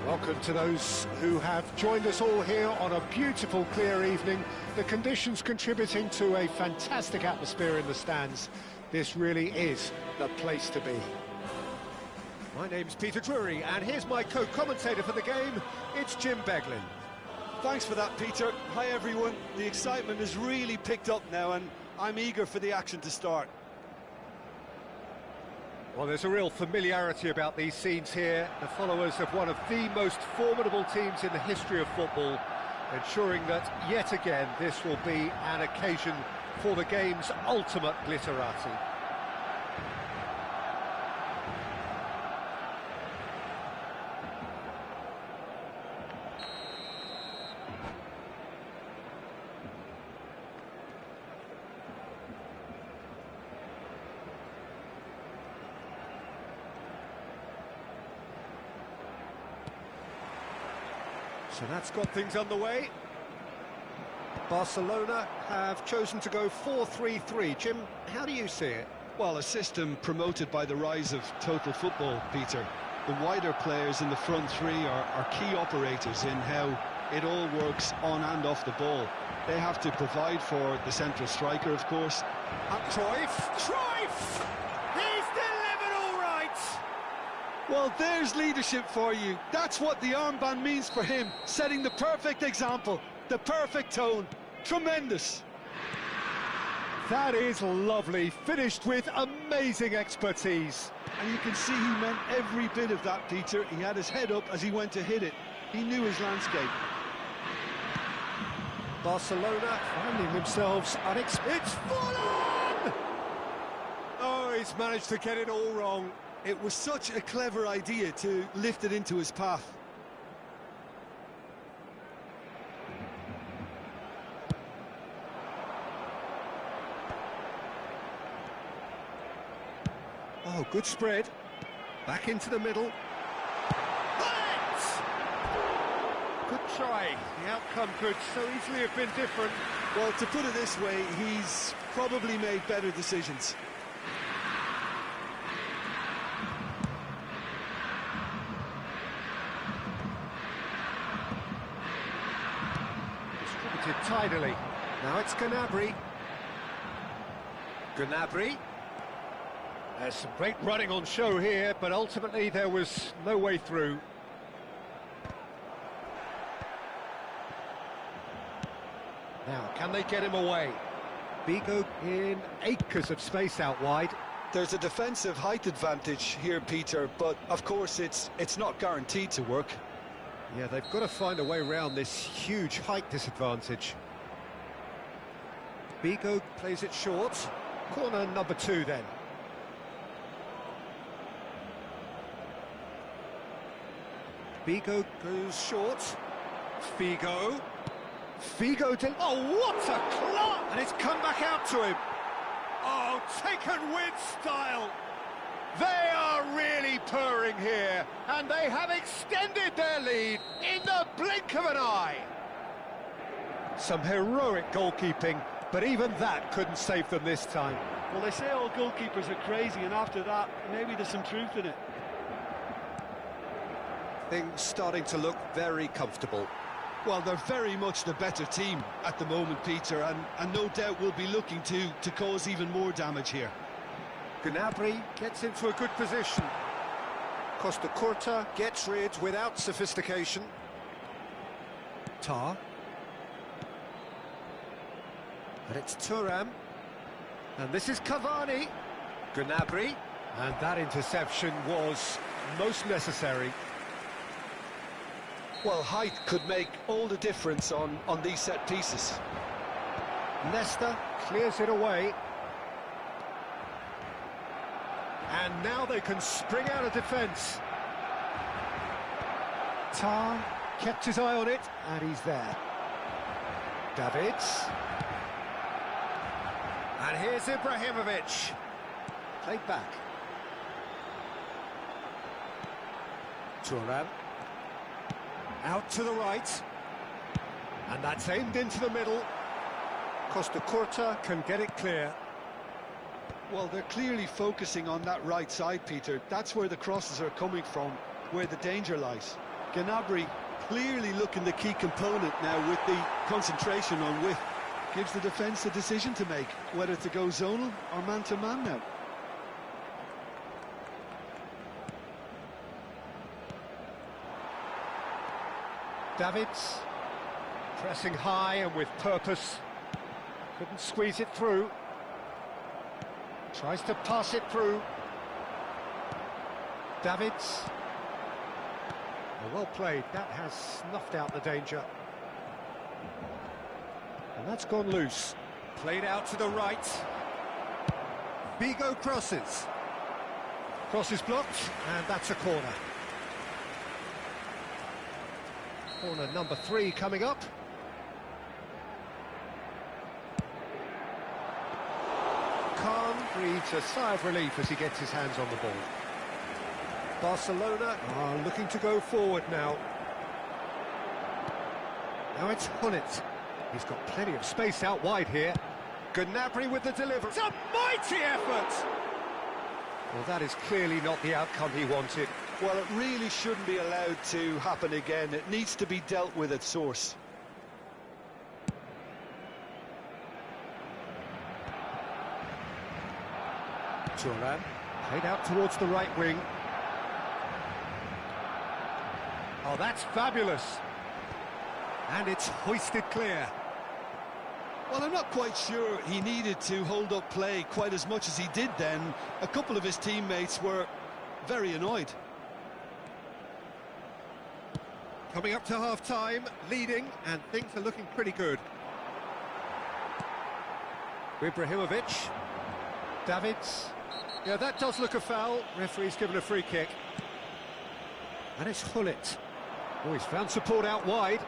Welcome to those who have joined us all here on a beautiful, clear evening. The conditions contributing to a fantastic atmosphere in the stands. This really is the place to be. My name's Peter Drury, and here's my co-commentator for the game. It's Jim Beglin. Thanks for that, Peter. Hi, everyone. The excitement has really picked up now, and I'm eager for the action to start. Well, there's a real familiarity about these scenes here. The followers of one of the most formidable teams in the history of football, ensuring that, yet again, this will be an occasion for the game's ultimate glitterati. So that's got things underway. Barcelona have chosen to go 4-3-3. Jim, how do you see it? Well, a system promoted by the rise of total football, Peter. The wider players in the front three are key operators in how it all works on and off the ball. They have to provide for the central striker, of course. Up Cruyff! Cruyff! He's delivered all right! Well, there's leadership for you. That's what the armband means for him, setting the perfect example, the perfect tone. Tremendous. That is lovely, finished with amazing expertise. And you can see he meant every bit of that, Peter. He had his head up as he went to hit it. He knew his landscape. Barcelona finding themselves unexpected. It's full on! Oh, he's managed to get it all wrong. It was such a clever idea to lift it into his path. Oh, good spread. Back into the middle. Good try. The outcome could so easily have been different. Well, to put it this way, he's probably made better decisions. Distributed tidily. Now it's Gnabry. Gnabry. There's some great running on show here, but ultimately there was no way through. Now, can they get him away? Bigo in acres of space out wide. There's a defensive height advantage here, Peter, but of course it's not guaranteed to work. Yeah, they've got to find a way around this huge height disadvantage. Bigo plays it short. Corner number 2 then. Bigo goes short. Figo. Figo to... Oh, what a clock! And it's come back out to him. Oh, taken with style. They are really purring here, and they have extended their lead in the blink of an eye. Some heroic goalkeeping, but even that couldn't save them this time. Well, they say all goalkeepers are crazy, and after that, maybe there's some truth in it. Things starting to look very comfortable. Well, they're very much the better team at the moment, Peter, and no doubt will be looking to cause even more damage here. Gnabry gets into a good position. Costa Curta gets rid without sophistication. Tar. And it's Thuram. And this is Cavani. Gnabry. And that interception was most necessary. Well, height could make all the difference on these set pieces. Nesta clears it away. And now they can spring out of defence. Tar kept his eye on it, and he's there. Davids. And here's Ibrahimovic. Played back. Thuram. Out to the right. And that's aimed into the middle. Costa Curta can get it clear. Well, they're clearly focusing on that right side, Peter. That's where the crosses are coming from, where the danger lies. Gnabry clearly looking the key component now with the concentration on width. Gives the defence a decision to make, whether to go zonal or man-to-man now. Davids pressing high and with purpose. Couldn't squeeze it through. Tries to pass it through. Davids. Well played. That has snuffed out the danger. And that's gone loose. Played out to the right. Bigo crosses. Cross is blocked, and that's a corner. Corner number 3 coming up. Khan breathes a sigh of relief as he gets his hands on the ball. Barcelona are looking to go forward now. Now it's Hullet. He's got plenty of space out wide here. Gnabry with the delivery. It's a mighty effort! Well, that is clearly not the outcome he wanted. Well, it really shouldn't be allowed to happen again. It needs to be dealt with at source. Turan played out towards the right wing. Oh, that's fabulous. And it's hoisted clear. Well, I'm not quite sure he needed to hold up play quite as much as he did then. A couple of his teammates were very annoyed. Coming up to half-time, leading, and things are looking pretty good. Ibrahimovic. Davids. Yeah, that does look a foul. Referee's given a free kick. And it's Hullet. Oh, he's found support out wide.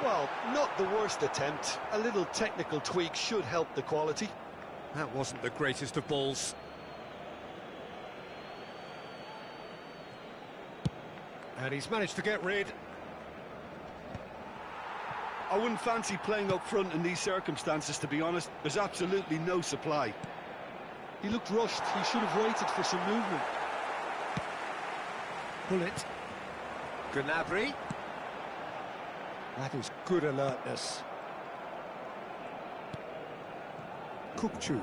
Well, not the worst attempt. A little technical tweak should help the quality. That wasn't the greatest of balls. And he's managed to get rid. I wouldn't fancy playing up front in these circumstances, to be honest. There's absolutely no supply. He looked rushed. He should have waited for some movement. Hullet. Gnabry. That is good alertness. Kukçu.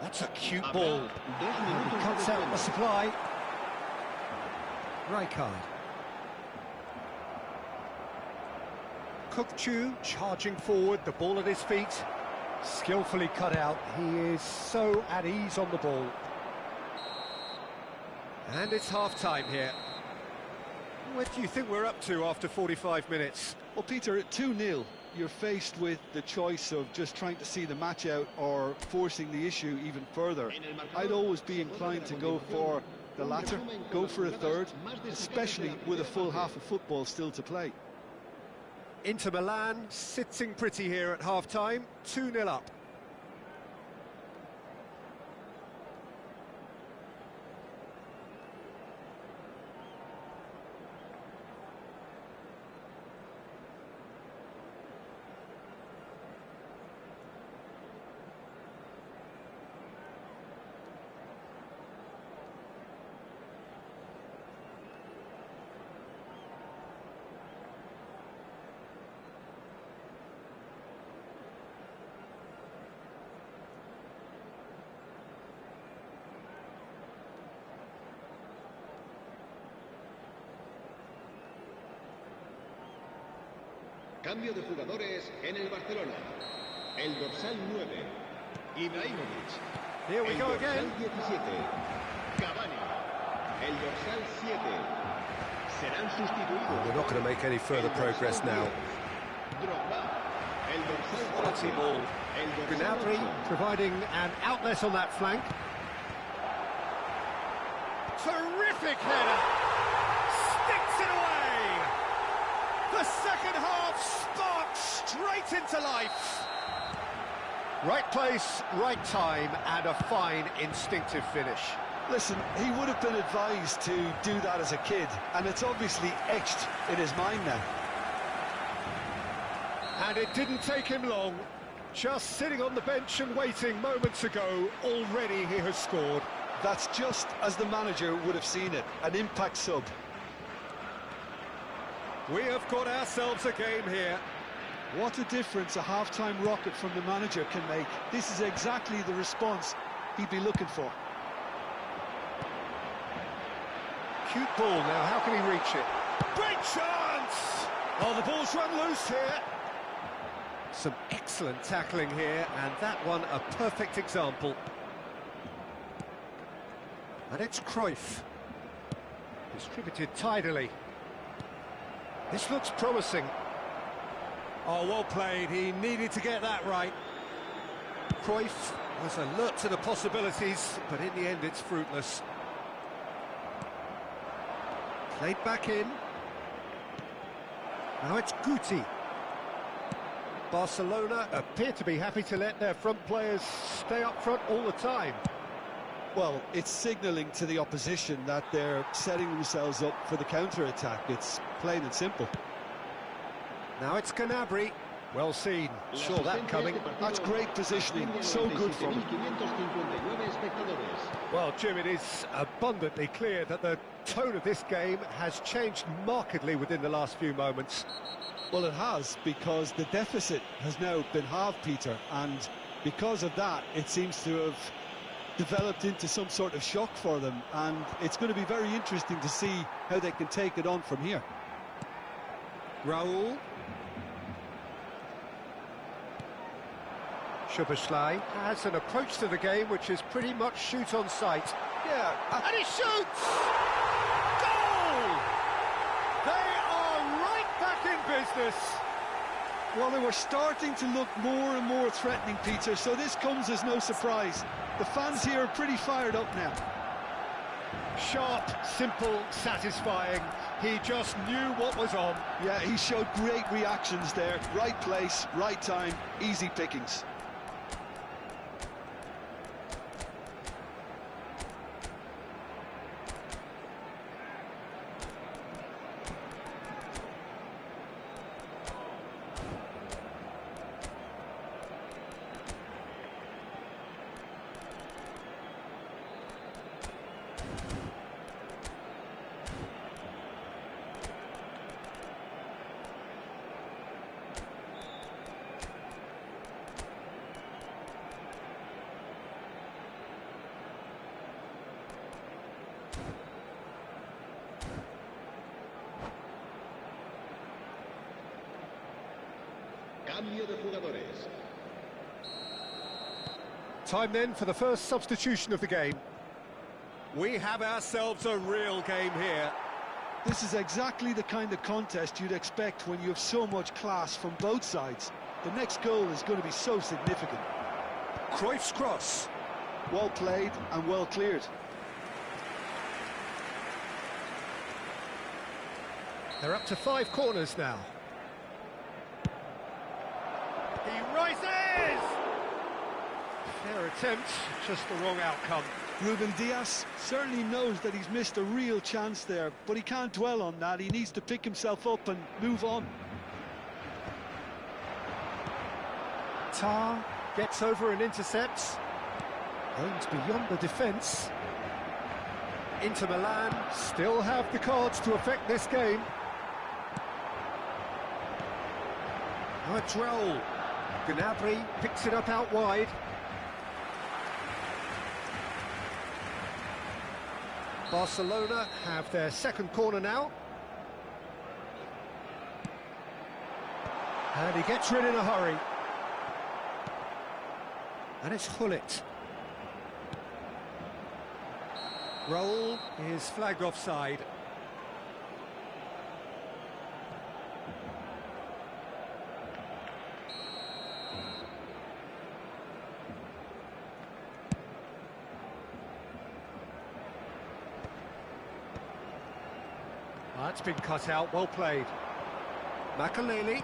That's a cute ball. And he cuts out the supply. Rijkaard. Kukçu charging forward, the ball at his feet. Skillfully cut out. He is so at ease on the ball. And it's half-time here. What do you think we're up to after 45 minutes? Well, Peter, at 2-0, you're faced with the choice of just trying to see the match out or forcing the issue even further. I'd always be inclined to go for the latter, go for a third, especially with a full half of football still to play. Inter Milan sitting pretty here at half-time, 2-0 up. Cambio de jugadores en el Barcelona. El dorsal 9, Ibrahimovic. Here we go again. El dorsal 17, Cavani. El dorsal 7, serán sustituidos. We're not going to make any further progress now. Drogba. El dorsal Quality 13, ball. el dorsal Gnabry 8. providing an outlet on that flank. Terrific header! Sticks it away! The second half sparks straight into life. Right place, right time, and a fine instinctive finish. Listen, he would have been advised to do that as a kid, and it's obviously etched in his mind now. And it didn't take him long. Just sitting on the bench and waiting moments ago, already he has scored. That's just as the manager would have seen it, an impact sub. We have got ourselves a game here. What a difference a half-time rocket from the manager can make. This is exactly the response he'd be looking for. Cute ball now, how can he reach it? Great chance! Oh, the ball's run loose here. Some excellent tackling here, and that one a perfect example. And it's Cruyff. Distributed tidily. This looks promising. Oh, well played. He needed to get that right. Cruyff was alert to the possibilities, but in the end it's fruitless. Played back in. Now it's Guti. Barcelona appear to be happy to let their front players stay up front all the time. Well, it's signalling to the opposition that they're setting themselves up for the counter-attack. It's plain and simple. Now it's Gnabry. Well seen. Saw that coming. That's great positioning. So good from him. Well, Jim, it is abundantly clear that the tone of this game has changed markedly within the last few moments. Well, it has, because the deficit has now been halved, Peter, and because of that, it seems to have developed into some sort of shock for them, and it's going to be very interesting to see how they can take it on from here. Raul. Szoboszlai has an approach to the game which is pretty much shoot on sight. Yeah, And he shoots! Goal! They are right back in business. well, they were starting to look more and more threatening, Peter, so this comes as no surprise. The fans here are pretty fired up now. Sharp, simple, satisfying. He just knew what was on. Yeah, he showed great reactions there. Right place, right time, easy pickings. Cambio de jugadores. Time then for the first substitution of the game. We have ourselves a real game here. This is exactly the kind of contest you'd expect when you have so much class from both sides. The next goal is going to be so significant. Cruyff's cross. Well played and well cleared. They're up to 5 corners now. He rises! Fair attempt, just the wrong outcome. Ruben Dias certainly knows that he's missed a real chance there, but he can't dwell on that. He needs to pick himself up and move on. Tar gets over and intercepts. Aims beyond the defence. Inter Milan still have the cards to affect this game. Now it's Raul. Gnabry picks it up out wide. Barcelona have their second corner now. And he gets rid in a hurry. And it's Hullet. Raul is flagged offside. That's been cut out, well played. Makaleli.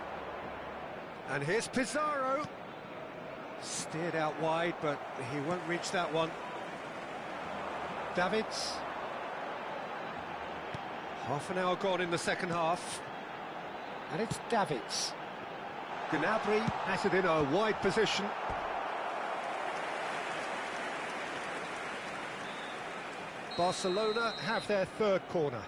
And here's Pizarro. Steered out wide, but he won't reach that one. Davids. Half an hour gone in the second half. And it's Davids. Gnabry has it in a wide position. Barcelona have their third corner.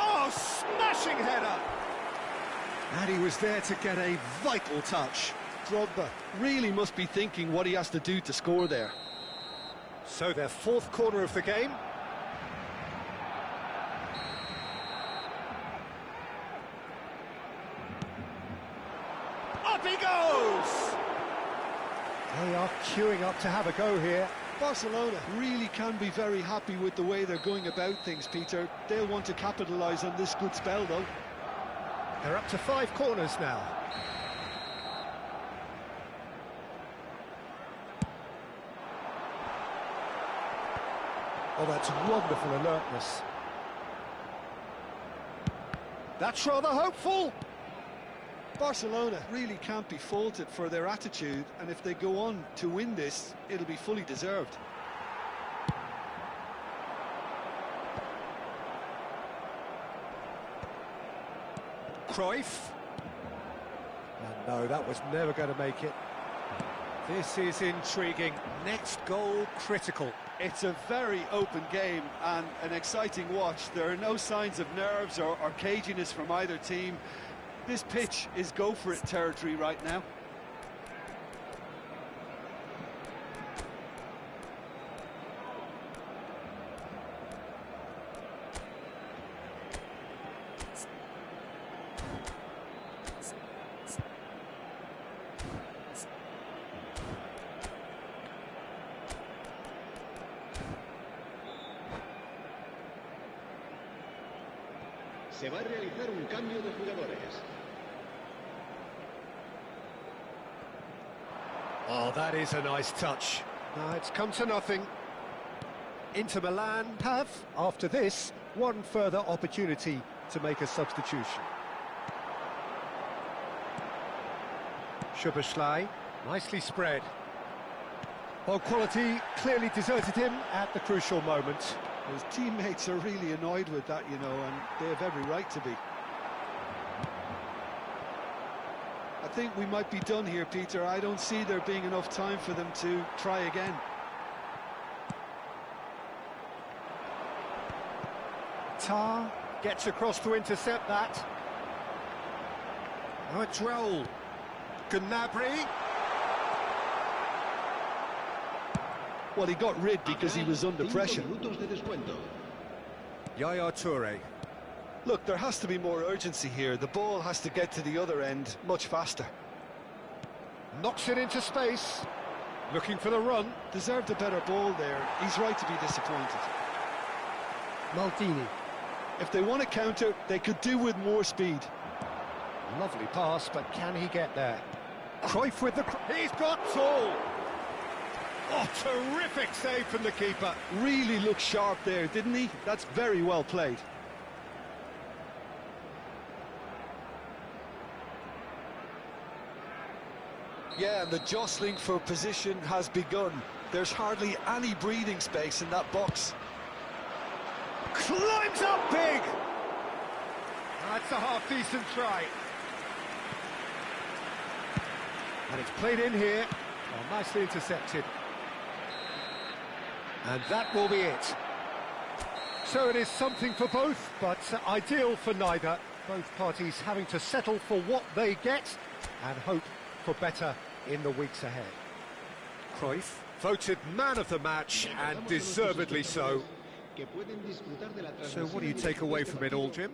Oh, smashing header! And he was there to get a vital touch. Drogba really must be thinking what he has to do to score there. So their fourth corner of the game. Up he goes! They are queuing up to have a go here. Barcelona really can be very happy with the way they're going about things, Peter. They'll want to capitalise on this good spell, though. They're up to 5 corners now. Oh, that's wonderful alertness. That's rather hopeful. Barcelona really can't be faulted for their attitude, and if they go on to win this, it'll be fully deserved. Cruyff. And no, that was never going to make it. This is intriguing. Next goal critical. It's a very open game and an exciting watch. There are no signs of nerves or caginess from either team. This pitch is go-for-it territory right now. Se va a realizar un cambio de jugadores. Oh, that is a nice touch. It's come to nothing. Inter Milan have, after this, one further opportunity to make a substitution. Szoboszlai, nicely spread. Well, quality clearly deserted him at the crucial moment. His teammates are really annoyed with that, you know, and they have every right to be. I think we might be done here, Peter. I don't see there being enough time for them to try again. Tar gets across to intercept that. Oh, it's roll. Gnabry. Well, he got rid because he was under pressure. Yaya Toure. Look, there has to be more urgency here. The ball has to get to the other end much faster. Knocks it into space. Looking for the run. Deserved a better ball there. He's right to be disappointed. Maldini. If they want to counter, they could do with more speed. Lovely pass, but can he get there? Cruyff with the... He's got all! Oh, terrific save from the keeper. Really looked sharp there, didn't he? That's very well played. Yeah, and the jostling for position has begun. There's hardly any breathing space in that box. Climbs up big! That's a half-decent try. And it's played in here. Oh, nicely intercepted. And that will be it. So it is something for both, but ideal for neither. Both parties having to settle for what they get and hope for better in the weeks ahead. Cruyff, voted man of the match, and deservedly so. So what do you take away from it all, Jim?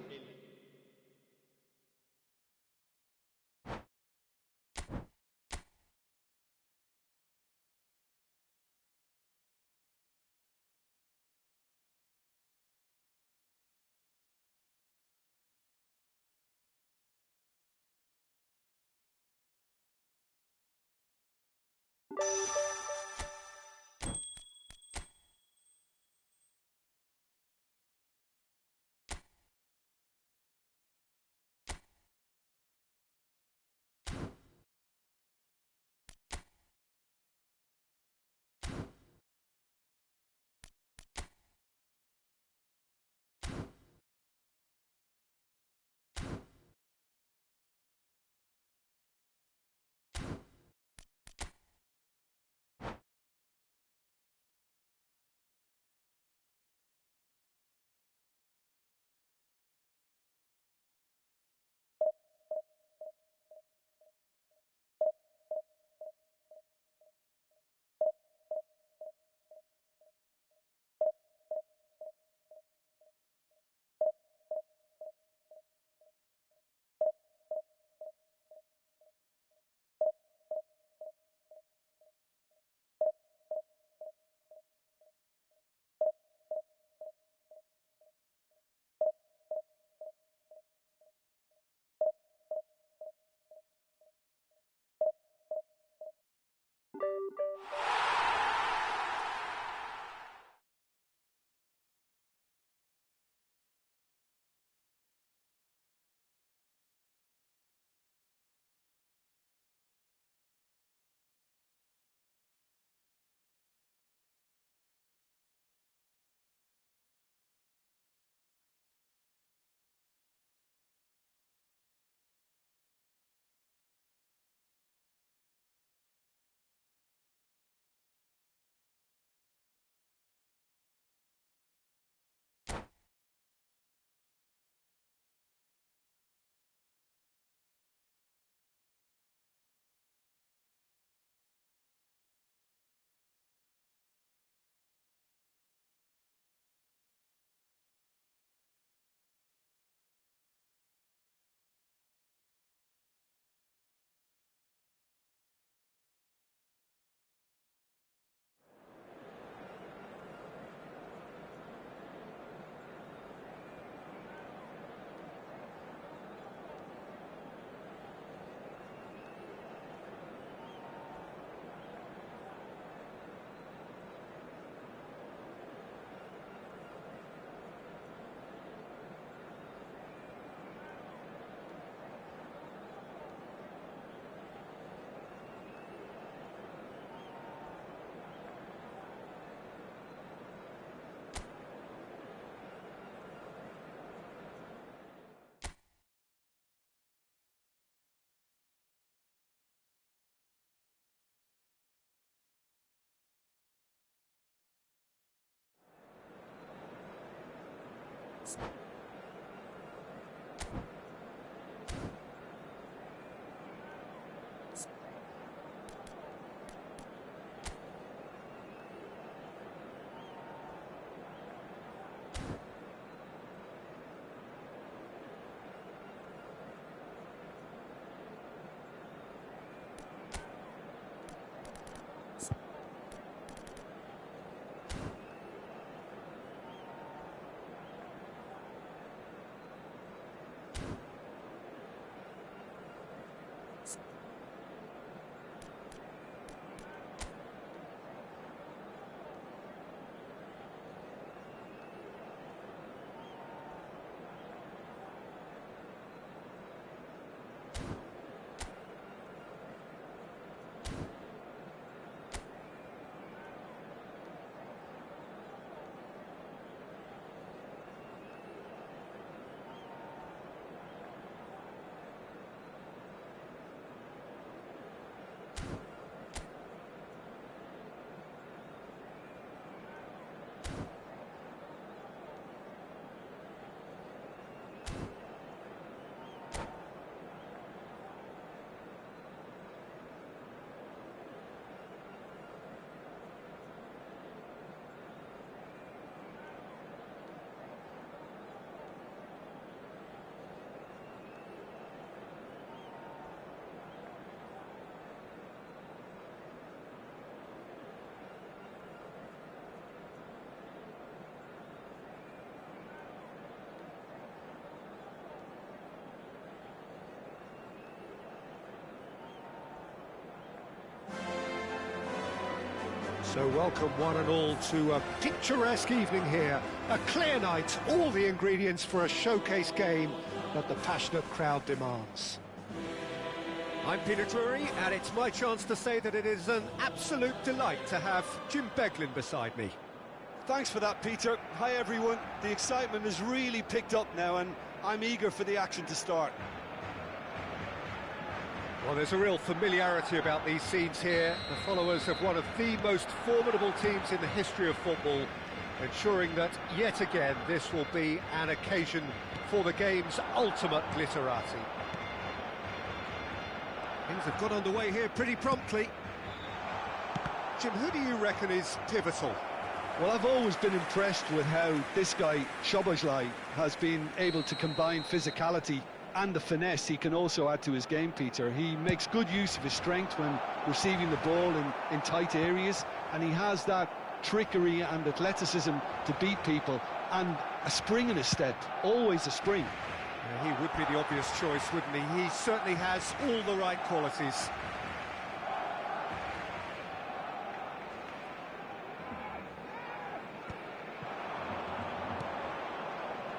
So welcome one and all to a picturesque evening here. A clear night, all the ingredients for a showcase game that the passionate crowd demands. I'm Peter Drury, and it's my chance to say that it is an absolute delight to have Jim Beglin beside me. Thanks for that, Peter. Hi, everyone. The excitement has really picked up now, and I'm eager for the action to start. Well, there's a real familiarity about these scenes here. The followers of one of the most formidable teams in the history of football, ensuring that, yet again, this will be an occasion for the game's ultimate glitterati. Things have got underway here pretty promptly. Jim, who do you reckon is pivotal? Well, I've always been impressed with how this guy, Szoboszlai, has been able to combine physicality and the finesse he can also add to his game, Peter. He makes good use of his strength when receiving the ball in tight areas, and he has that trickery and athleticism to beat people, and a spring in his step, always a spring. Yeah, he would be the obvious choice, wouldn't he? He certainly has all the right qualities.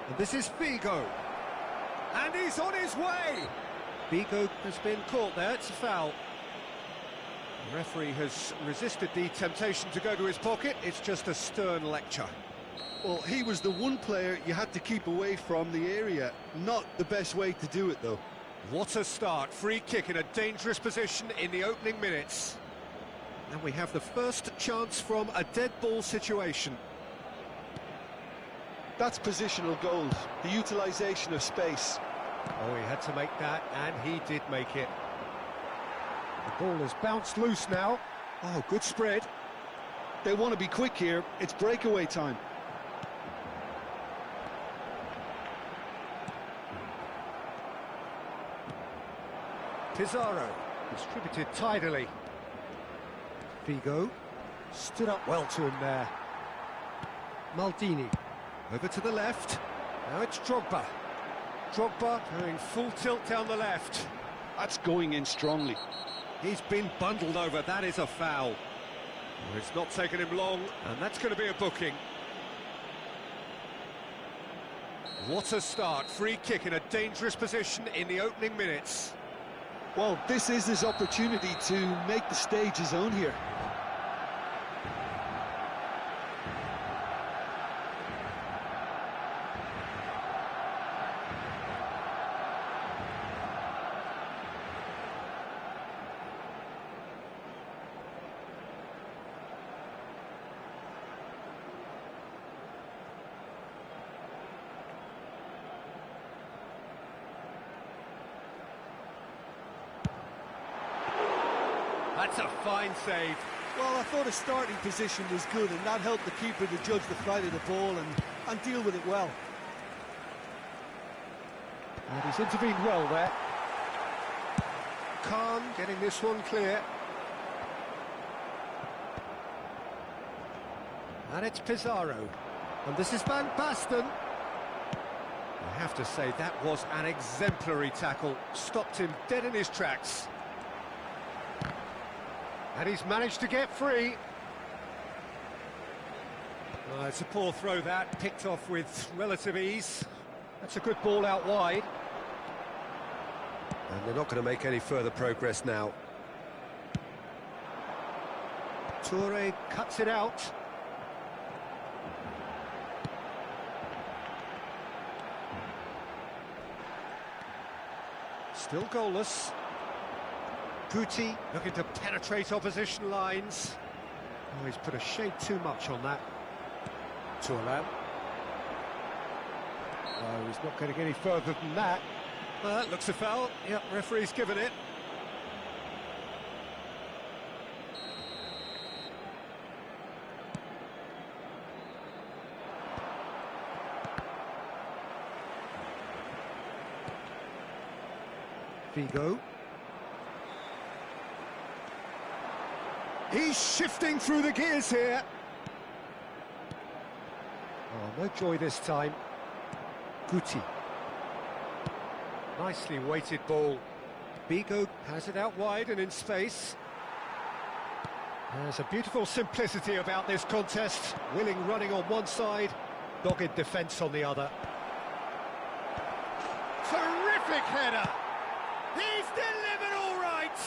And this is Figo. And he's on his way! Figo has been caught there, it's a foul. The referee has resisted the temptation to go to his pocket, it's just a stern lecture. Well, he was the one player you had to keep away from the area. Not the best way to do it, though. What a start, free kick in a dangerous position in the opening minutes. And we have the first chance from a dead ball situation. That's positional goals, the utilisation of space. Oh, he had to make that, and he did make it. The ball has bounced loose now. Oh, good spread. They want to be quick here, it's breakaway time. Pizarro, distributed tidily. Figo, stood up well to him there. Maldini, over to the left. Now it's Drogba. Drogba going full tilt down the left. That's going in strongly. He's been bundled over, that is a foul. Well, it's not taken him long, and that's going to be a booking. What a start, free kick in a dangerous position in the opening minutes. Well, this is his opportunity to make the stage his own here. That's a fine save. Well, I thought his starting position was good, and that helped the keeper to judge the flight of the ball and deal with it well. And he's intervened well there. Khan getting this one clear. And it's Pizarro. And this is Van Basten. I have to say, that was an exemplary tackle. Stopped him dead in his tracks. And he's managed to get free. It's a poor throw that, picked off with relative ease. That's a good ball out wide. And they're not going to make any further progress now. Toure cuts it out. Still goalless. Guti looking to penetrate opposition lines. Oh, he's put a shade too much on that. Tourlan. Oh, he's not getting any further than that. That looks a foul. Yep, referee's given it. Figo. He's shifting through the gears here. Oh, no joy this time. Guti. Nicely weighted ball. Figo has it out wide and in space. There's a beautiful simplicity about this contest. Willing running on one side, dogged defence on the other. Terrific header! He's delivered all right!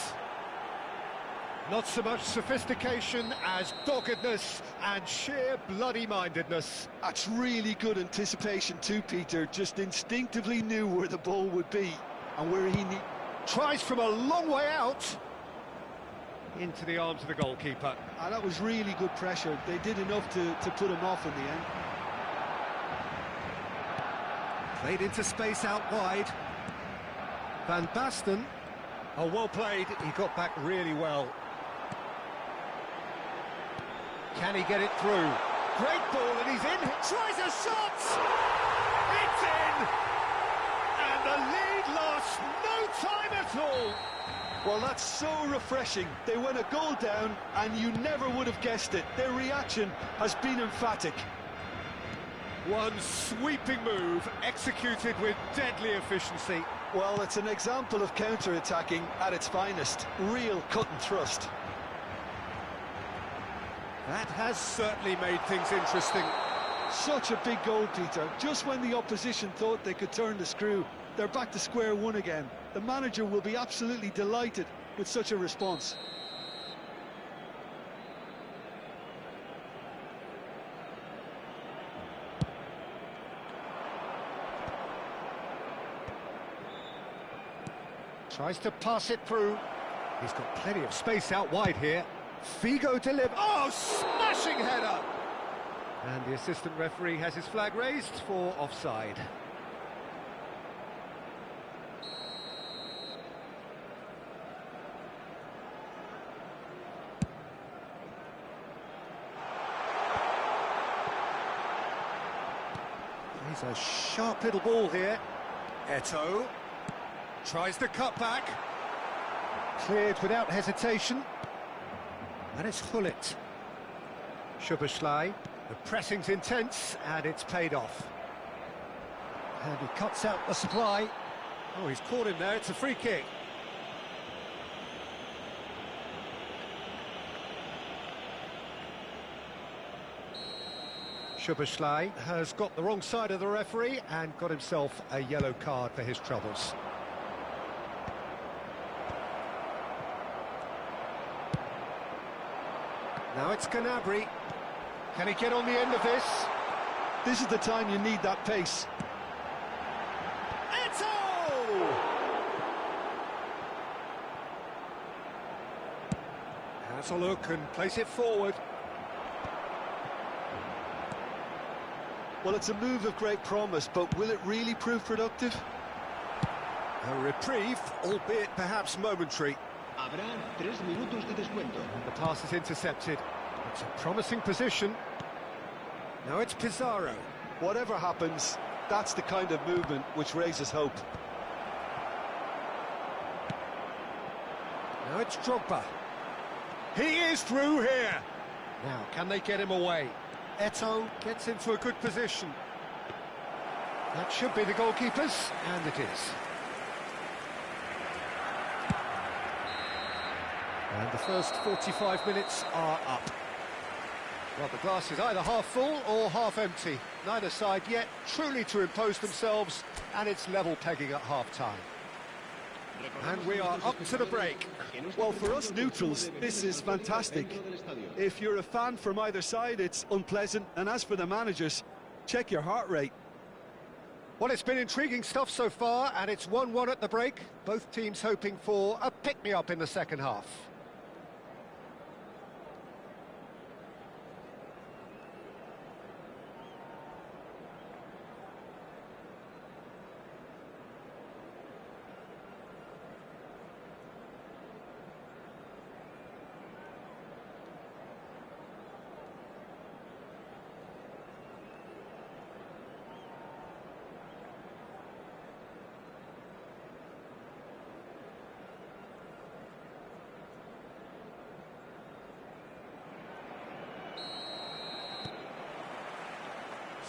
Not so much sophistication as doggedness and sheer bloody-mindedness. That's really good anticipation too, Peter. Just instinctively knew where the ball would be and where he tries from a long way out into the arms of the goalkeeper. And that was really good pressure. They did enough to put him off in the end. Played into space out wide. Van Basten. Oh, well played. He got back really well. Can he get it through? Great ball, and he's in. Tries a shot! It's in! And the lead lasts no time at all. Well, that's so refreshing. They went a goal down, and you never would have guessed it. Their reaction has been emphatic. One sweeping move, executed with deadly efficiency. Well, it's an example of counter-attacking at its finest. Real cut and thrust. That has certainly made things interesting. Such a big goal, Peter. Just when the opposition thought they could turn the screw, they're back to square one again. The manager will be absolutely delighted with such a response. Tries to pass it through. He's got plenty of space out wide here. Figo delivers. Oh, smashing header! And the assistant referee has his flag raised for offside. He's a sharp little ball here. Eto'o tries the cut back. Cleared without hesitation. And it's Hullet. Szoboszlai. The pressing's intense, and it's paid off. And he cuts out the supply. Oh, he's caught him there. It's a free kick. Szoboszlai has got the wrong side of the referee and got himself a yellow card for his troubles. Now it's Gnabry. Can he get on the end of this? This is the time you need that pace. Eto'o! Has a look and place it forward. Well, it's a move of great promise, but will it really prove productive? A reprieve, albeit perhaps momentary. Habrá 3 minutos de descuento. And the pass is intercepted. It's a promising position. Now it's Pizarro. Whatever happens, that's the kind of movement which raises hope. Now it's Drogba. He is through here. Now, can they get him away? Eto'o gets into a good position. That should be the goalkeepers, and it is. And the first 45 minutes are up. Well, the glass is either half full or half empty. Neither side yet truly to impose themselves, and it's level pegging at half-time. And we are up to the break. Well, for us neutrals, this is fantastic. If you're a fan from either side, it's unpleasant. And as for the managers, check your heart rate. Well, it's been intriguing stuff so far, and it's 1-1 at the break. Both teams hoping for a pick-me-up in the second half.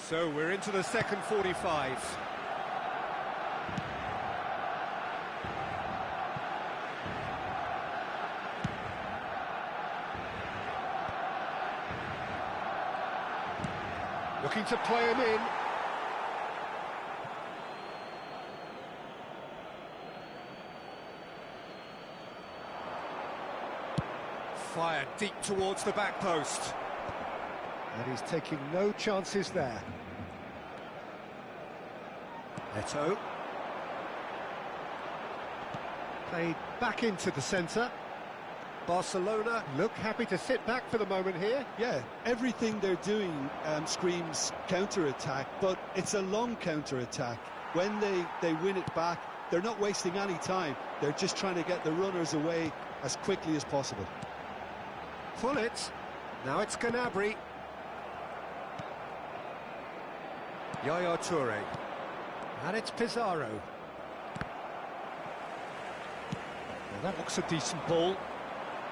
So we're into the second 45. Looking to play him in. Fired deep towards the back post. And he's taking no chances there. Eto'o. Played back into the centre. Barcelona look happy to sit back for the moment here. Yeah, everything they're doing screams counter-attack, but it's a long counter-attack. When they win it back, they're not wasting any time. They're just trying to get the runners away as quickly as possible. Pull it. Now it's Gnabry. Yaya Toure. And it's Pizarro. Well, that looks a decent ball.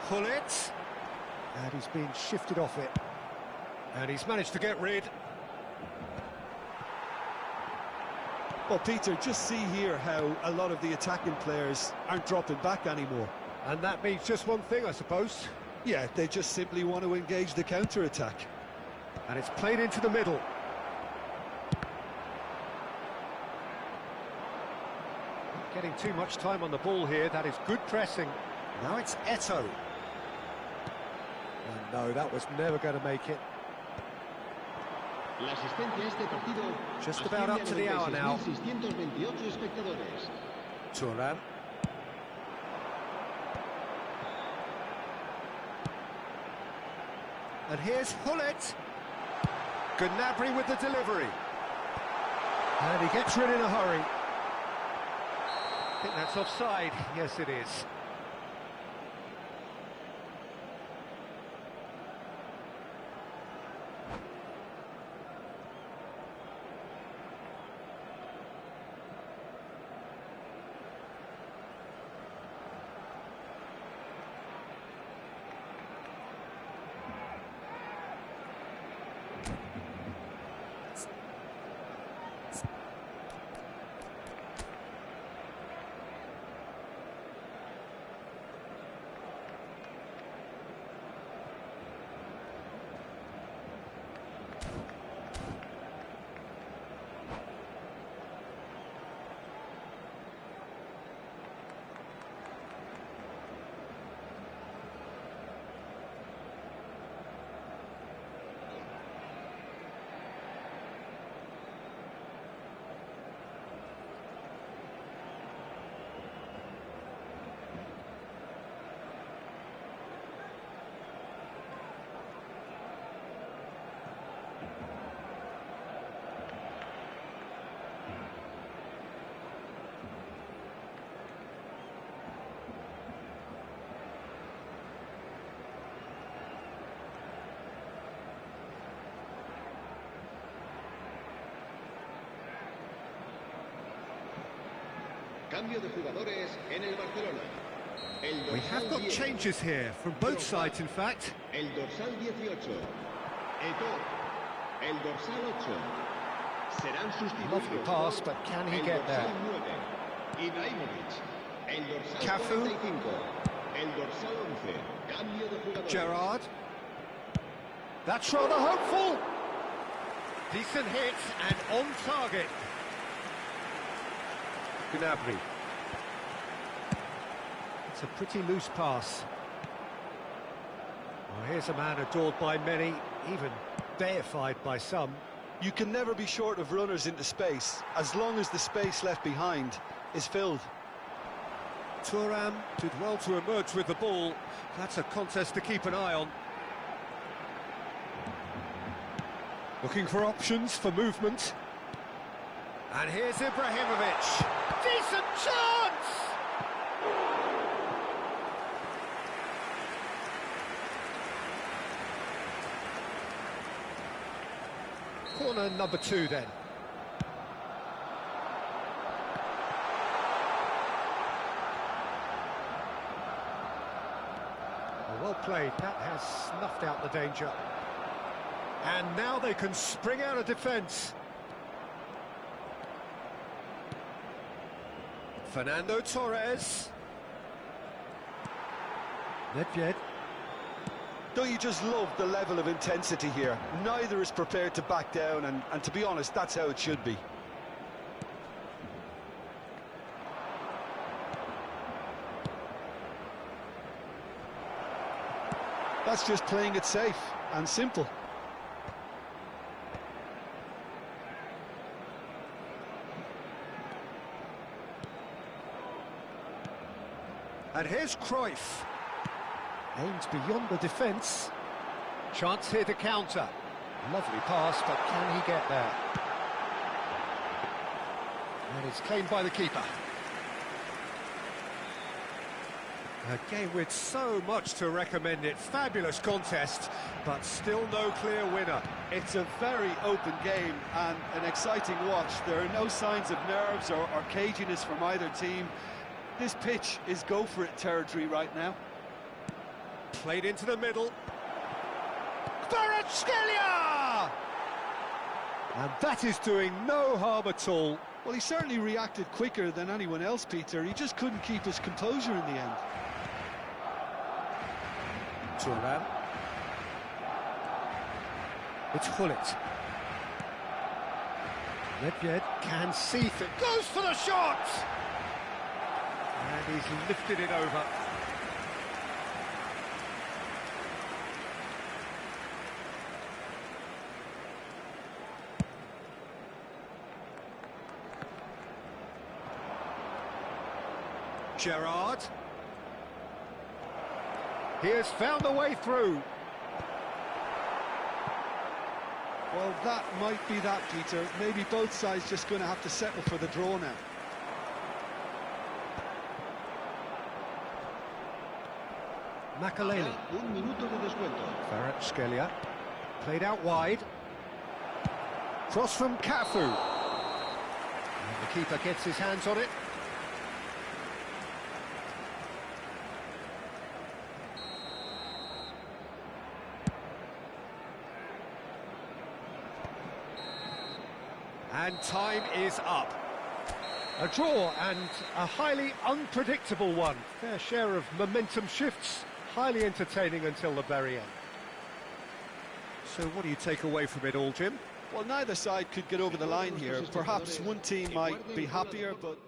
Pull it. And he's been shifted off it. And he's managed to get rid. Well, Peter, just see here how a lot of the attacking players aren't dropping back anymore. And that means just one thing, I suppose. Yeah, they just simply want to engage the counter-attack. And it's played into the middle. Getting too much time on the ball here. That is good pressing. Now it's Eto'o. And no, that was never going to make it. La asistencia a este partido Just about up to the hour now. 9628 espectadores. Thuram. And here's Hullet. Gnabry with the delivery. And he gets rid in a hurry. I think that's offside. Yes, it is. Cambio de jugadores en el Barcelona. El We have dorsal got 10, changes here, from both sides in fact. el dorsal 18, Eto'o. El dorsal 8. Serán sustituidos Lovely pass, por but can he el get dorsal there? 9, Ibrahimovic. El dorsal Cafu. 45, el dorsal 11. Cambio de jugadores. Gerrard. That's rather hopeful. Decent hit and on target. Gnabry. It's a pretty loose pass. Well, here's a man adored by many, even deified by some. You can never be short of runners into space, as long as the space left behind is filled. Thuram did well to emerge with the ball. That's a contest to keep an eye on. Looking for options for movement. And here's Ibrahimovic. Decent chance! Corner number 2 then. Well played, that has snuffed out the danger. And now they can spring out of defence. Fernando Torres. Nedved. Don't you just love the level of intensity here? Neither is prepared to back down, and to be honest, that's how it should be. That's just playing it safe and simple. And here's Cruyff. Aims beyond the defence. Chance here to counter. Lovely pass, but can he get there? And it's claimed by the keeper. A game with so much to recommend it. Fabulous contest, but still no clear winner. It's a very open game and an exciting watch. There are no signs of nerves or caginess from either team. This pitch is go-for-it territory right now. Played into the middle. Kvaratskhelia! And that is doing no harm at all. Well, he certainly reacted quicker than anyone else, Peter. He just couldn't keep his composure in the end. Thuram. It's Hullet. Nedved can see it. Goes for the shot! And he's lifted it over. Gerrard. He has found a way through. Well, that might be that, Peter. Maybe both sides just going to have to settle for the draw now. Makaleli. Un minuto de descuento. Kvaratskhelia. Played out wide. Cross from Cafu. And the keeper gets his hands on it. And time is up. A draw and a highly unpredictable one. Fair share of momentum shifts, highly entertaining until the very end. So what do you take away from it all, Jim? Well, neither side could get over the line here. Perhaps one team might be happier, but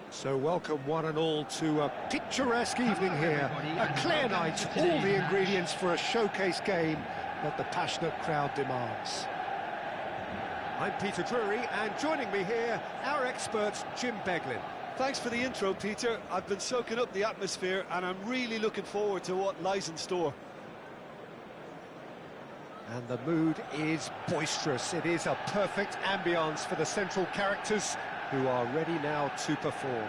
So welcome one and all to a picturesque evening here. A clear night, all the ingredients for a showcase game that the passionate crowd demands. I'm Peter Drury, and joining me here, our expert Jim Beglin. Thanks for the intro, Peter. I've been soaking up the atmosphere and I'm really looking forward to what lies in store. And the mood is boisterous. It is a perfect ambience for the central characters who are ready now to perform.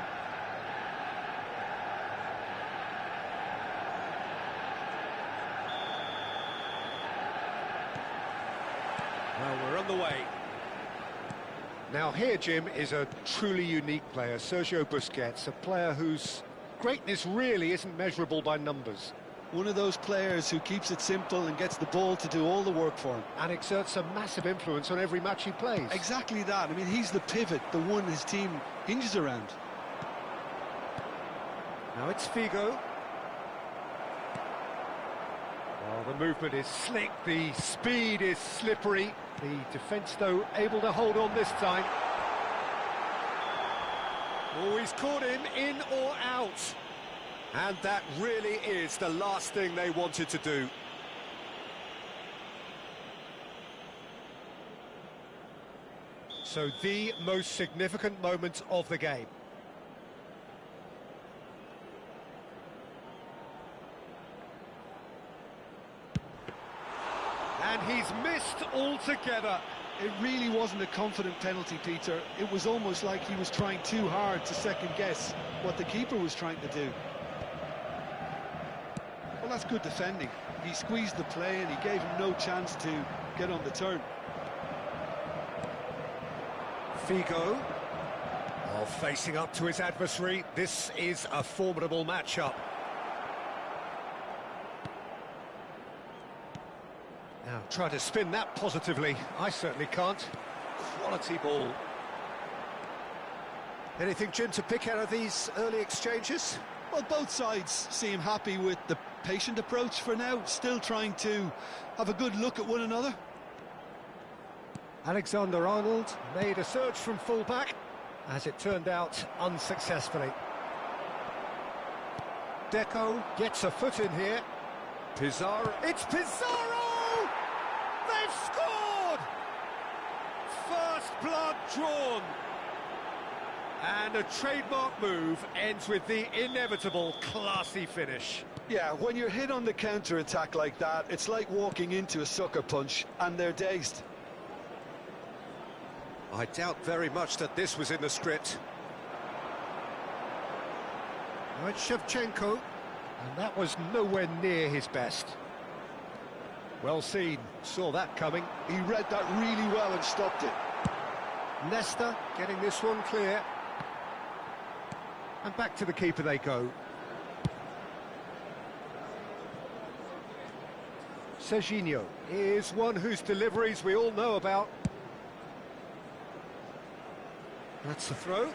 Well, we're on the way. Now here, Jim, is a truly unique player, Sergio Busquets, a player whose greatness really isn't measurable by numbers. One of those players who keeps it simple and gets the ball to do all the work for him. And exerts a massive influence on every match he plays. Exactly that. I mean, he's the pivot, the one his team hinges around. Now it's Figo. Oh, the movement is slick, the speed is slippery. The defence, though, able to hold on this time. Oh, he's caught him in or out. And that really is the last thing they wanted to do. So the most significant moment of the game. And he's missed altogether. It really wasn't a confident penalty, Peter. It was almost like he was trying too hard to second-guess what the keeper was trying to do. Well, that's good defending. He squeezed the play and he gave him no chance to get on the turn. Figo, facing up to his adversary. This is a formidable matchup. Now, try to spin that positively. I certainly can't. Quality ball. Anything, Jim, to pick out of these early exchanges? Well, both sides seem happy with the patient approach for now, still trying to have a good look at one another. Alexander-Arnold made a surge from full-back, as it turned out, unsuccessfully. Deco gets a foot in here. Pizarro. It's Pizarro! They've scored! drawn. And a trademark move ends with the inevitable classy finish. Yeah, when you're hit on the counter-attack like that, it's like walking into a sucker punch, and they're dazed. I doubt very much that this was in the script. Right, Shevchenko, and that was nowhere near his best. Well seen, saw that coming. He read that really well and stopped it. Nesta getting this one clear. And back to the keeper they go. Serginho is one whose deliveries we all know about. That's the throw.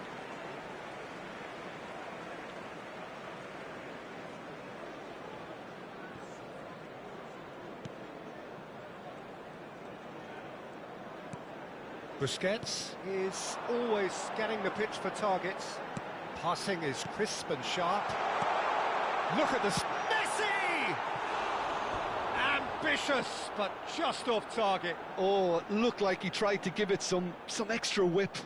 Busquets is always scanning the pitch for targets. Passing is crisp and sharp. Look at this. Messi! Ambitious, but just off target. Oh, it looked like he tried to give it some extra whip.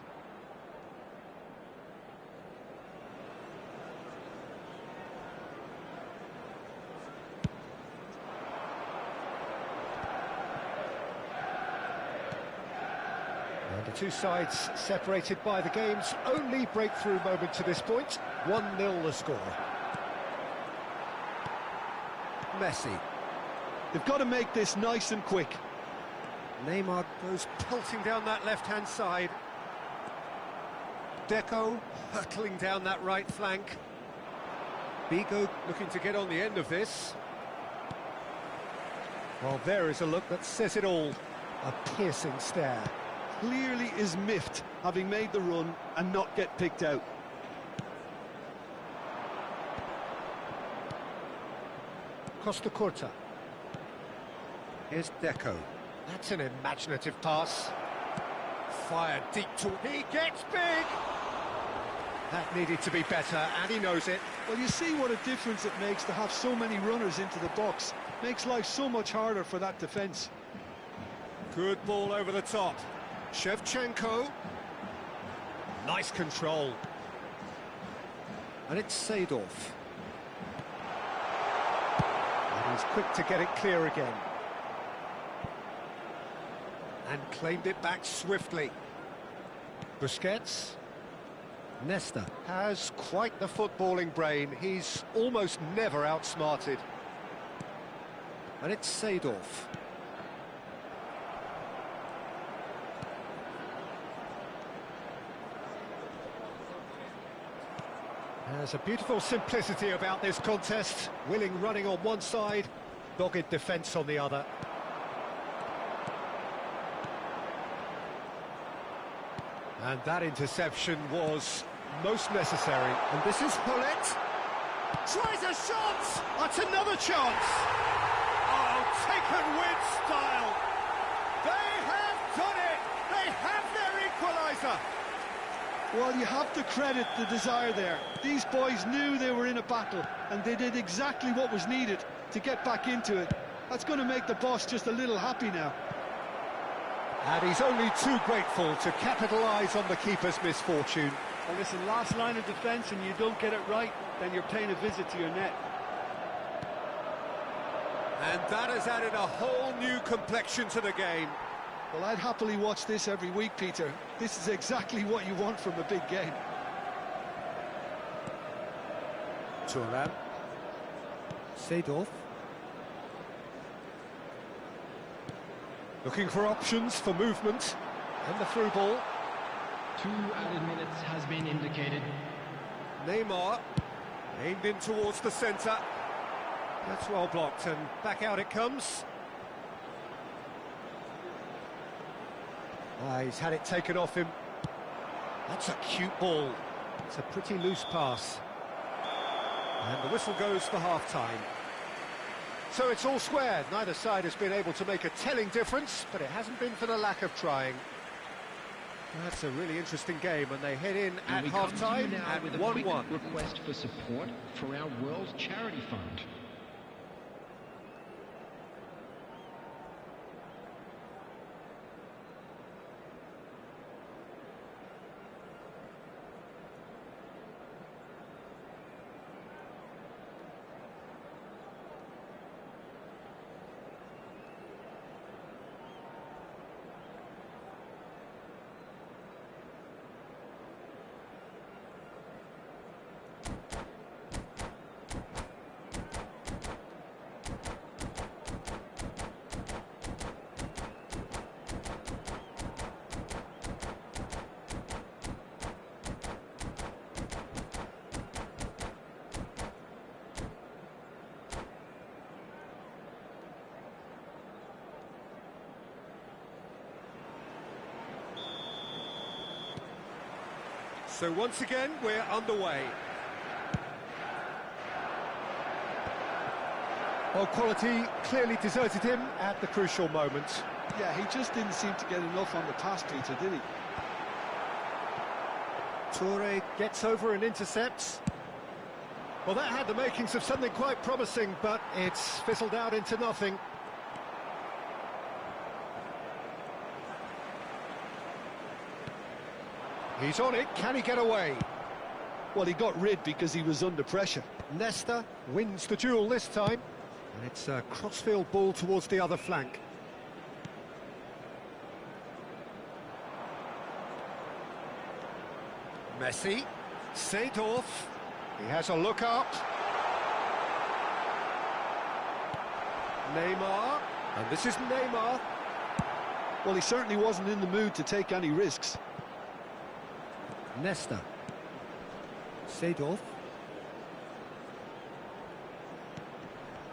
And the two sides separated by the game's only breakthrough moment to this point. 1-0 the score. Messi. They've got to make this nice and quick. Neymar goes pelting down that left-hand side. Deco hurtling down that right flank. Bigo looking to get on the end of this. Well, there is a look that says it all. A piercing stare. Clearly is miffed, having made the run and not get picked out. Costa Curta. Here's Deco. That's an imaginative pass. Fired deep to... He gets big! That needed to be better, and he knows it. Well, you see what a difference it makes to have so many runners into the box. Makes life so much harder for that defence. Good ball over the top. Shevchenko. Nice control. And it's Seedorf. And he's quick to get it clear again. And claimed it back swiftly. Busquets. Nesta has quite the footballing brain. He's almost never outsmarted. And it's Seedorf. There's a beautiful simplicity about this contest. Willing running on one side, dogged defence on the other. And that interception was most necessary. And this is Hullet. Tries a shot! That's another chance! Oh, taken with style! They have done it! They have their equaliser! Well, you have to credit the desire there. These boys knew they were in a battle, and they did exactly what was needed to get back into it. That's going to make the boss just a little happy now. And he's only too grateful to capitalise on the keeper's misfortune. Well, listen, last line of defence and you don't get it right, then you're paying a visit to your net. And that has added a whole new complexion to the game. Well, I'd happily watch this every week, Peter. This is exactly what you want from a big game. Thuram. Seedorf. Looking for options for movement. And the through ball. 2 added minutes has been indicated. Neymar. Aimed in towards the centre. That's well blocked, and back out it comes. He's had it taken off him. That's a cute ball. It's a pretty loose pass. And the whistle goes for half-time. So it's all square. Neither side has been able to make a telling difference, but it hasn't been for the lack of trying. That's a really interesting game, and they head in at half-time at 1-1. Request for support for our World Charity Fund. So once again, we're underway. Well, quality clearly deserted him at the crucial moment. Yeah, he just didn't seem to get enough on the pass, Peter, did he? Toure gets over and intercepts. Well, that had the makings of something quite promising, but it's fizzled out into nothing. He's on it, can he get away? Well, he got rid because he was under pressure. Nesta wins the duel this time, and it's a crossfield ball towards the other flank. Messi, Seedorf, he has a look up. Neymar, and this is Neymar. Well, he certainly wasn't in the mood to take any risks. Nesta, Seedorf.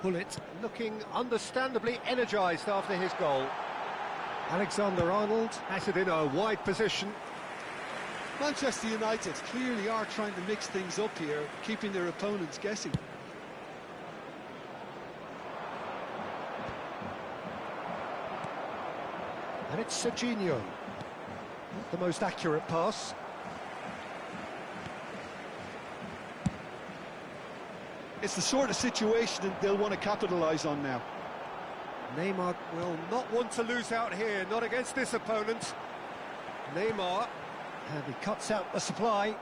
Bullet looking understandably energised after his goal. Alexander-Arnold has it in a wide position. Manchester United clearly are trying to mix things up here, keeping their opponents guessing. And it's Serginho. Not the most accurate pass. It's the sort of situation that they'll want to capitalise on now. Neymar will not want to lose out here, not against this opponent. Neymar, and he cuts out the supply.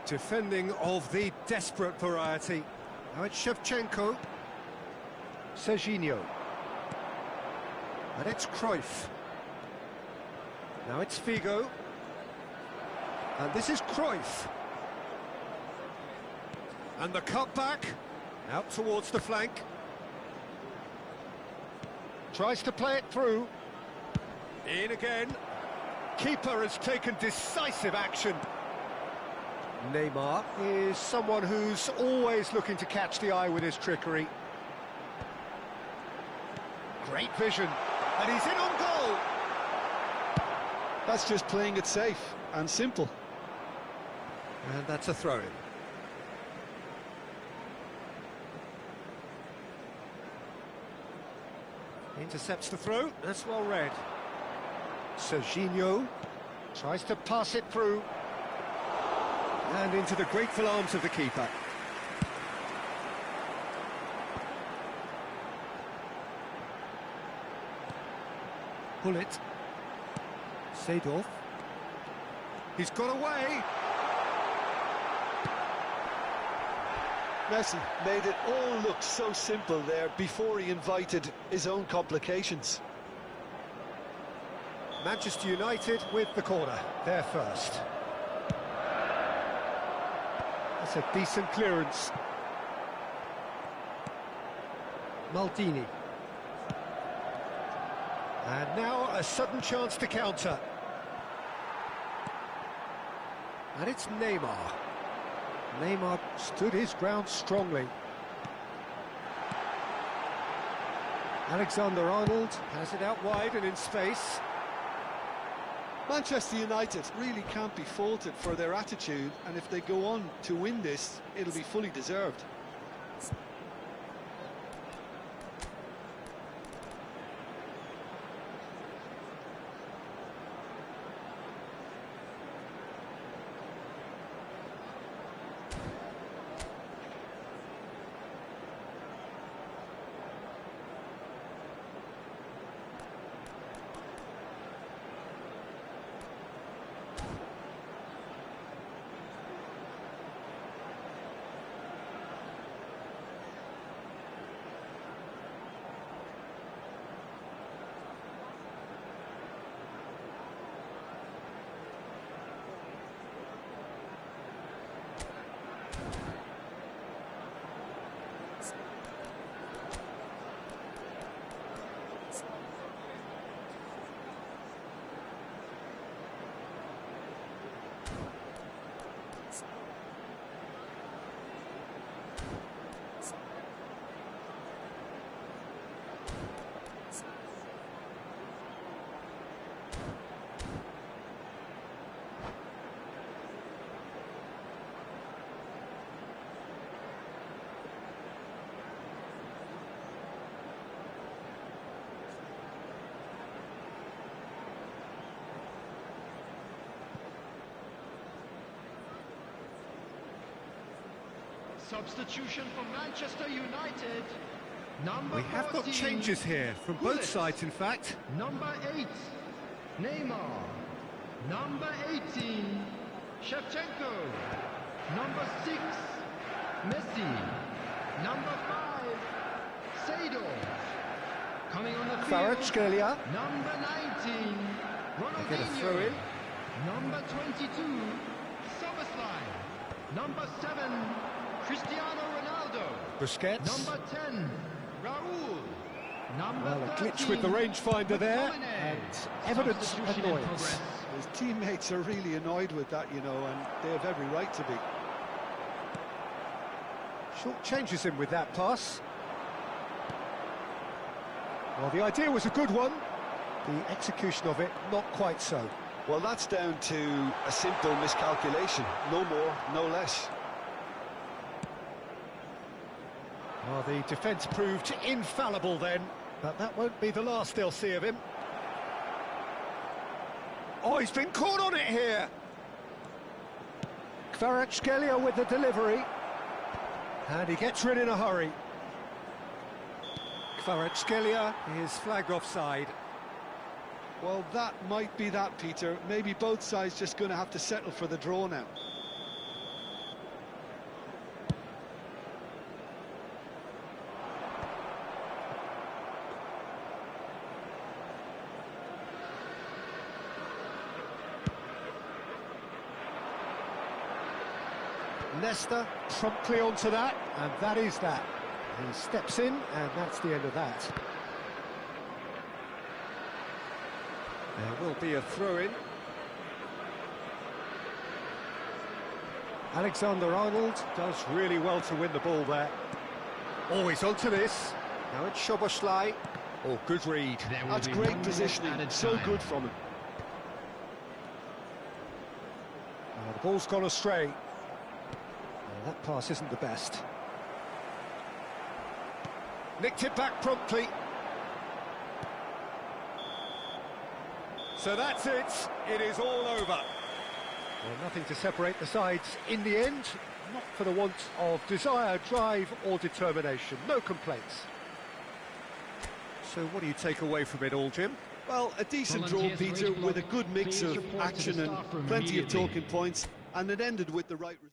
Defending of the desperate variety. Now it's Shevchenko. Serginho. And it's Cruyff. Now it's Figo. And this is Cruyff. And the cutback, out towards the flank. Tries to play it through. In again. Keeper has taken decisive action. Neymar is someone who's always looking to catch the eye with his trickery. Great vision, and he's in on goal. That's just playing it safe and simple. And that's a throw-in. Intercepts the throw, that's well read. Serginho tries to pass it through. And into the grateful arms of the keeper. Bullet. Seedorf. He's got away. Messi made it all look so simple there before he invited his own complications. Manchester United with the corner, they're first. That's a decent clearance. Maldini. And now a sudden chance to counter. And it's Neymar. Neymar stood his ground strongly. Alexander-Arnold has it out wide and in space. Manchester United really can't be faulted for their attitude, and if they go on to win this, it'll be fully deserved. Substitution for Manchester United. Number We have got 14, changes here, from both Gullit. sides in fact. Number 8, Neymar. Number 18, Shevchenko. Number 6, Messi. Number 5, Seydorf. Coming on the field, Kvaratskhelia. number 19, Get a throw in. Ronaldinho. Number 22, Soboslai. Number 7, Cristiano Ronaldo. Busquets. Number 10, Raul. Number Well, a 13, glitch with the rangefinder there, McTominay. and evidence of Substitution in annoyance. progress. His teammates are really annoyed with that, you know, and they have every right to be. Short changes him with that pass. Well, the idea was a good one. The execution of it, not quite so. Well, that's down to a simple miscalculation. No more, no less. Well, the defence proved infallible then, but that won't be the last they'll see of him. Oh, he's been caught on it here. Kvaratskhelia with the delivery. And he gets rid in a hurry. Kvaratskhelia is flagged offside. Well, that might be that, Peter. Maybe both sides just going to have to settle for the draw now. Leicester promptly onto that, and that is that. He steps in, and that's the end of that. There will be a throw-in. Alexander-Arnold does really well to win the ball there. Always onto this. Now it's Szoboszlai. Oh, good read. There will That's be great 1 minute positioning. added So time. good from him. The ball's gone astray. That pass isn't the best. Nicked it back promptly. So that's it. It is all over. Well, nothing to separate the sides in the end. Not for the want of desire, drive or determination. No complaints. So what do you take away from it all, Jim? Well, a decent draw, Volunteers for Peter, each with a block. good mix Please of report to the action and staff room plenty of immediately. talking points, and it ended with the right result.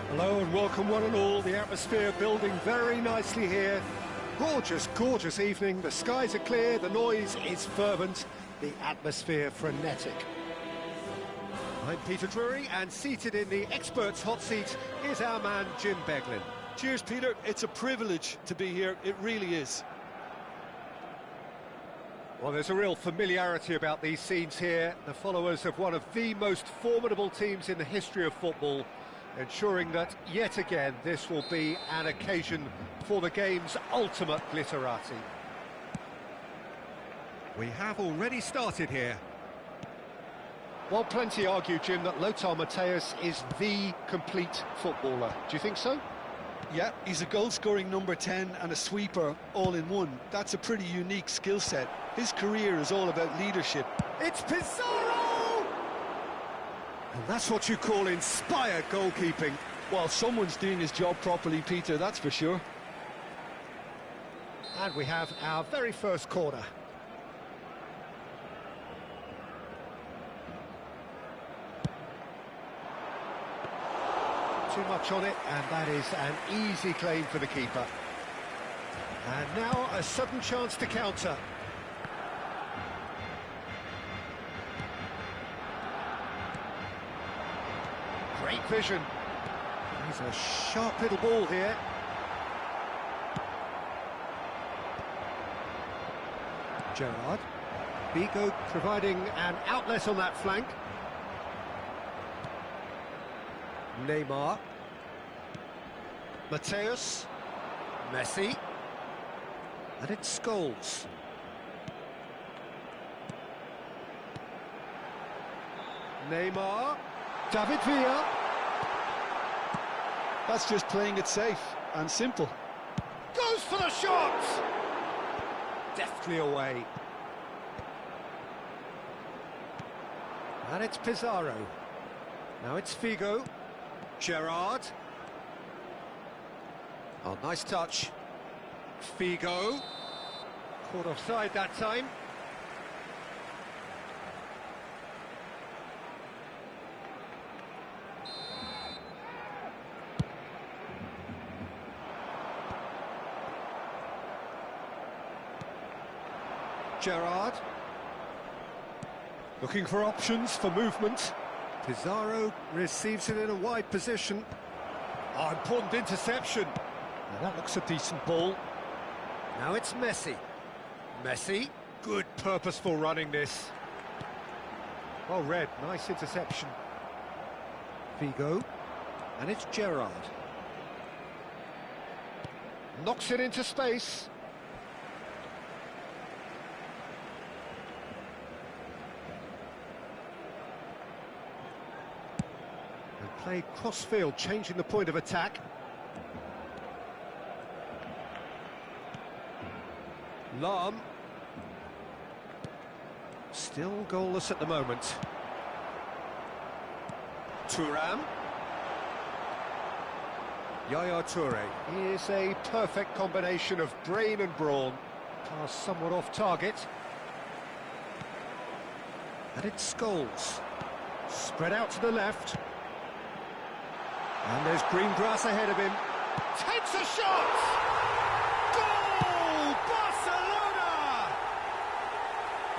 Hello and welcome one and all. The atmosphere building very nicely here. Gorgeous, gorgeous evening. The skies are clear, the noise is fervent, the atmosphere frenetic. I'm Peter Drury, and seated in the experts' hot seat is our man Jim Beglin. Cheers, Peter. It's a privilege to be here. It really is. Well, there's a real familiarity about these scenes here. The followers of one of the most formidable teams in the history of football, ensuring that, yet again, this will be an occasion for the game's ultimate glitterati. We have already started here. Well, plenty argue, Jim, that Lothar Matthäus is the complete footballer. Do you think so? Yeah, he's a goal-scoring number 10 and a sweeper all in one. That's a pretty unique skill set. His career is all about leadership. It's Pizarro! And that's what you call inspired goalkeeping. Well, someone's doing his job properly, Peter, that's for sure. And we have our very first corner. Too much on it, and that is an easy claim for the keeper. And now a sudden chance to counter. Great vision. He's a sharp little ball here. Gerrard. Figo providing an outlet on that flank. Neymar. Matthäus. Messi. And it's Scholes. Neymar. David Villa. That's just playing it safe and simple. Goes for the shot! Deftly away. And it's Pizarro. Now it's Figo. Gerrard. Oh, nice touch. Figo. Caught offside that time. Gerrard. Looking for options for movement. Pizarro receives it in a wide position. Oh, important interception. Now that looks a decent ball. Now it's Messi. Messi. Good purposeful running this. Well read, nice interception. Figo. And it's Gerrard. Knocks it into space. Play cross-field, changing the point of attack. Lahm. Still goalless at the moment. Thuram. Yaya Toure. He is a perfect combination of brain and brawn. Pass somewhat off target. And it's Scholes. Spread out to the left. And there's green grass ahead of him. Takes a shot! Goal! Barcelona!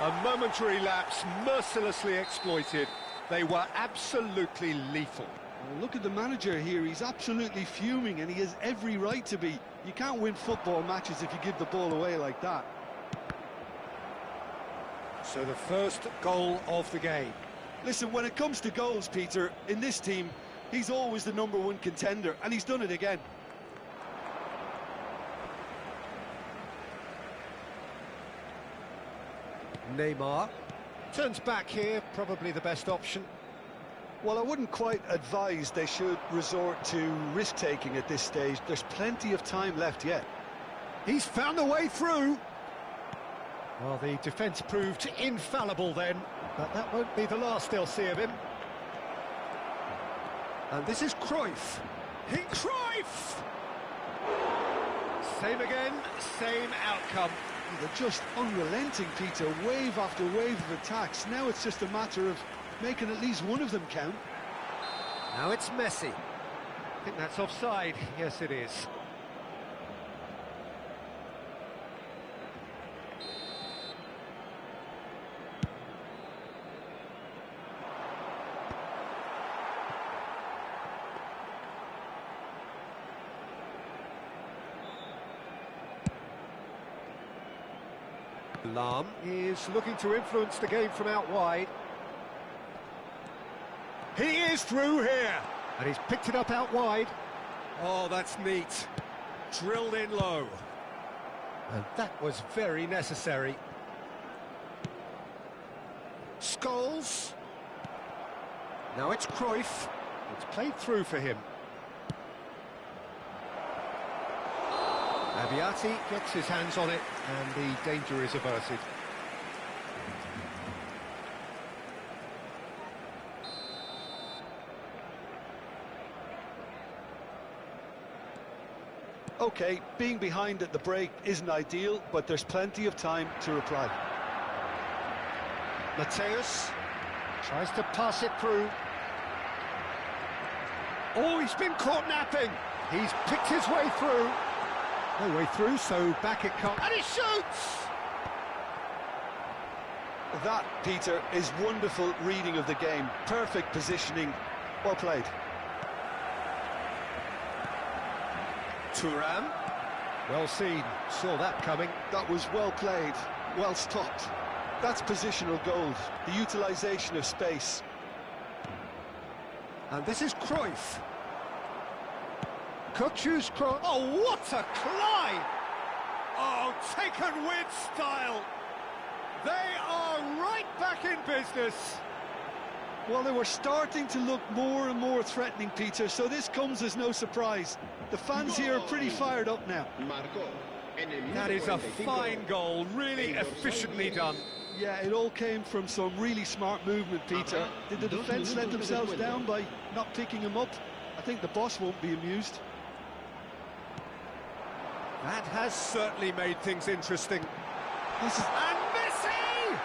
A momentary lapse, mercilessly exploited. They were absolutely lethal. Well, look at the manager here. He's absolutely fuming, and he has every right to be. You can't win football matches if you give the ball away like that. So the first goal of the game. Listen, when it comes to goals, Peter, in this team, he's always the #1 contender, and he's done it again. Neymar turns back here, probably the best option. Well, I wouldn't quite advise they should resort to risk-taking at this stage. There's plenty of time left yet. He's found a way through. Well, the defence proved infallible then, but that won't be the last they'll see of him. And this is Cruyff. Cruyff! Same again, same outcome. They're just unrelenting, Peter. Wave after wave of attacks. Now it's just a matter of making at least one of them count. Now it's Messi. I think that's offside. Yes, it is. Lam is looking to influence the game from out wide. He is through here, and he's picked it up out wide. Oh, that's neat. Drilled in low. And that was very necessary. Scholes. Now it's Cruyff. It's played through for him. Abiati gets his hands on it, and the danger is averted. OK, being behind at the break isn't ideal, but there's plenty of time to reply. Mateus tries to pass it through. Oh, he's been caught napping. He's picked his way through. No way through, so back it comes. And he shoots! That, Peter, is wonderful reading of the game. Perfect positioning. Well played. Thuram. Well seen. Saw that coming. That was well played. Well stopped. That's positional gold. The utilisation of space. And this is Cruyff. Kukçu's cross. Oh, what a climb! Oh, taken with style. They are right back in business. Well, they were starting to look more and more threatening, Peter, so this comes as no surprise. The fans here are pretty fired up now. That is a fine goal, really efficiently done. Yeah, it all came from some really smart movement, Peter. Did the defence let themselves down by not picking him up? I think the boss won't be amused. That has certainly made things interesting. And Messi!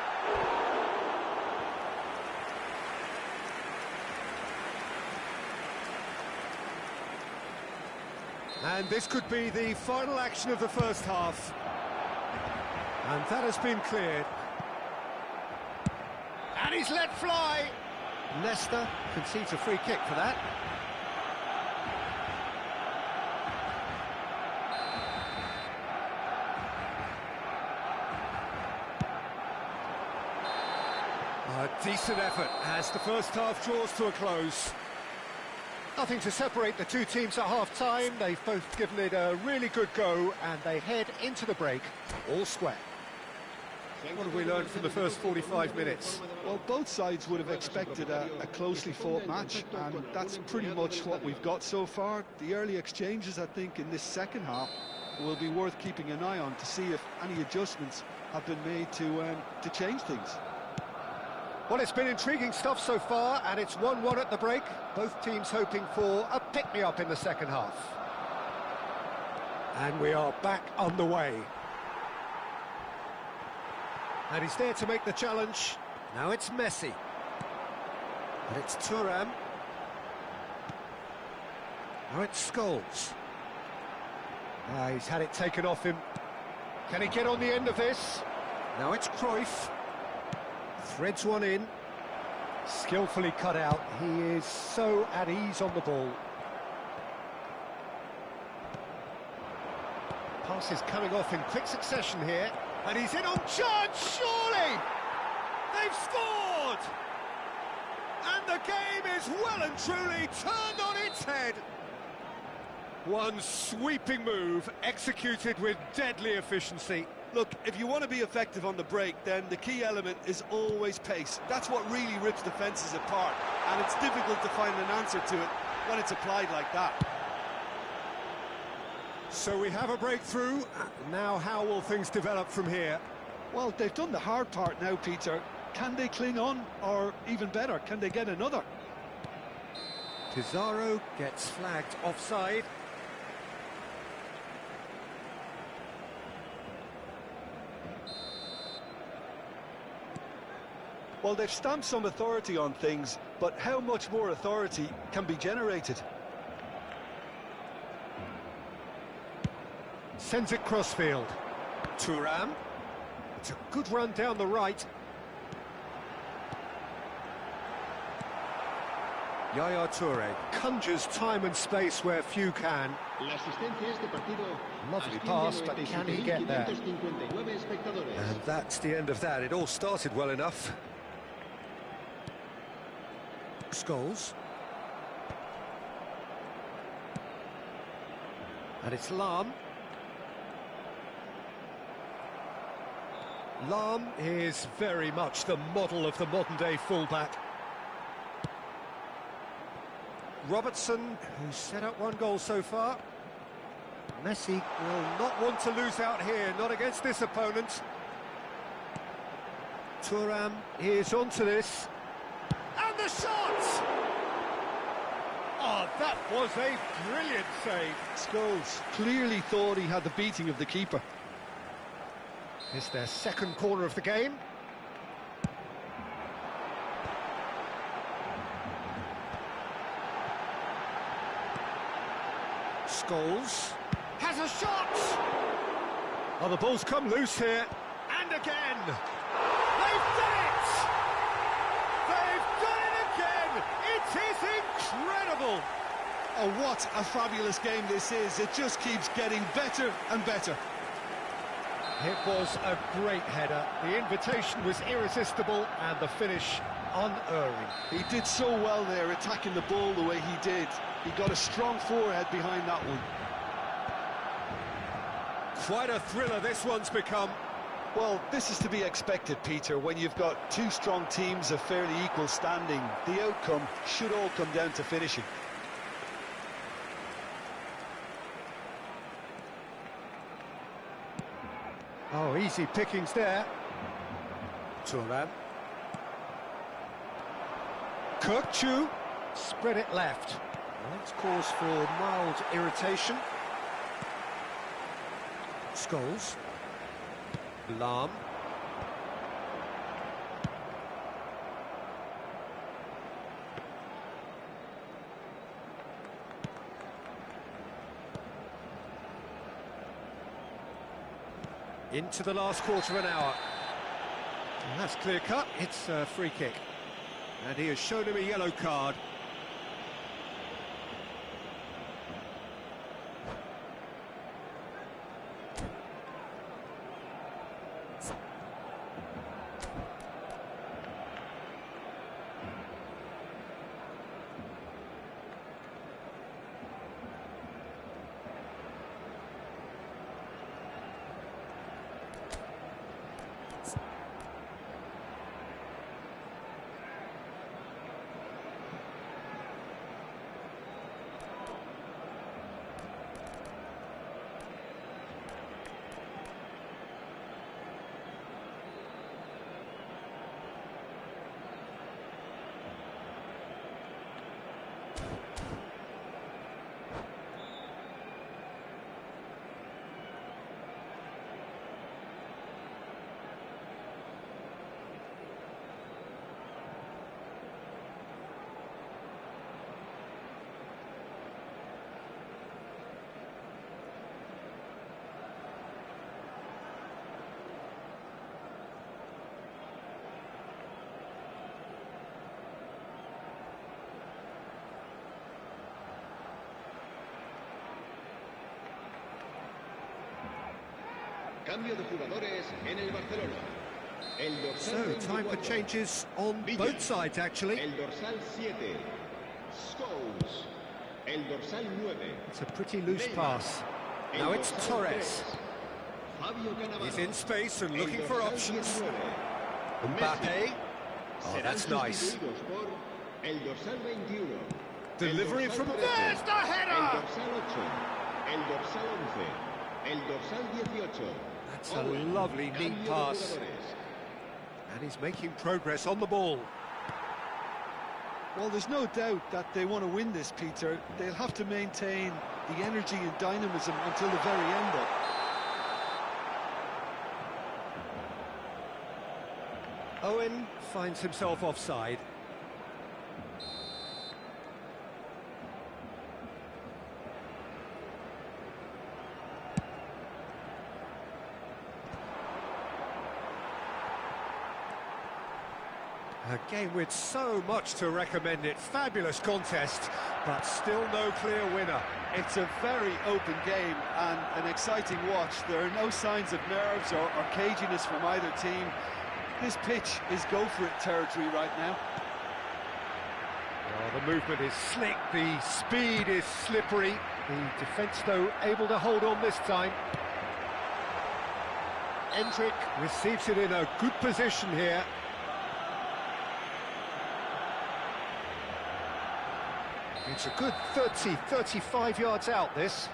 And this could be the final action of the first half. And that has been cleared. And he's let fly! Leicester concedes a free kick for that. A decent effort as the first half draws to a close. Nothing to separate the two teams at half-time. They've both given it a really good go, and they head into the break all square. What have we learned from the first 45 minutes? Well, both sides would have expected a closely fought match, and that's pretty much what we've got so far. The early exchanges, I think, in this second half will be worth keeping an eye on to see if any adjustments have been made to change things. Well, it's been intriguing stuff so far, and it's 1-1 at the break. Both teams hoping for a pick-me-up in the second half. And we are back underway. And he's there to make the challenge. Now it's Messi. And it's Thuram. Now it's Scholes. He's had it taken off him. Can he get on the end of this? Now it's Cruyff. Threads one in. Skillfully cut out. He is so at ease on the ball. Pass is coming off in quick succession here. And he's in on chance, surely! They've scored! And the game is well and truly turned on its head. One sweeping move, executed with deadly efficiency. Look, if you want to be effective on the break, then the key element is always pace. That's what really rips defences apart, and it's difficult to find an answer to it when it's applied like that. So we have a breakthrough. Now how will things develop from here? Well, they've done the hard part now, Peter. Can they cling on, or even better, can they get another? Pizarro gets flagged offside. Well, they've stamped some authority on things, but how much more authority can be generated? Sends it crossfield. Thuram. It's a good run down the right. Yaya Toure conjures time and space where few can. Lovely pass, but can he get there? And that's the end of that. It all started well enough. Scholes. And it's Lahm. Lahm is very much the model of the modern-day fullback. Robertson, who's set up one goal so far. Messi will not want to lose out here, not against this opponent. Thuram is onto this. And the shot! Oh, that was a brilliant save. Scholes clearly thought he had the beating of the keeper. It's their second corner of the game. Scholes has a shot! Oh, the ball's come loose here, and again! They've done it! They've done it again! It is incredible! Oh, what a fabulous game this is. It just keeps getting better and better. It was a great header. The invitation was irresistible, and the finish unerring. He did so well there, attacking the ball the way he did. He got a strong forehead behind that one. Quite a thriller this one's become. Well, this is to be expected, Peter. When you've got two strong teams of fairly equal standing, the outcome should all come down to finishing. Oh, easy pickings there. Thuram. Kirkchu. Spread it left. Well, that's cause for mild irritation. Scholes. Lahm. Into the last quarter of an hour. And that's clear cut. It's a free kick. And he has shown him a yellow card. Cambio de jugadores en el Barcelona. So, time for changes on both sides, actually. El dorsal 7, Scholes. El dorsal 9. It's a pretty loose pass. Now it's Torres. He's in space and looking for options. Mbappe. Oh, that's nice. El dorsal 21. Delivering from there's the header! El dorsal 8. El dorsal 11. El dorsal 18. That's a lovely, neat pass. And he's making progress on the ball. Well, there's no doubt that they want to win this, Peter. They'll have to maintain the energy and dynamism until the very end. Owen finds himself offside. A game with so much to recommend it. Fabulous contest, but still no clear winner. It's a very open game and an exciting watch. There are no signs of nerves or caginess from either team. This pitch is go-for-it territory right now. Well, the movement is slick, the speed is slippery. The defence, though, able to hold on this time. Endrick receives it in a good position here. It's a good 30, 35 yards out, this.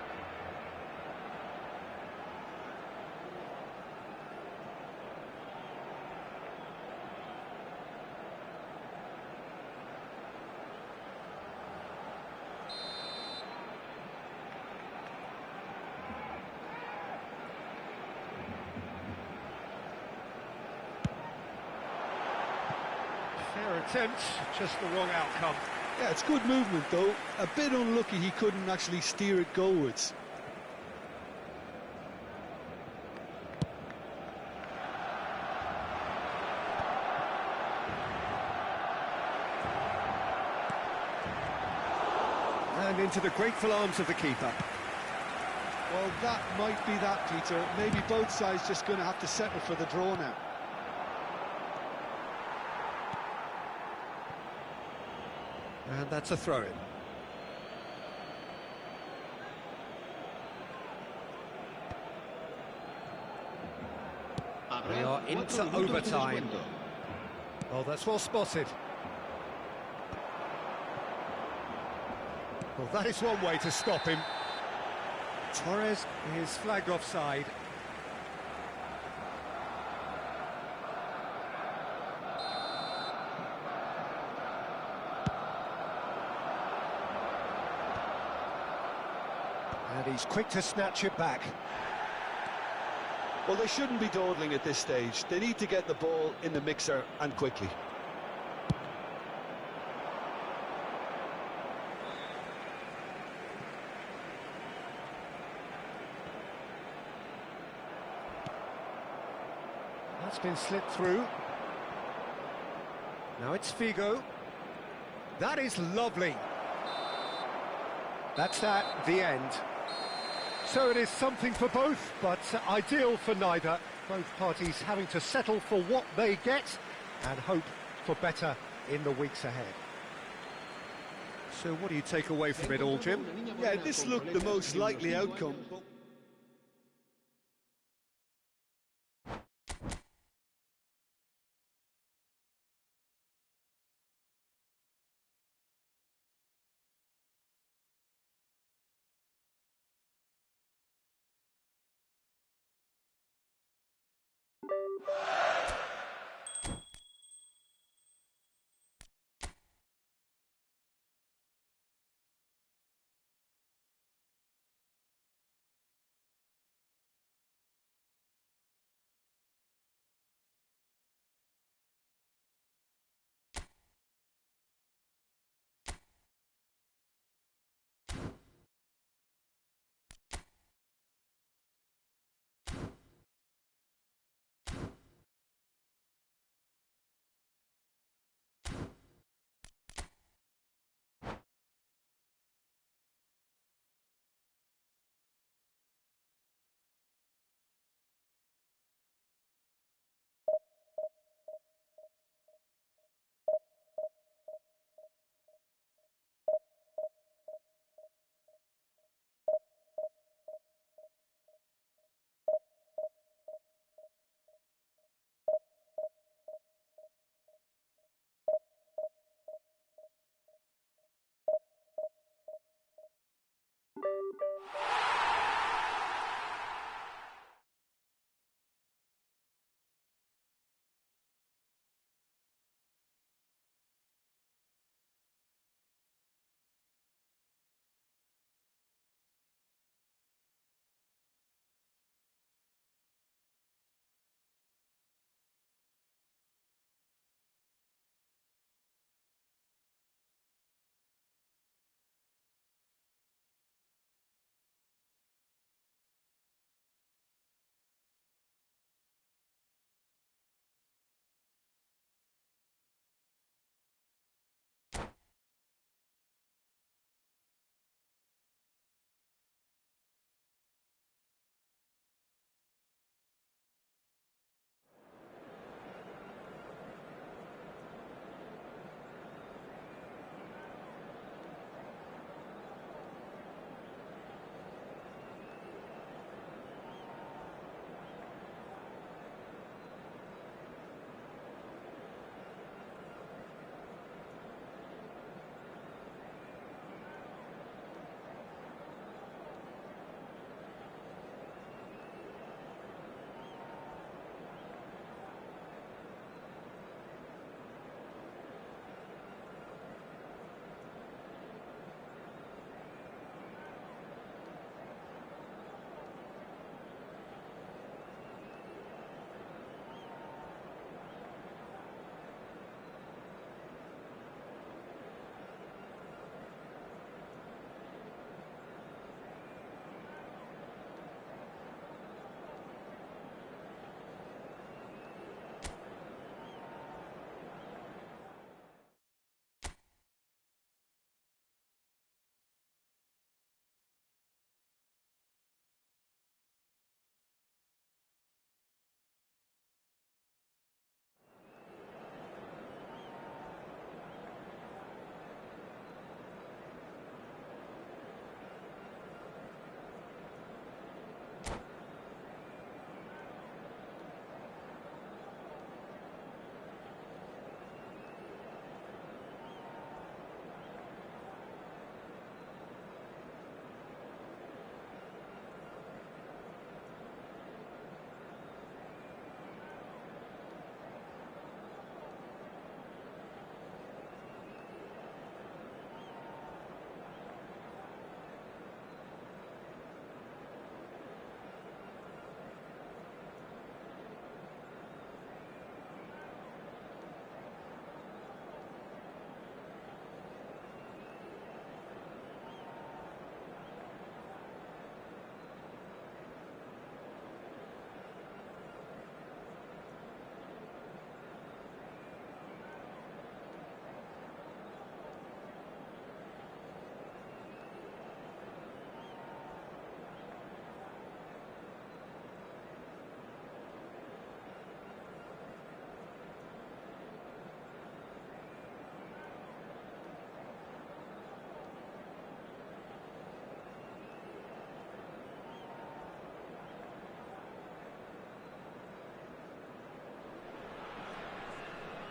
Fair attempt, just the wrong outcome. Yeah, it's good movement though. A bit unlucky he couldn't actually steer it goalwards. And into the grateful arms of the keeper. Well, that might be that, Peter. Maybe both sides just going to have to settle for the draw now. And that's a throw-in. They are into overtime. Oh, that's well spotted. Well, that is one way to stop him. Torres is flagged offside. And he's quick to snatch it back. Well, they shouldn't be dawdling at this stage. They need to get the ball in the mixer and quickly. That's been slipped through. Now it's Figo. That is lovely. That's that, the end. So it is something for both, but ideal for neither. Both parties having to settle for what they get and hope for better in the weeks ahead. So what do you take away from it all, Jim? Yeah, this looked the most likely outcome.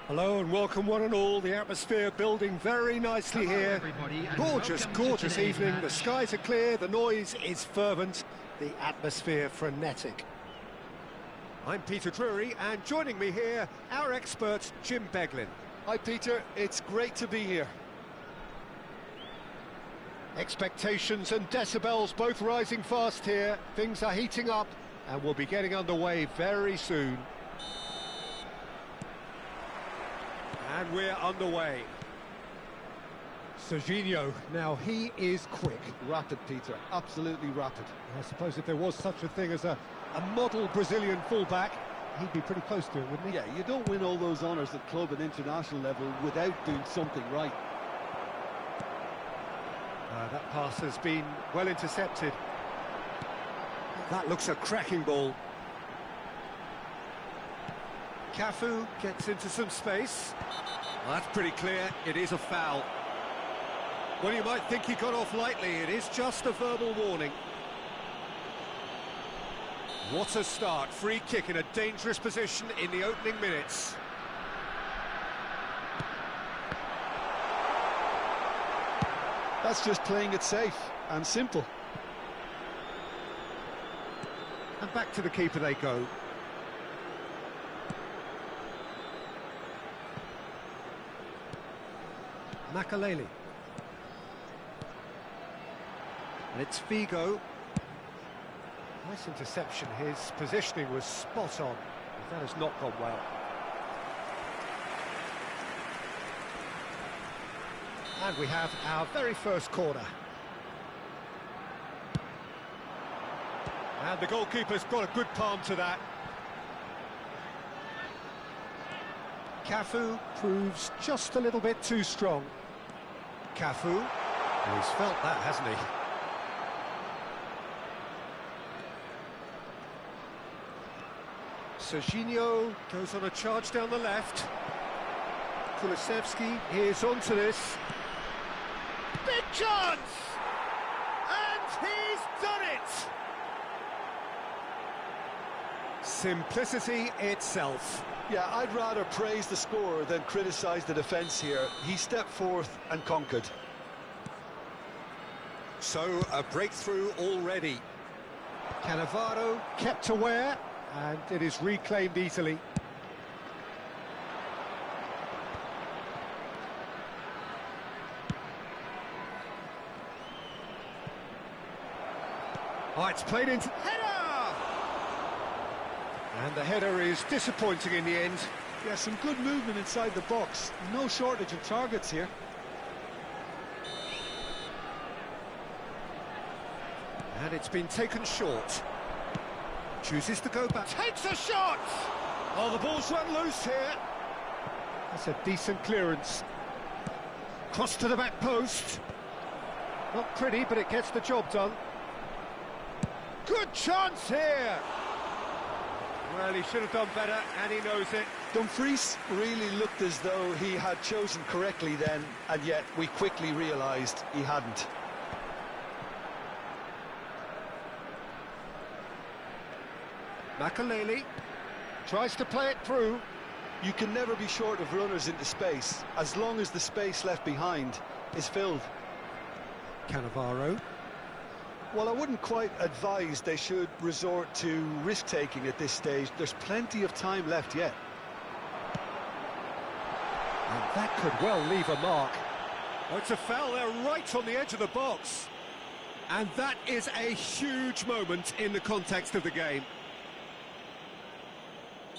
Hello and welcome one and all. The atmosphere building very nicely here. Everybody, and Gorgeous, welcome to gorgeous today's evening. match. The skies are clear, the noise is fervent, the atmosphere frenetic. I'm Peter Drury, and joining me here, our expert Jim Beglin. Hi, Peter. It's great to be here. Expectations and decibels both rising fast here. Things are heating up and we'll be getting underway very soon. And we're underway. Serginho, now he is quick. Rapid, Peter. Absolutely rapid. I suppose if there was such a thing as a model Brazilian fullback, he'd be pretty close to it, wouldn't he? Yeah, you don't win all those honours at club and international level without doing something right. That pass has been well intercepted. That looks a cracking ball. Cafu gets into some space. Well, that's pretty clear, it is a foul. Well, you might think he got off lightly, it is just a verbal warning. What a start, free kick in a dangerous position in the opening minutes. That's just playing it safe and simple. And back to the keeper they go. Makaleli. And it's Figo. Nice interception. His positioning was spot on. That has not gone well. And we have our very first corner. And the goalkeeper's got a good palm to that. Cafu proves just a little bit too strong. Cafu, he's felt that, hasn't he? Serginho goes on a charge down the left. Kulusevski is onto this. Big chance! And he's done it! Simplicity itself. Yeah, I'd rather praise the scorer than criticise the defence here. He stepped forth and conquered. So, a breakthrough already. Cannavaro kept aware, and it is reclaimed easily. Oh, it's played into... Header! And the header is disappointing in the end. Yeah, some good movement inside the box. No shortage of targets here. And it's been taken short. Chooses to go back. Takes a shot! Oh, the ball's run loose here. That's a decent clearance. Cross to the back post. Not pretty, but it gets the job done. Good chance here! Well, he should have done better, and he knows it. Dumfries really looked as though he had chosen correctly then, and yet we quickly realised he hadn't. Makaleli tries to play it through. You can never be short of runners into space, as long as the space left behind is filled. Cannavaro. Well, I wouldn't quite advise they should resort to risk-taking at this stage. There's plenty of time left yet. And that could well leave a mark. Oh, it's a foul there right on the edge of the box. And that is a huge moment in the context of the game.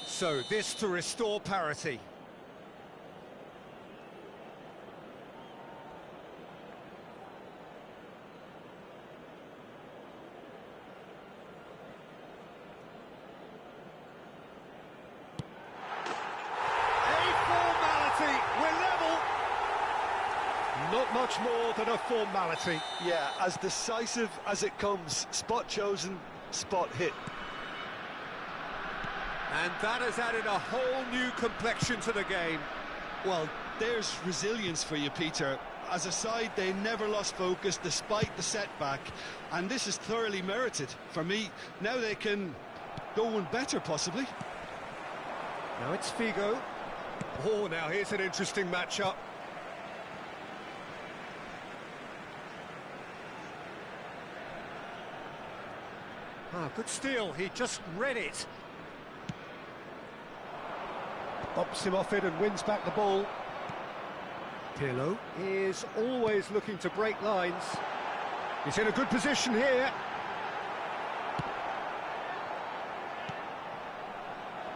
So this to restore parity. Not much more than a formality. Yeah, as decisive as it comes. Spot chosen, spot hit. And that has added a whole new complexion to the game. Well, there's resilience for you, Peter. As a side, they never lost focus despite the setback, and this is thoroughly merited. For me, now they can go one better, possibly. Now it's Figo. Oh, now here's an interesting matchup. Ah, good steal, he just read it. Bops him off it and wins back the ball. Pirlo is always looking to break lines. He's in a good position here.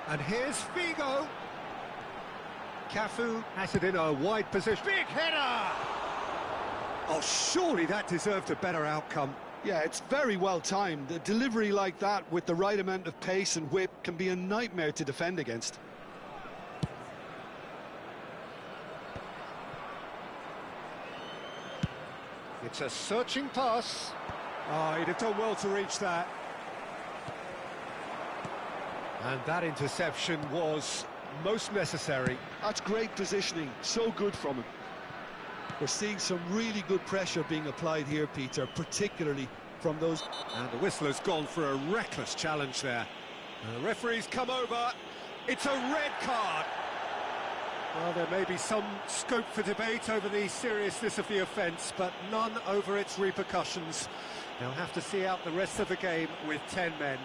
And here's Figo. Cafu has it in a wide position. Big header! Oh, surely that deserved a better outcome. Yeah, it's very well timed. A delivery like that with the right amount of pace and whip can be a nightmare to defend against. It's a searching pass. Oh, he'd have done well to reach that. And that interception was most necessary. That's great positioning, so good from him. We're seeing some really good pressure being applied here, Peter, particularly from those... And the whistle has gone for a reckless challenge there. And the referee's come over. It's a red card. Well, there may be some scope for debate over the seriousness of the offence, but none over its repercussions. They'll have to see out the rest of the game with 10 men.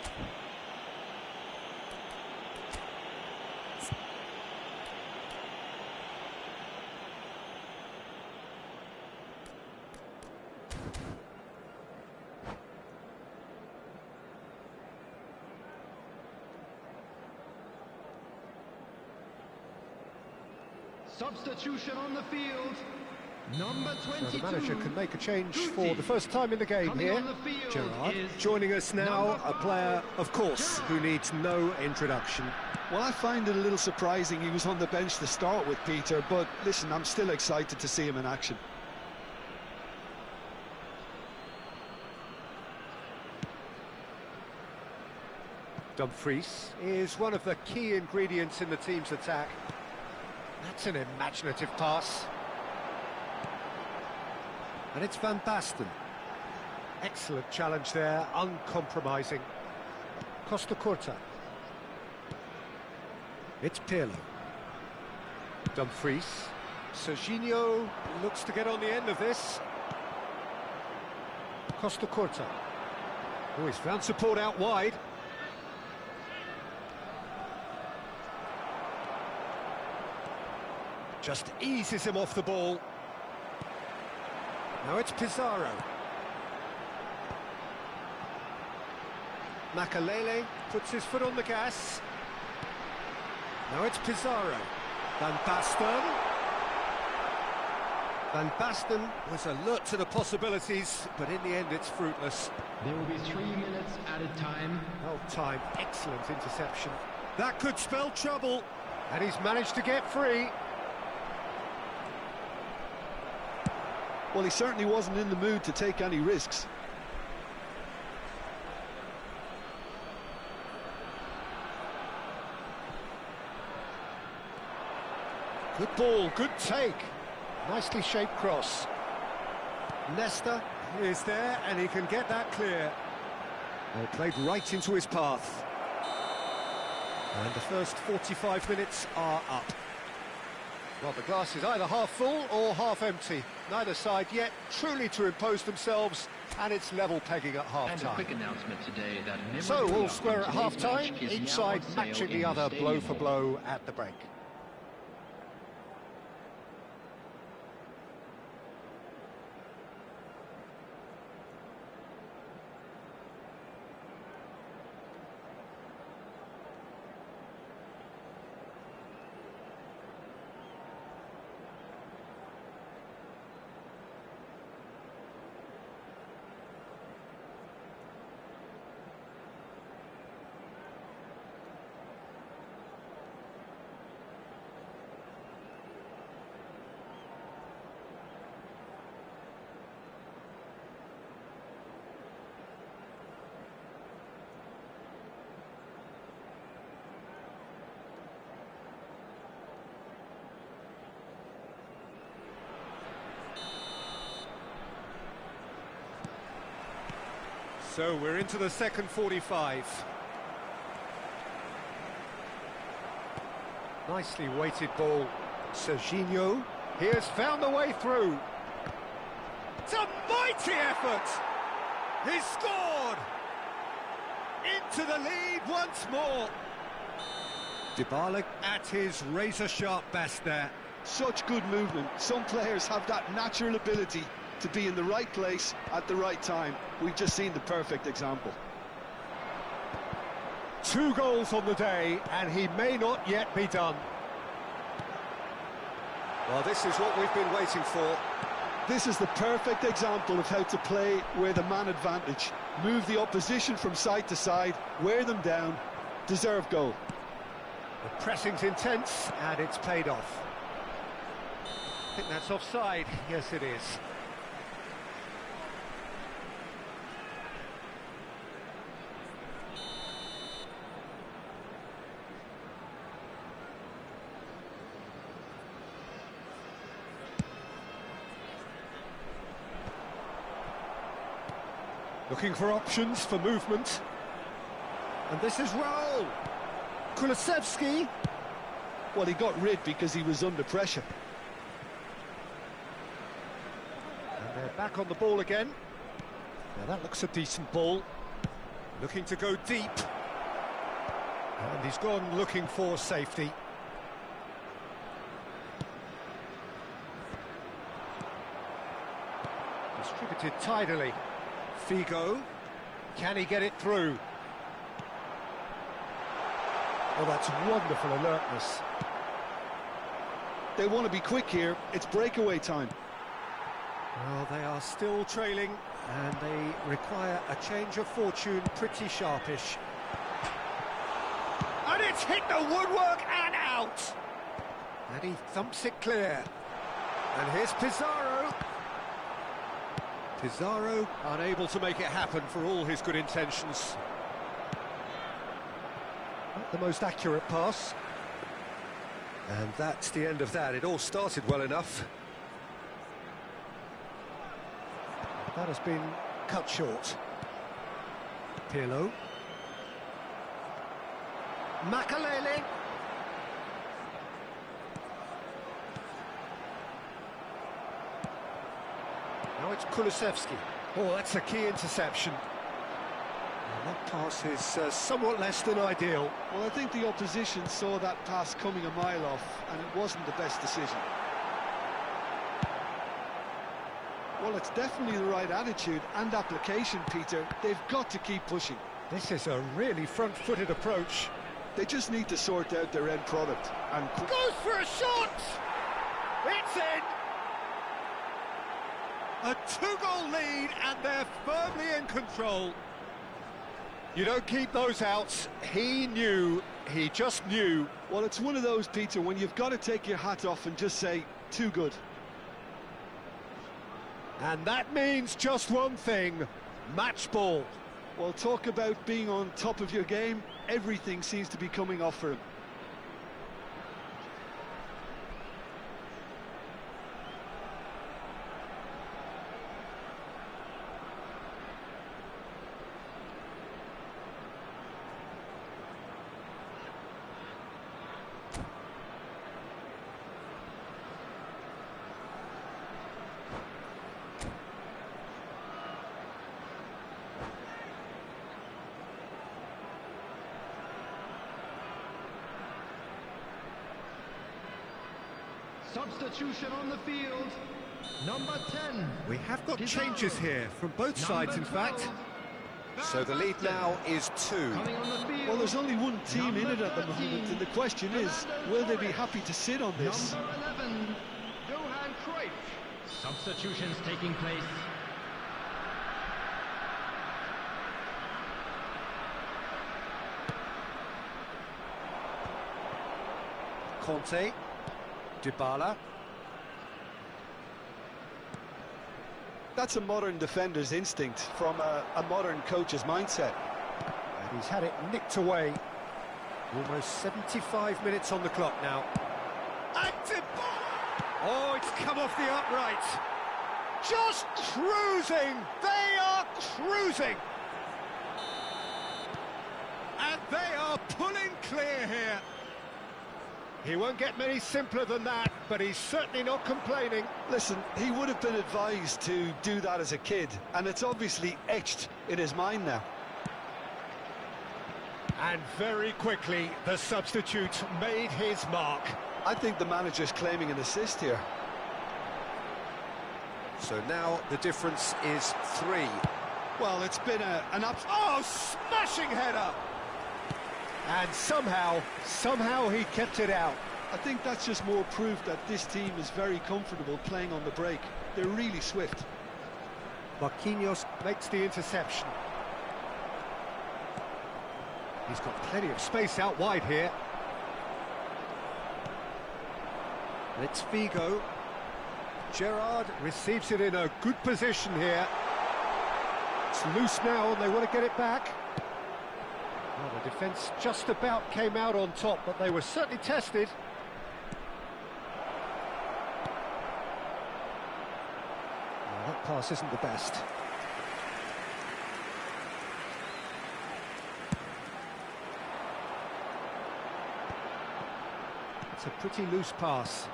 Substitution on the field. Number 22. So the manager can make a change for the first time in the game here. Gerrard joining us now, a player, of course, who needs no introduction. Well, I find it a little surprising he was on the bench to start with, Peter, but listen, I'm still excited to see him in action. Dumfries is one of the key ingredients in the team's attack. That's an imaginative pass. And it's Van Basten. Excellent challenge there, uncompromising. Costa Curta. It's Pirlo. Dumfries. Serginho looks to get on the end of this. Costa Curta. Oh, he's found support out wide. Just eases him off the ball. Now it's Pizarro. Makalele puts his foot on the gas. Now it's Pizarro. Van Basten. Van Basten was alert to the possibilities, but in the end it's fruitless. There will be 3 minutes added time. Well timed, excellent interception. That could spell trouble, and he's managed to get free. Well, he certainly wasn't in the mood to take any risks. Good ball, good take. Nicely shaped cross. Nesta is there, and he can get that clear. Well, played right into his path. And the first 45 minutes are up. Well, the glass is either half full or half empty. Neither side yet truly to impose themselves, and it's level pegging at half-time. And a quick announcement today that... So, all square at half-time, each side matching the other blow for blow at the break. So we're into the second 45. Nicely weighted ball. Serginho, he has found the way through. It's a mighty effort! He's scored! Into the lead once more. Dybala at his razor-sharp best there. Such good movement. Some players have that natural ability to be in the right place at the right time. We've just seen the perfect example. 2 goals on the day, and he may not yet be done. Well, this is what we've been waiting for. This is the perfect example of how to play with a man advantage. Move the opposition from side to side, wear them down, deserve goal. The pressing's intense, and it's paid off. I think that's offside. Yes, it is. Looking for options for movement. And this is Raul. Kulusevski. Well, he got rid because he was under pressure. And they're back on the ball again. Now that looks a decent ball. Looking to go deep. And he's gone looking for safety. Distributed tidily. Figo, can he get it through? Oh, that's wonderful alertness. They want to be quick here, it's breakaway time. Well, they are still trailing, and they require a change of fortune pretty sharpish. And it's hit the woodwork and out! And he thumps it clear. And here's Pizarro. Pizarro unable to make it happen for all his good intentions. Not the most accurate pass. And that's the end of that. It all started well enough. That has been cut short. Pirlo. Makalele. Now it's Kulusevski. Oh, that's a key interception. And that pass is somewhat less than ideal. Well, I think the opposition saw that pass coming a mile off, and it wasn't the best decision. Well, it's definitely the right attitude and application, Peter. They've got to keep pushing. This is a really front-footed approach. They just need to sort out their end product. And goes for a shot! It's in! A 2-goal lead, and they're firmly in control. You don't keep those out. He knew, he just knew. Well, it's one of those, Peter, when you've got to take your hat off and just say, too good. And that means just one thing, match ball. Well, talk about being on top of your game. Everything seems to be coming off for him. Substitution on the field, number 10. We have got changes here from both sides, in fact. So the lead now is 2. Well, there's only one team in it at the moment, and the question is, will they be happy to sit on this? Number 11, Johan Cruyff. Substitutions taking place. Conte. Dybala. That's a modern defender's instinct from a modern coach's mindset. And he's had it nicked away. Almost 75 minutes on the clock now. And Dybala! Oh, it's come off the upright. Just cruising. They are cruising. And they are pulling clear here. He won't get many simpler than that, but he's certainly not complaining. Listen, he would have been advised to do that as a kid, and it's obviously etched in his mind now. And very quickly, the substitute made his mark. I think the manager's claiming an assist here. So now the difference is 3. Well, it's been Oh, smashing header! And somehow he kept it out. I think that's just more proof that this team is very comfortable playing on the break. They're really swift. Marquinhos makes the interception. He's got plenty of space out wide here. It's Figo. Gerrard receives it in a good position here. It's loose now and they want to get it back. Well, the defence just about came out on top, but they were certainly tested. Well, that pass isn't the best. It's a pretty loose pass.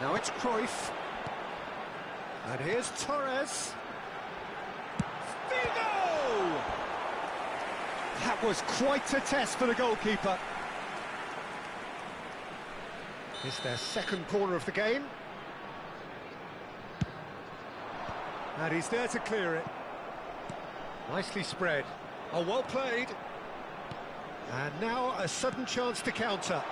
Now it's Cruyff. And here's Torres. Figo! That was quite a test for the goalkeeper. It's their second corner of the game. And he's there to clear it. Nicely spread. Oh, well played. And now a sudden chance to counter.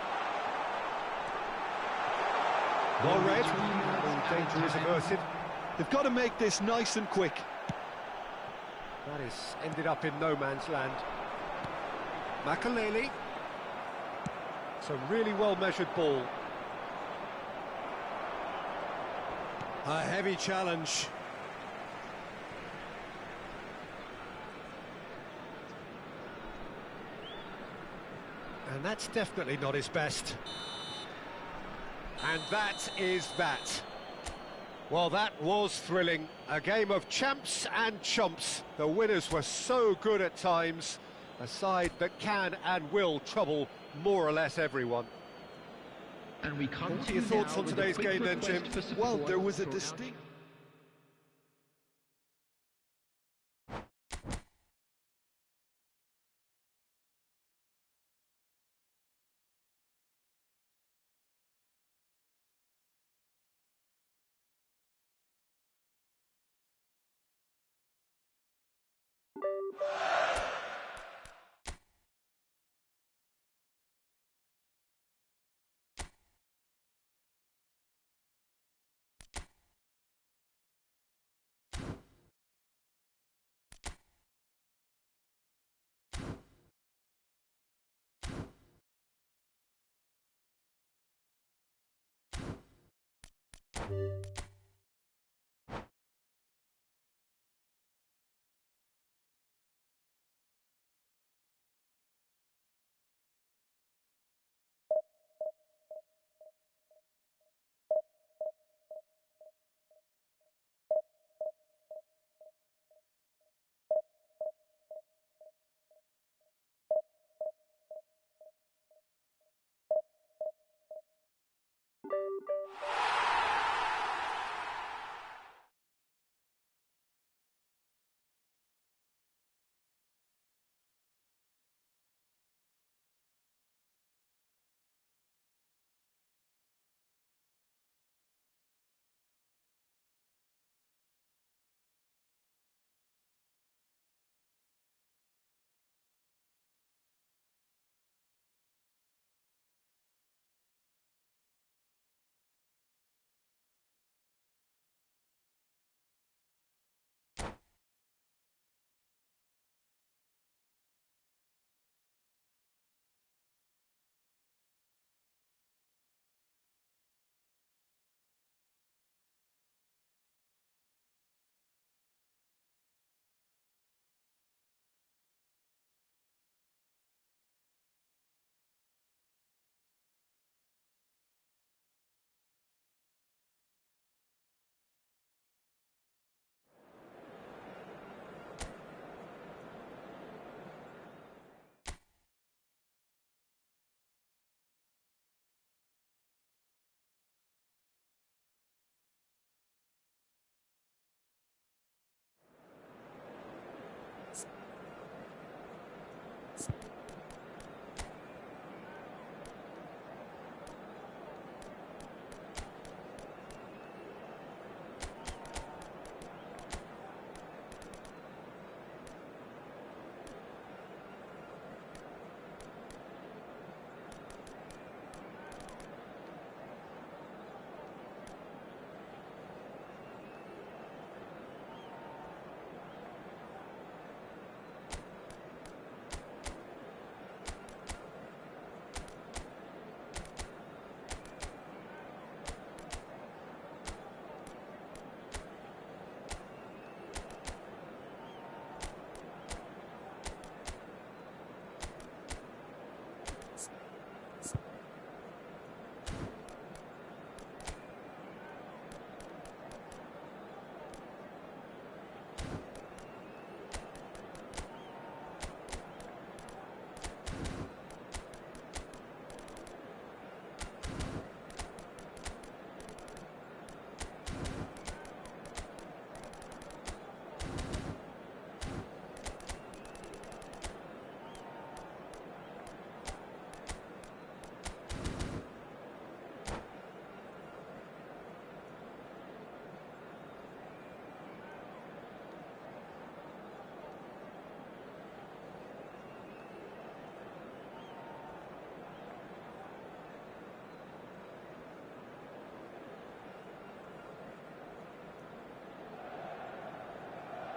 Well read. All danger is averted. They've got to make this nice and quick. That is ended up in no man's land. Makaleli. It's a really well-measured ball. A heavy challenge. And that's definitely not his best. And that is that. Well, that was thrilling. A game of champs and chumps. The winners were so good at times. A side that can and will trouble more or less everyone. And we What are your thoughts on today's game then, Jim? Well, there was a distinct...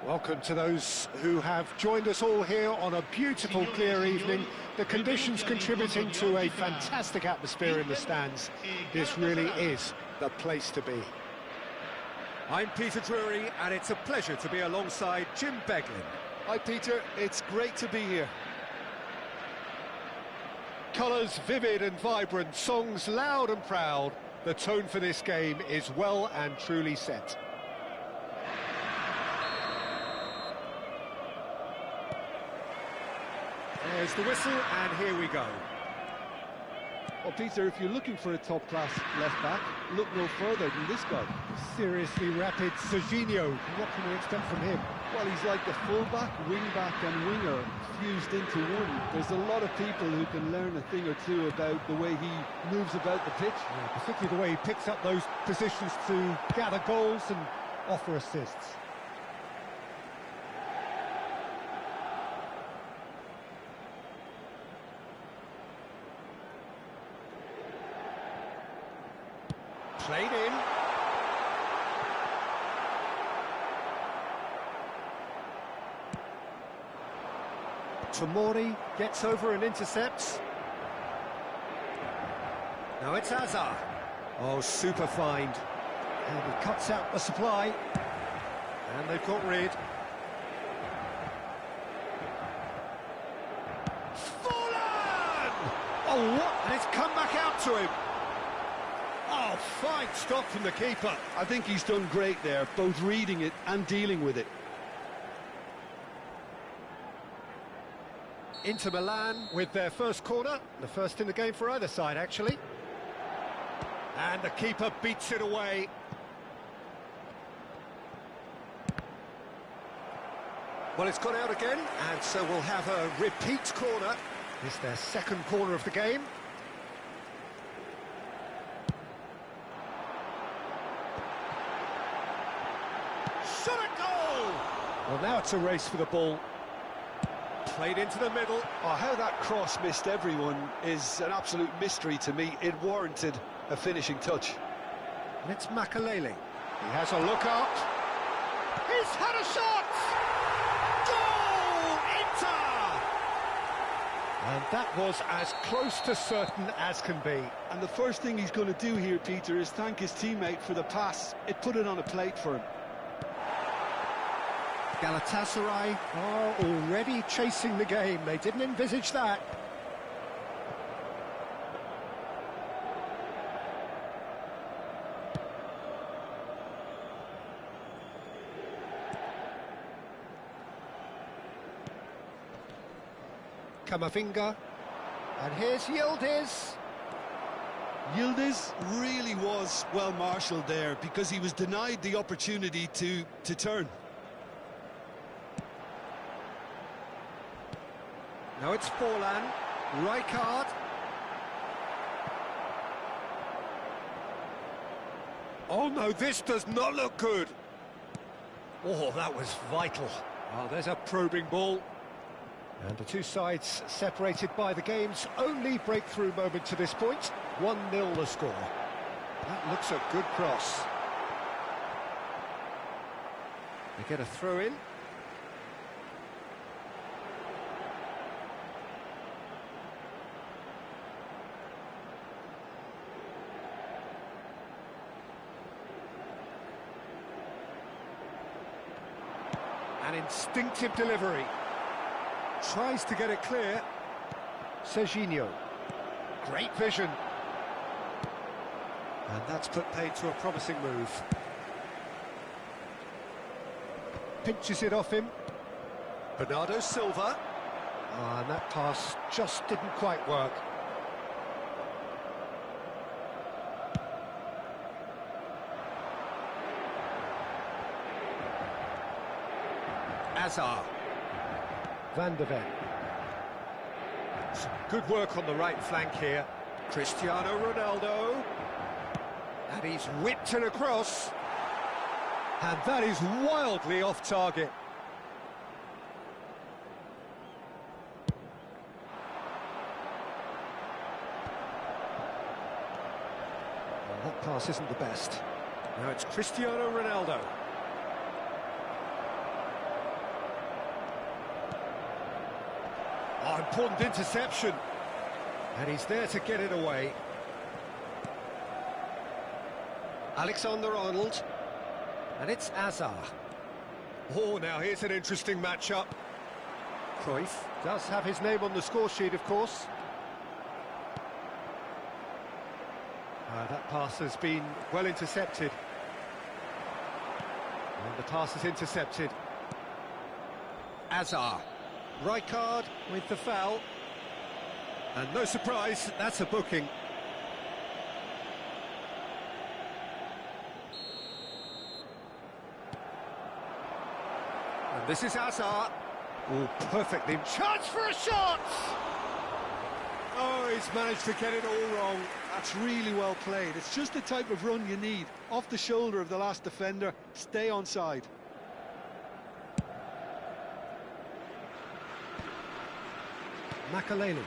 Welcome to those who have joined us all here on a beautiful, clear evening. The conditions contributing to a fantastic atmosphere in the stands. This really is the place to be. I'm Peter Drury, and it's a pleasure to be alongside Jim Beglin. Hi, Peter. It's great to be here. Colours vivid and vibrant, songs loud and proud. The tone for this game is well and truly set. There's the whistle, and here we go. Well, Peter, if you're looking for a top-class left-back, look no further than this guy. Seriously rapid Serginho. What can we expect from him? Well, he's like the full-back, wing-back and winger fused into one. There's a lot of people who can learn a thing or two about the way he moves about the pitch. Yeah, particularly the way he picks up those positions to gather goals and offer assists. Played in. Tomori gets over and intercepts. Now it's Hazard. Oh, super find. And he cuts out the supply. And they've got rid. Fallen! Oh, what? And it's come back out to him. Oh, fine stop from the keeper. I think he's done great there, both reading it and dealing with it. Inter Milan with their first corner, the first in the game for either side, actually. And the keeper beats it away. Well, it's gone out again, and so we'll have a repeat corner. It's their second corner of the game. Shot a goal! Well, now it's a race for the ball. Played into the middle. Oh, how that cross missed everyone is an absolute mystery to me. It warranted a finishing touch. And it's Makalele. He has a look up. He's had a shot! Goal! Inter! And that was as close to certain as can be. And the first thing he's going to do here, Peter, is thank his teammate for the pass. It put it on a plate for him. Galatasaray are already chasing the game. They didn't envisage that. Camavinga. And here's Yildiz. Yildiz really was well marshalled there because he was denied the opportunity to turn. Now it's Forlan, Rijkaard. Oh no, this does not look good. Oh, that was vital. Oh, there's a probing ball. And the two sides separated by the game's only breakthrough moment to this point. 1-0 the score. That looks a good cross. They get a throw in. An instinctive delivery. Tries to get it clear. Serginho. Great vision. And that's put paid to a promising move. Pinches it off him. Bernardo Silva. And that pass just didn't quite work. Hazard. Van de Ven. Some good work on the right flank here. Cristiano Ronaldo. And he's whipped it across. And that is wildly off target. Well, that pass isn't the best. Now it's Cristiano Ronaldo. important interception. And he's there to get it away. Alexander-Arnold. And it's Azar. Oh, now here's an interesting matchup. Cruyff Does have his name on the score sheet, of course. That pass has been well intercepted. And the pass is intercepted. Azar. Rijkaard with the foul. And no surprise, that's a booking. And this is Azar. Oh, perfectly. Chance for a shot! Oh, he's managed to get it all wrong. That's really well played. It's just the type of run you need. Off the shoulder of the last defender, stay onside. Makaleli.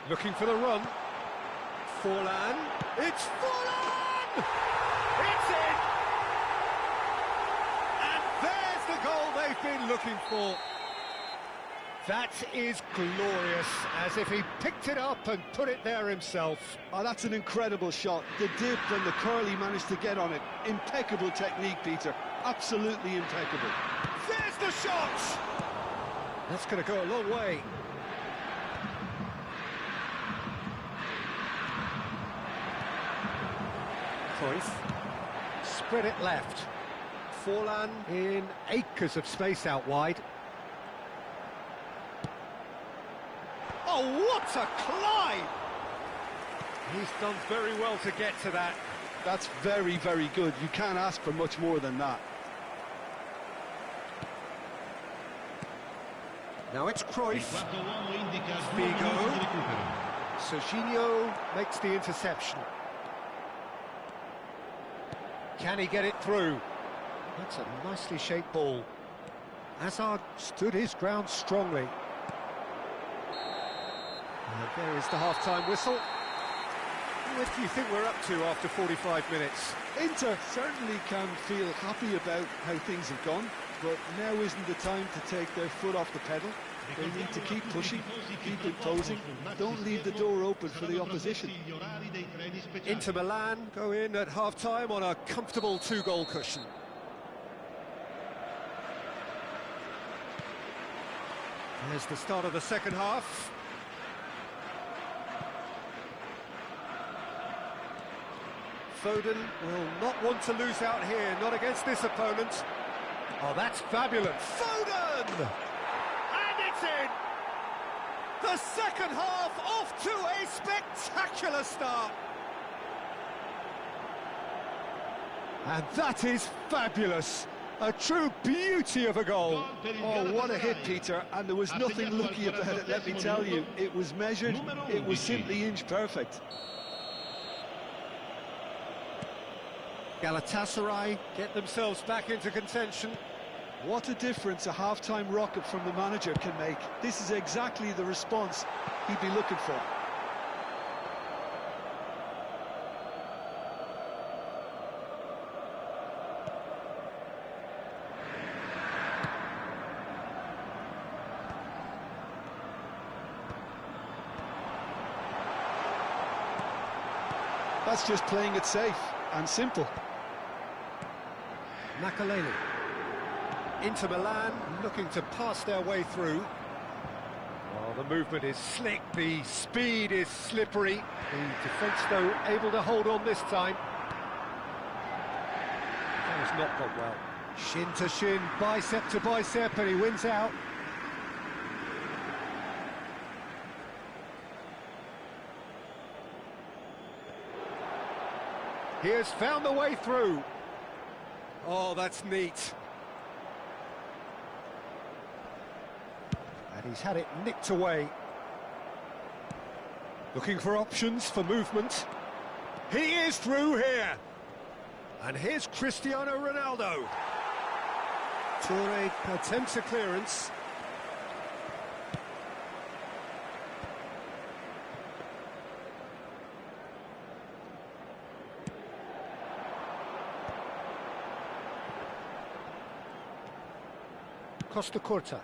Looking for the run. Forlan. It's Forlan! It's in! And there's the goal they've been looking for. That is glorious, as if he picked it up and put it there himself. Oh, that's an incredible shot. The dip and the curl he managed to get on it. Impeccable technique, Peter. Absolutely impeccable. There's the shot! That's going to go a long way. Cruyff. Spread it left. Forlan. In acres of space out wide. Oh, what a climb! He's done very well to get to that. That's very, very good. You can't ask for much more than that. Now it's Cruyff. Figo. Serginho makes the interception. Can he get it through? That's a nicely shaped ball. Hazard stood his ground strongly. And there is the half-time whistle. What do you think we're up to after 45 minutes? Inter certainly can feel happy about how things have gone, but now isn't the time to take their foot off the pedal. They need to keep pushing, keep imposing, don't leave the door open for the opposition. Inter Milan go in at half-time on a comfortable two-goal cushion. There's the start of the second half. Foden will not want to lose out here, not against this opponent. Oh, that's fabulous. Foden! And it's in! The second half off to a spectacular start. And that is fabulous. A true beauty of a goal. Oh, what a hit, Peter, and there was nothing lucky about it, let me tell you. It was measured, it was simply inch perfect. Galatasaray get themselves back into contention. What a difference a half-time rocket from the manager can make. This is exactly the response he'd be looking for. That's just playing it safe and simple. Makaleli. Inter Milan looking to pass their way through. Oh, the movement is slick, the speed is slippery. The defence, though, able to hold on this time. That has not gone well. Shin to shin, bicep to bicep, and he wins out. He has found the way through. Oh, that's neat. And he's had it nicked away. Looking for options for movement. He is through here. And here's Cristiano Ronaldo. Toure attempts a clearance. Costa Curta.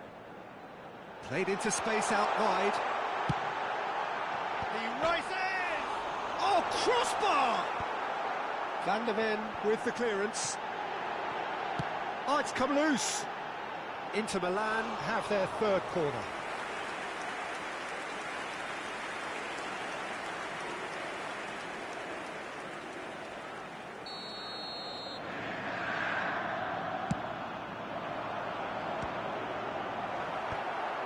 Played into space out wide. He rises! Oh, crossbar! Van der Ven With the clearance. Oh, it's come loose. Inter Milan have their third corner.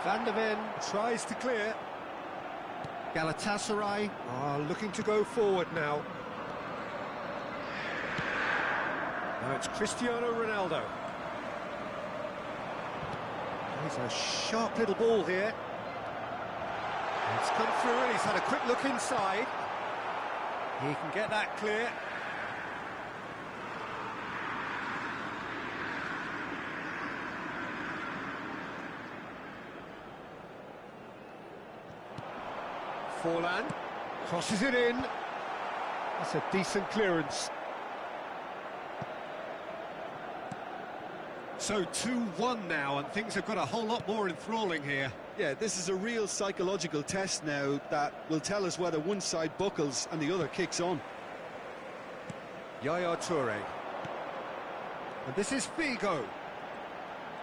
Van der Ven Tries to clear. Galatasaray are looking to go forward now. Now it's Cristiano Ronaldo. He's a sharp little ball here. It's come through and he's had a quick look inside. He can get that clear. Forlan Crosses it in. That's a decent clearance. So 2-1 now, and things have got a whole lot more enthralling here. Yeah, this is a real psychological test now that will tell us whether one side buckles and the other kicks on. Yaya Toure. And this is Figo.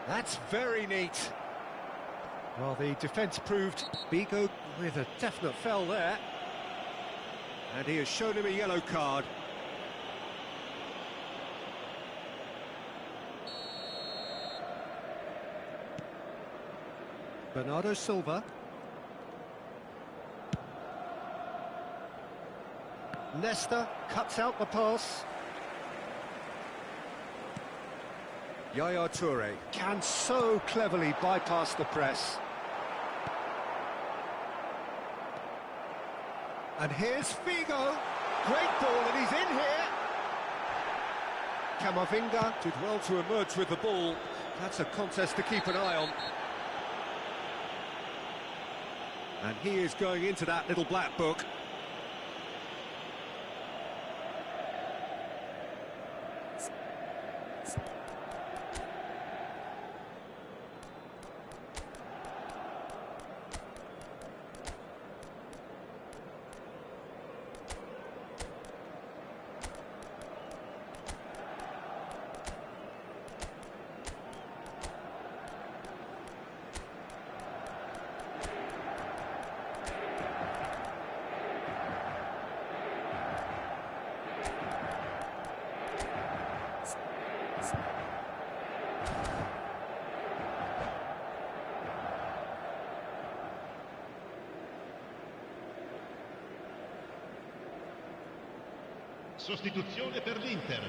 That's very neat. Well, the defence proved Figo with a definite foul there. And he has shown him a yellow card. Bernardo Silva. Nesta cuts out the pass. Yaya Toure. Can so cleverly bypass the press. And here's Figo. Great ball, and he's in here. Camavinga. Did well to emerge with the ball. That's a contest to keep an eye on. And he is going into that little black book. Sostituzione per l'Inter.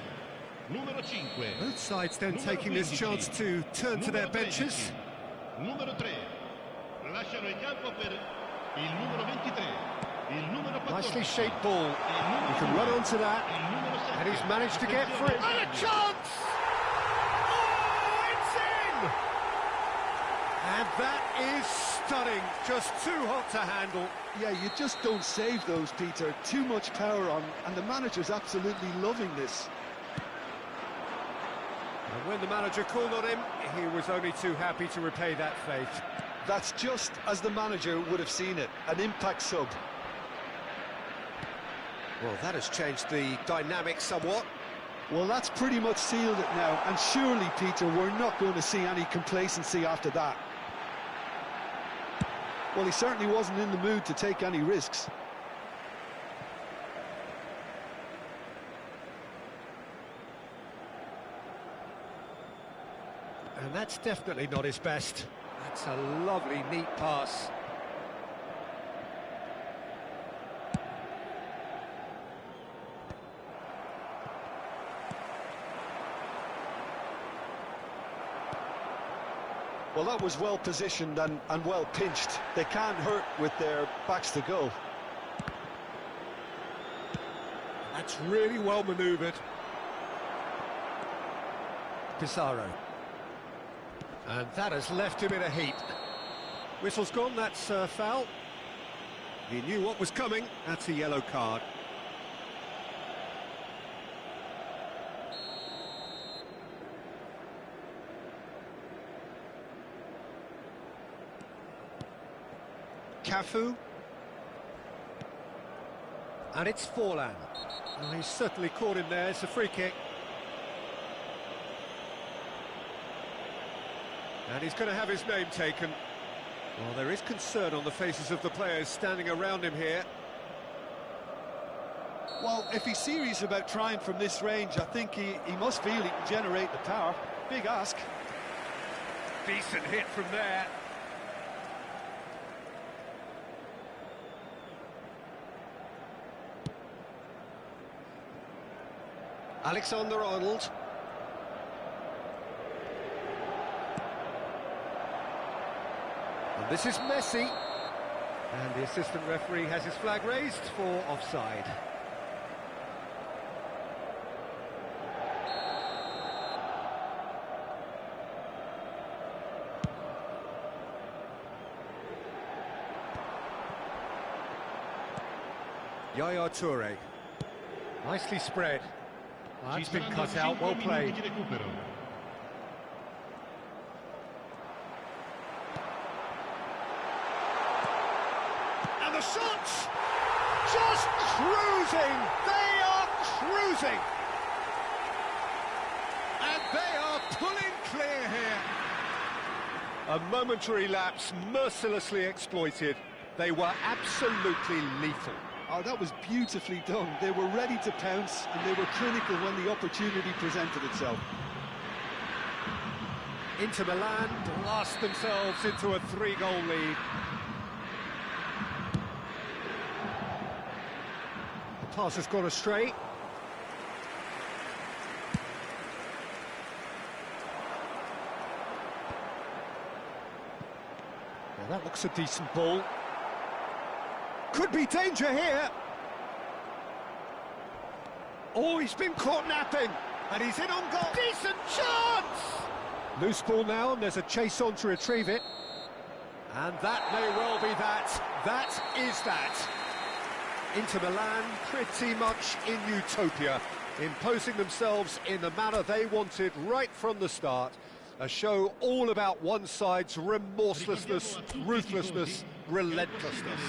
Numero 5. Both sides then taking this chance to turn to their benches. Numero 3. Lasciano il campo per il numero 23. Il numero 14. Nicely shaped ball. He can run onto that. And he's managed to get through. And a chance! Oh, it's in! And that is stunning. Just too hot to handle. Yeah, you just don't save those, Peter. Too much power on, and the manager's absolutely loving this. And when the manager called on him, he was only too happy to repay that faith. That's just as the manager would have seen it, an impact sub. Well, that has changed the dynamic somewhat. Well, that's pretty much sealed it now, and surely, Peter, we're not going to see any complacency after that. Well, he certainly wasn't in the mood to take any risks. And that's definitely not his best. That's a lovely, neat pass. Well, that was well positioned and well pinched. They can't hurt with their backs to goal. That's really well manoeuvred. Pizarro. And that has left him in a heap. Whistle's gone, that's foul. He knew what was coming, that's a yellow card. Cafu. And it's Forlan. Well, he's certainly caught him there. It's a free kick. And he's going to have his name taken. Well, there is concern on the faces of the players standing around him here. Well, if he's serious about trying from this range, I think he must feel he can generate the power. Big ask. Decent hit from there. Alexander-Arnold. And this is Messi. And the assistant referee has his flag raised for offside. Yaya Toure. Nicely spread. Well, that's been cut out, well played. And the shots! Just cruising! They are cruising! And they are pulling clear here. A momentary lapse mercilessly exploited. They were absolutely lethal. Oh, that was beautifully done. They were ready to pounce, and they were clinical when the opportunity presented itself. Inter Milan blast themselves into a 3-goal lead. The pass has gone astray. Now that looks a decent ball. Could be danger here. Oh, he's been caught napping, and he's in on goal. Decent chance! Loose ball now, and there's a chase on to retrieve it. And that may well be that. That is that. Inter Milan pretty much in utopia, imposing themselves in the manner they wanted right from the start. A show all about one side's remorselessness, ruthlessness, relentlessness.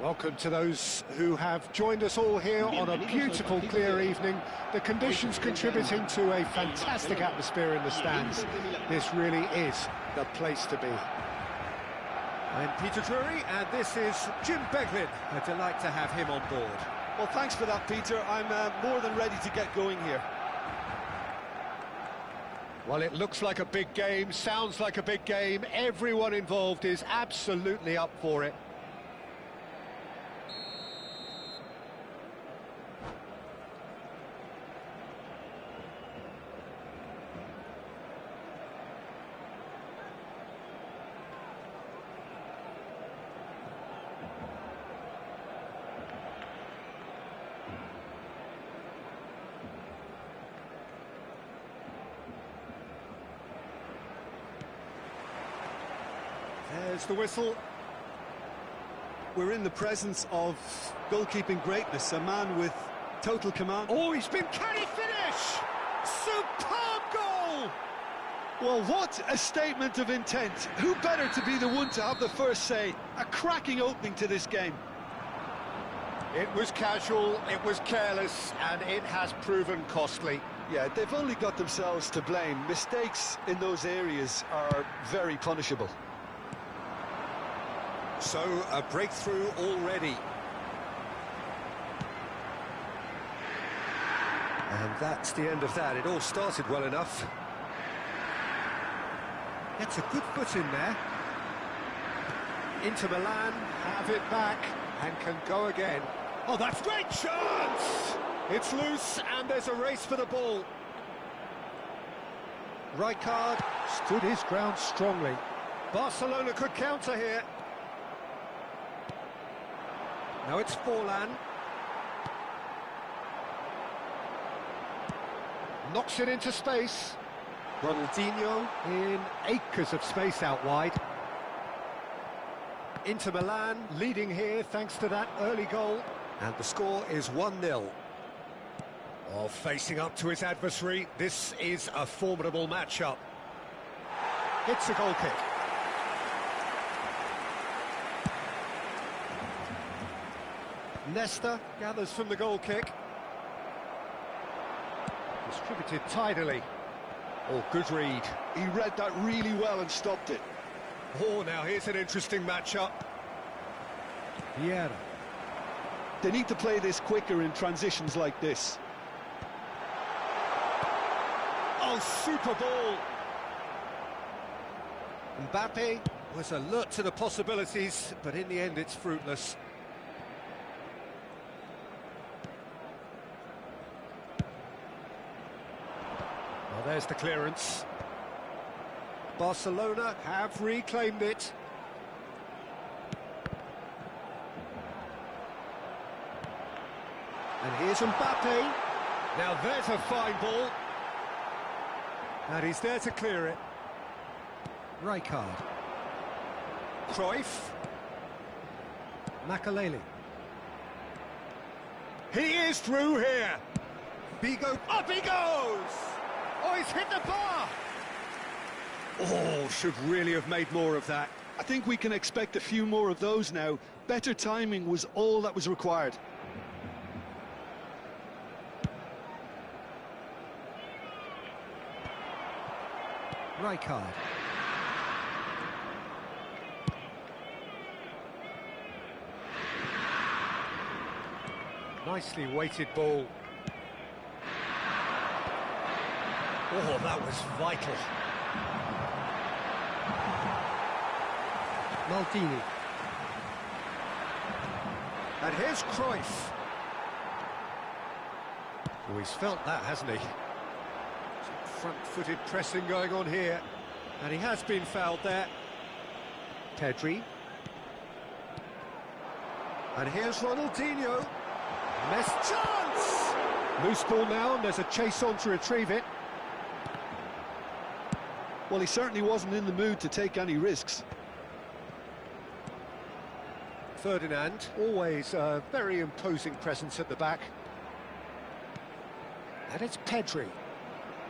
Welcome to those who have joined us all here on a beautiful, clear evening. The conditions contributing to a fantastic atmosphere in the stands. This really is the place to be. I'm Peter Drury, and this is Jim Beglin. A delight to have him on board. Well, thanks for that, Peter. I'm more than ready to get going here. Well, it looks like a big game, sounds like a big game. Everyone involved is absolutely up for it. There's the whistle. We're in the presence of goalkeeping greatness, a man with total command. Oh, he's been... Can he finish? Superb goal! Well, what a statement of intent. Who better to be the one to have the first say? A cracking opening to this game. It was casual, it was careless, and it has proven costly. Yeah, they've only got themselves to blame. Mistakes in those areas are very punishable. So, a breakthrough already. And that's the end of that. It all started well enough. Gets a good foot in there. Inter Milan have it back and can go again. Oh, that's great chance! It's loose, and there's a race for the ball. Rijkaard Stood his ground strongly. Barcelona could counter here. Now it's Forlan. Knocks it into space. Ronaldinho. In acres of space out wide. Inter Milan Leading here thanks to that early goal. and the score is 1-0. Oh, facing up to his adversary, this is a formidable matchup. Hits a goal kick. Nesta gathers from the goal kick. Distributed tidily. Oh, good read. He read that really well and stopped it. Oh, now here's an interesting matchup. Vieira. They need to play this quicker in transitions like this. Oh, super ball. Mbappe was alert to the possibilities, but in the end it's fruitless. Well, there's the clearance. Barcelona have reclaimed it. And here's Mbappe. Now there's a fine ball. And he's there to clear it. Rijkaard. Cruyff. Makaleli. He is through here. Bigo. Up he goes! Oh, he's hit the bar! Oh, should really have made more of that. I think we can expect a few more of those now. Better timing was all that was required. Rijkaard. Nicely weighted ball. Oh, that was vital. Maldini. And here's Cruyff. Oh, he's felt that, hasn't he? Some front-footed pressing going on here. And he has been fouled there. Pedri. And here's Ronaldinho. Missed chance! Loose ball now, and there's a chase on to retrieve it. Well, he certainly wasn't in the mood to take any risks. Ferdinand. Always a very imposing presence at the back. And it's Pedri.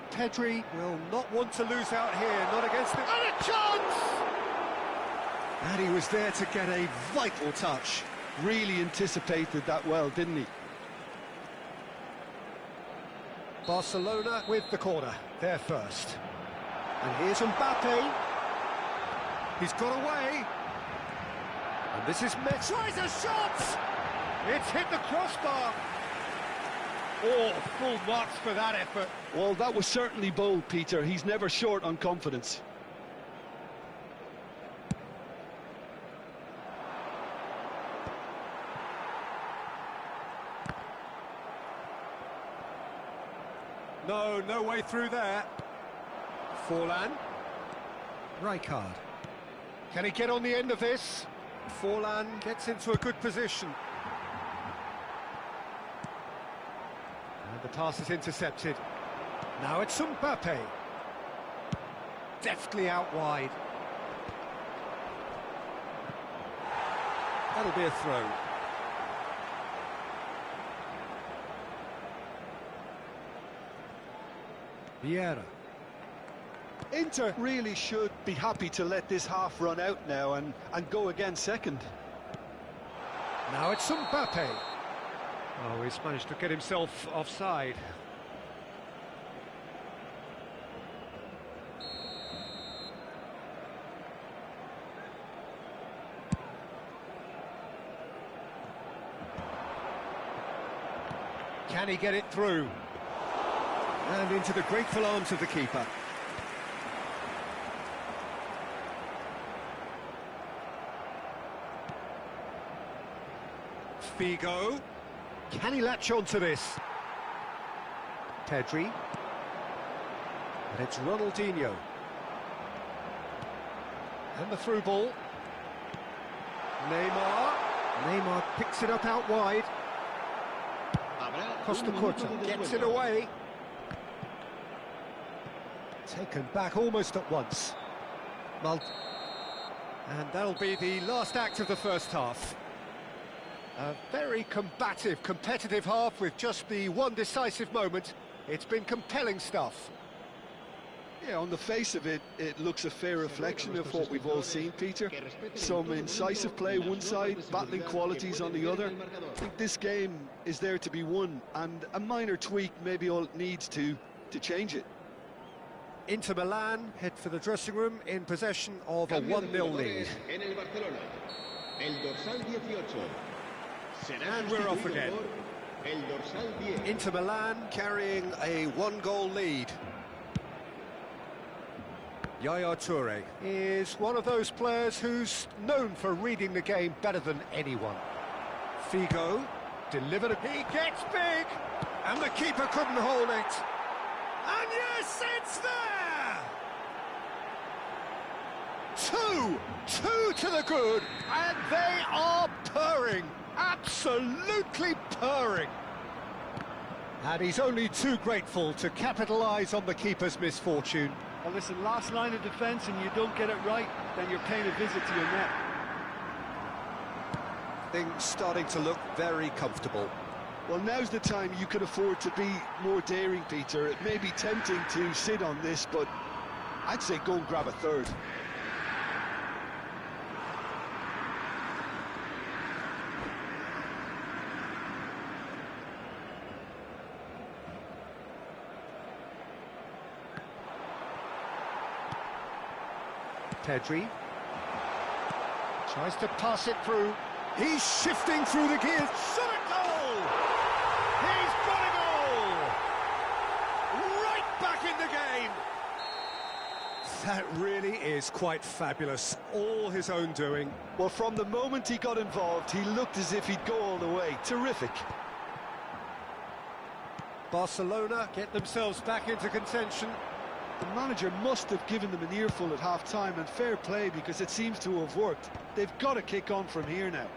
Pedri Will not want to lose out here, not against it. And a chance! And he was there to get a vital touch. Really anticipated that well, didn't he? Barcelona with the corner, they're first. And here's Mbappe. He's got away. And this is Messi. Tries a shot! It's hit the crossbar. Oh, full marks for that effort. Well, that was certainly bold, Peter. He's never short on confidence. No way through there. Forlan. Rijkaard. Can he get on the end of this? Forlan gets into a good position. And the pass is intercepted. Now it's Mbappe. Deftly out wide. That'll be a throw. Vieira. Inter really should be happy to let this half run out now and go again second. Now it's Mbappe. Oh, he's managed to get himself offside. Can he get it through? And into the grateful arms of the keeper. Figo. Can he latch on to this? Pedri. And it's Ronaldinho. And the through ball. Neymar picks it up out wide. Costa Curta gets it away. Taken back almost at once. And that'll be the last act of the first half. A very combative, competitive half with just the one decisive moment. It's been compelling stuff. Yeah, on the face of it, it looks a fair reflection of what we've all seen, Peter. Some incisive play one side, battling qualities on the other. I think this game is there to be won, and a minor tweak maybe all it needs to change it. Inter Milan head for the dressing room in possession of a 1-0 lead. And we're off again. Inter Milan carrying a 1-goal lead. Yaya Toure is one of those players who's known for reading the game better than anyone. Figo delivered it. He gets big, and the keeper couldn't hold it. And yes, it's there! Two to the good, and they are purring, absolutely purring. And he's only too grateful to capitalise on the keeper's misfortune. Well, listen, last line of defence and you don't get it right, then you're paying a visit to your net. Things starting to look very comfortable. Well, now's the time you could afford to be more daring, Peter. It may be tempting to sit on this, but I'd say go and grab a third. Pedri tries to pass it through. He's shifting through the gears. Shot a goal! He's got a goal! Right back in the game! That really is quite fabulous. All his own doing. Well, from the moment he got involved, he looked as if he'd go all the way. Terrific. Barcelona get themselves back into contention. The manager must have given them an earful at half-time, and fair play because it seems to have worked. They've got to kick on from here now.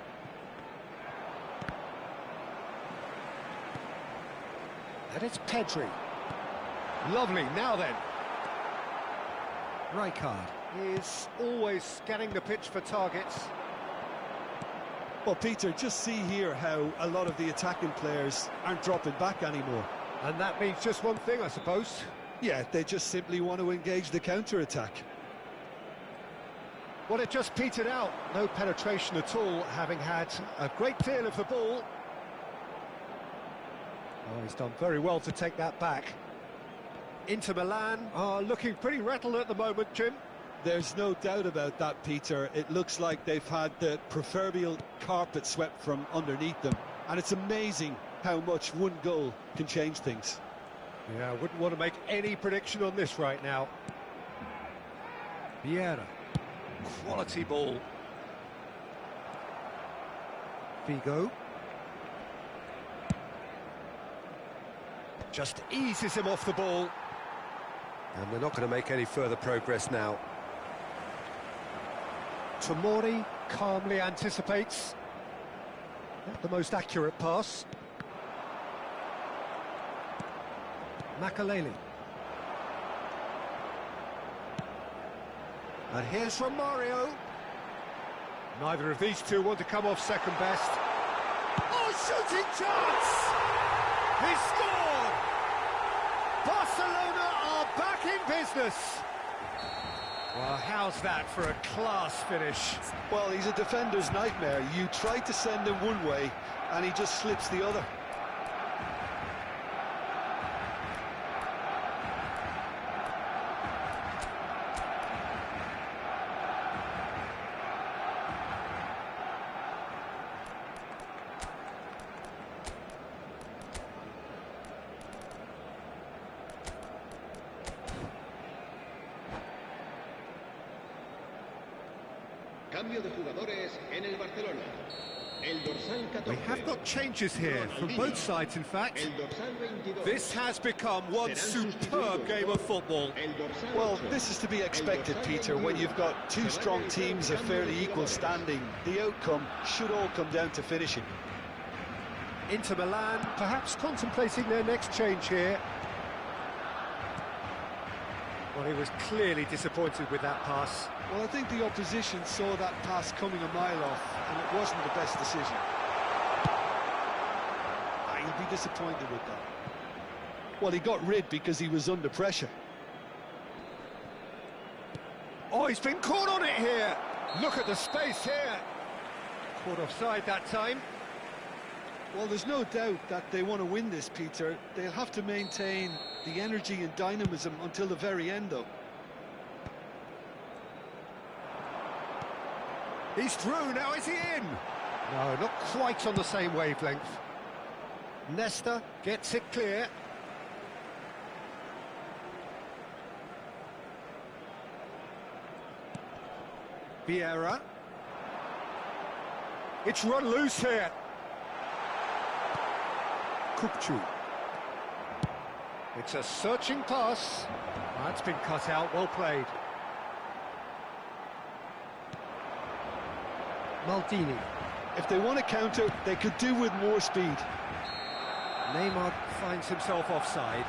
And it's Pedri. Lovely, now then. Rijkaard is always scanning the pitch for targets. Well, Peter, just see here how a lot of the attacking players aren't dropping back anymore. And that means just one thing, I suppose. Yeah, they just simply want to engage the counter-attack. Well, it just petered out. No penetration at all, having had a great deal of the ball. Oh, he's done very well to take that back. Inter Milan are looking pretty rattled at the moment, Jim. There's no doubt about that, Peter. It looks like they've had the proverbial carpet swept from underneath them. And it's amazing how much one goal can change things. Yeah, I wouldn't want to make any prediction on this right now. Vieira. Quality ball. Figo. Just eases him off the ball. And they're not going to make any further progress now. Tomori calmly anticipates. Not the most accurate pass. Makaleli. And here's Romario. Neither of these two want to come off second best. Oh, shooting chance! He scored! Barcelona are back in business. Well, how's that for a class finish? Well, he's a defender's nightmare. You try to send him one way, and he just slips the other. Cambio de jugadores en el Barcelona. El dorsal 14. We have got changes here from both sides, in fact. El dorsal 22. This has become one superb game of football. El dorsal Well, 8. this is to be expected, Peter, when you've got two strong teams of fairly equal standing. The outcome should all come down to finishing. Inter Milan perhaps contemplating their next change here. Well, he was clearly disappointed with that pass. Well, I think the opposition saw that pass coming a mile off, and it wasn't the best decision. He'll be disappointed with that. Well, he got rid because he was under pressure. Oh, he's been caught on it here. Look at the space here. Caught offside that time. Well, there's no doubt that they want to win this, Peter. They'll have to maintain the energy and dynamism until the very end, though. He's through, now is he in? No, not quite on the same wavelength. Nesta gets it clear. Vieira. It's run loose here. Kupchu. It's a searching pass. That's been cut out, well played. Maldini. If they want to counter, they could do with more speed. Neymar finds himself offside.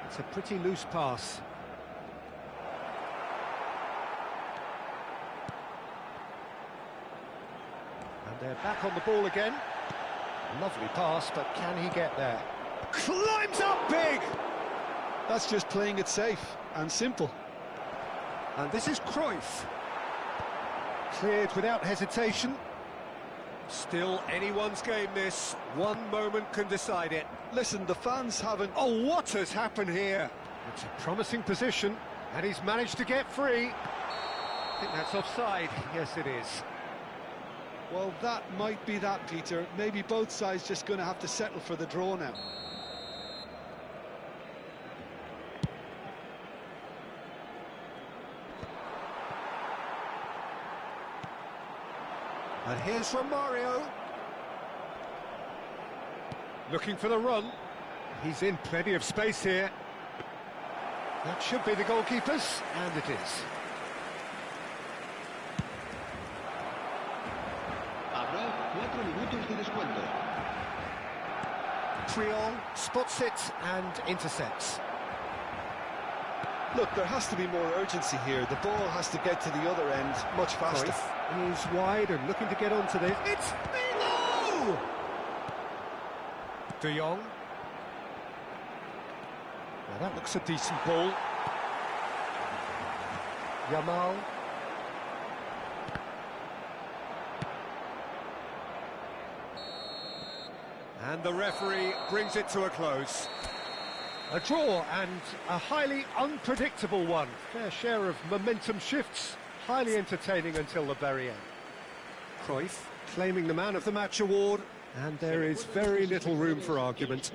It's a pretty loose pass. And they're back on the ball again. Lovely pass, but can he get there? Climbs up big! That's just playing it safe and simple. And this is Cruyff. Cleared without hesitation. Still anyone's game, this. One moment can decide it. Listen, the fans haven't... Oh, what has happened here? It's a promising position, and he's managed to get free. I think that's offside. Yes, it is. Well, that might be that, Peter. Maybe both sides just going to have to settle for the draw now. And here's Romario. Looking for the run. He's in plenty of space here. That should be the goalkeeper's, and it is. Habrá 4 minutos de descuento. Triol spots it and intercepts. Look, there has to be more urgency here. The ball has to get to the other end much faster. Cruyff is wide and looking to get onto this. It's Figo! De Jong. Now that looks a decent ball. Yamal. And the referee brings it to a close. A draw, and a highly unpredictable one. Fair share of momentum shifts, highly entertaining until the very end. Cruyff claiming the Man of the Match award, and there is very little room for argument.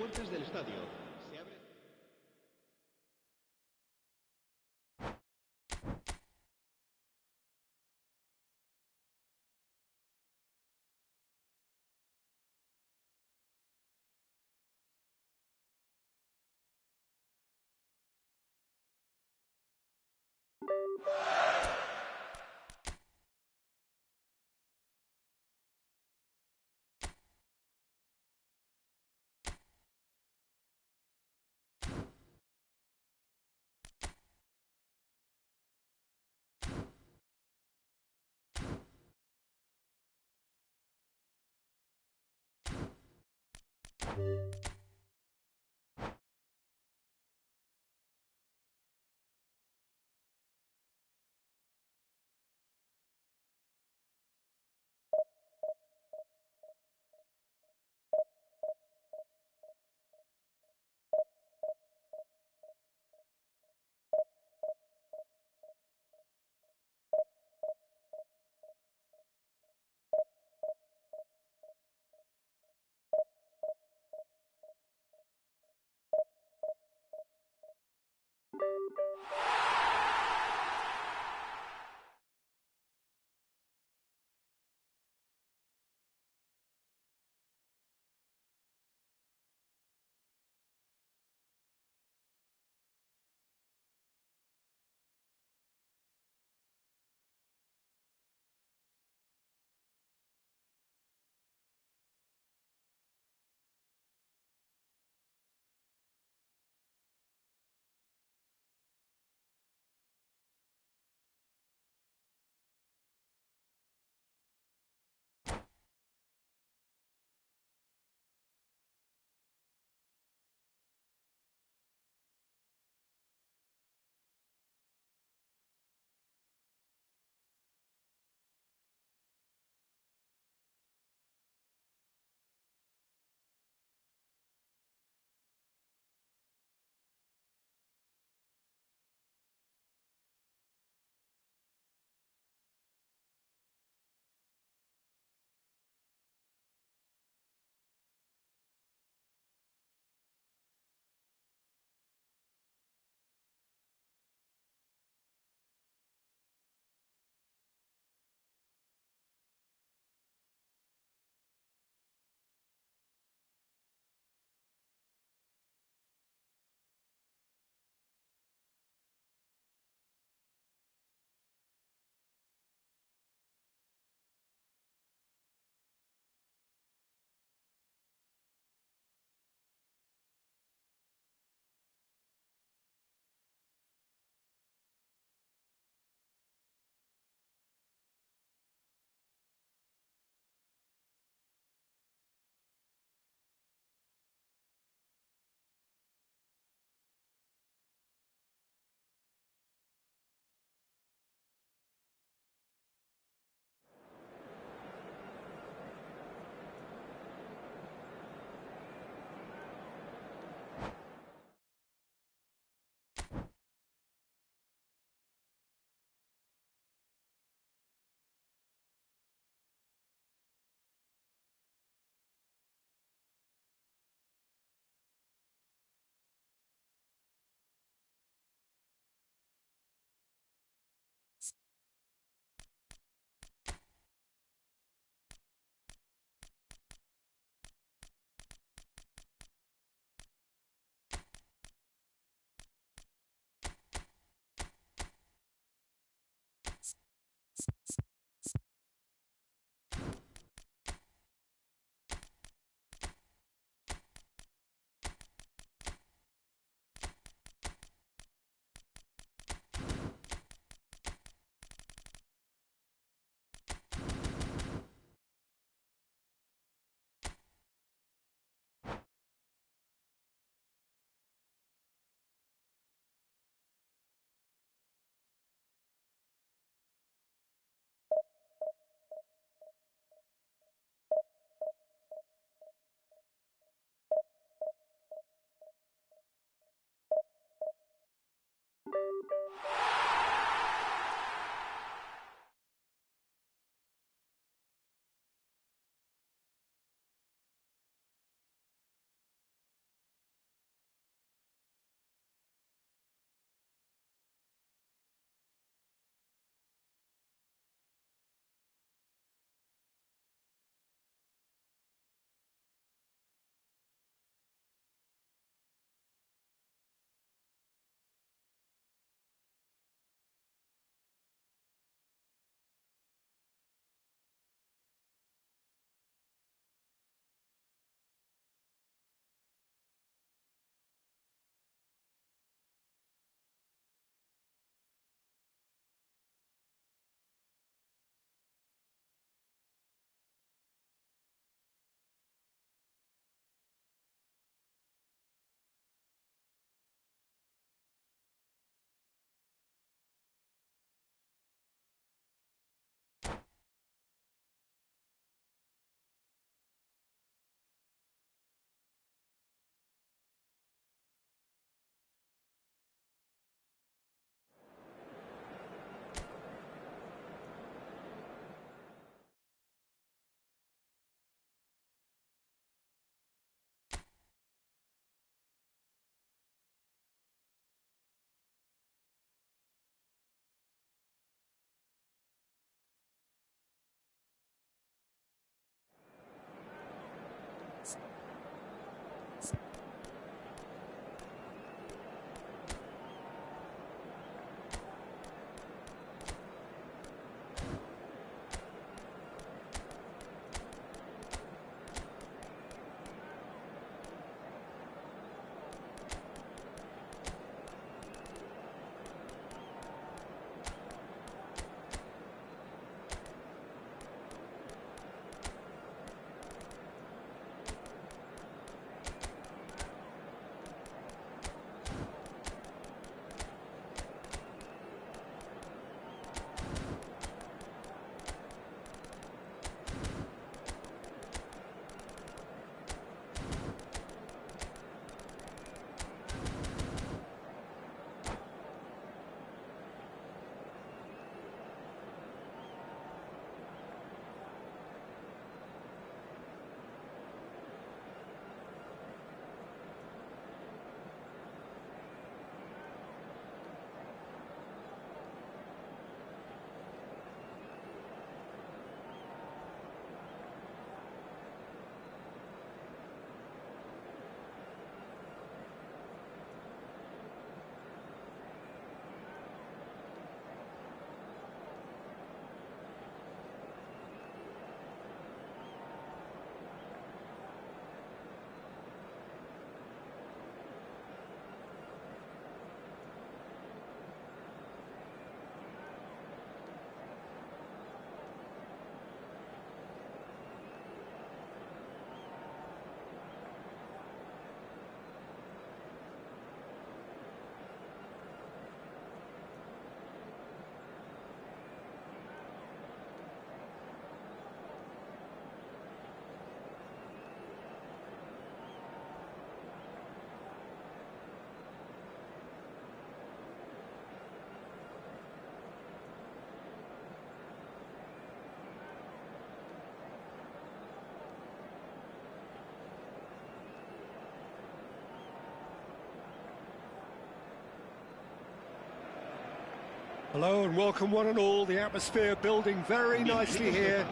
Hello and welcome one and all. The atmosphere building very nicely here.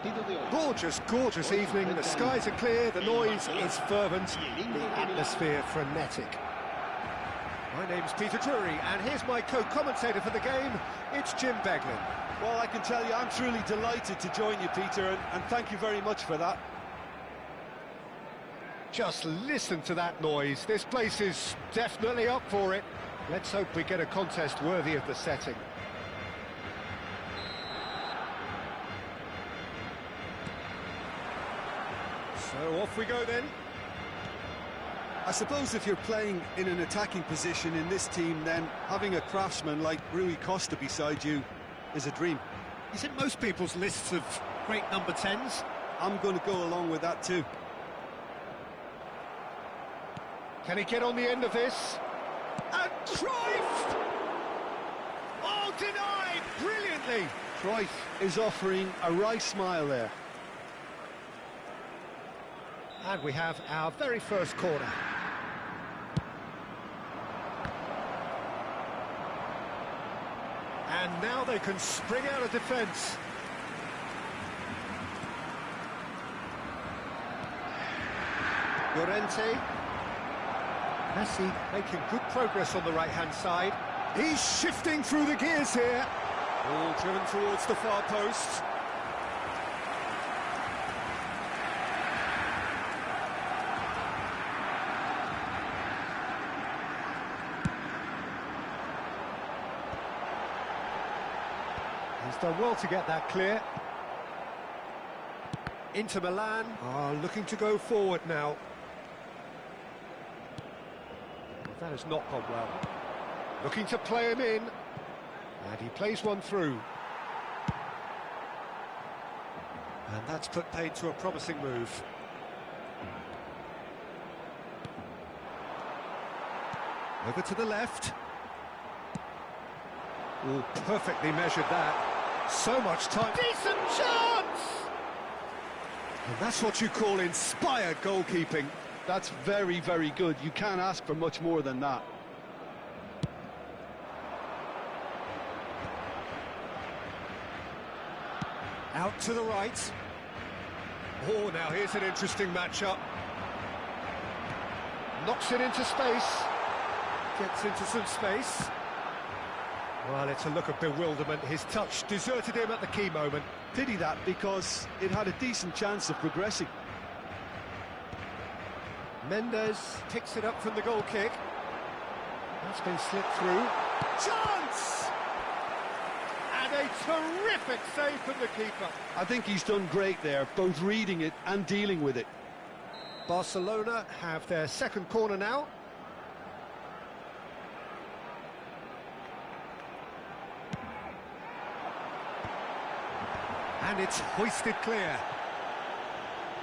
Gorgeous, gorgeous evening. The skies are clear, the noise is fervent, the atmosphere frenetic. My name's Peter Drury, and here's my co-commentator for the game. It's Jim Beglin. Well, I can tell you, I'm truly delighted to join you, Peter, and thank you very much for that. Just listen to that noise. This place is definitely up for it. Let's hope we get a contest worthy of the setting. So off we go then. I suppose if you're playing in an attacking position in this team, then having a craftsman like Rui Costa beside you is a dream. Is it most people's lists of great number 10s? I'm going to go along with that too. Can he get on the end of this? And Cruyff! Oh, denied! Brilliantly! Cruyff is offering a wry smile there. And we have our very first corner. And now they can spring out of defence. Llorente. Messi making good progress on the right-hand side. He's shifting through the gears here. Ball driven towards the far post. He's done well to get that clear. Inter Milan are looking to go forward now. That has not gone well. Looking to play him in. And he plays one through. And that's put paid to a promising move. Over to the left. Oh, perfectly measured that. So much time. Decent chance! And that's what you call inspired goalkeeping. That's very, very good. You can't ask for much more than that. Out to the right. Oh, now here's an interesting matchup. Knocks it into space. Gets into some space. Well, it's a look of bewilderment. His touch deserted him at the key moment. Pity that, because it had a decent chance of progressing. Mendes picks it up from the goal kick. That's been slipped through. Chance! And a terrific save from the keeper. I think he's done great there, both reading it and dealing with it. Barcelona have their second corner now. And it's hoisted clear.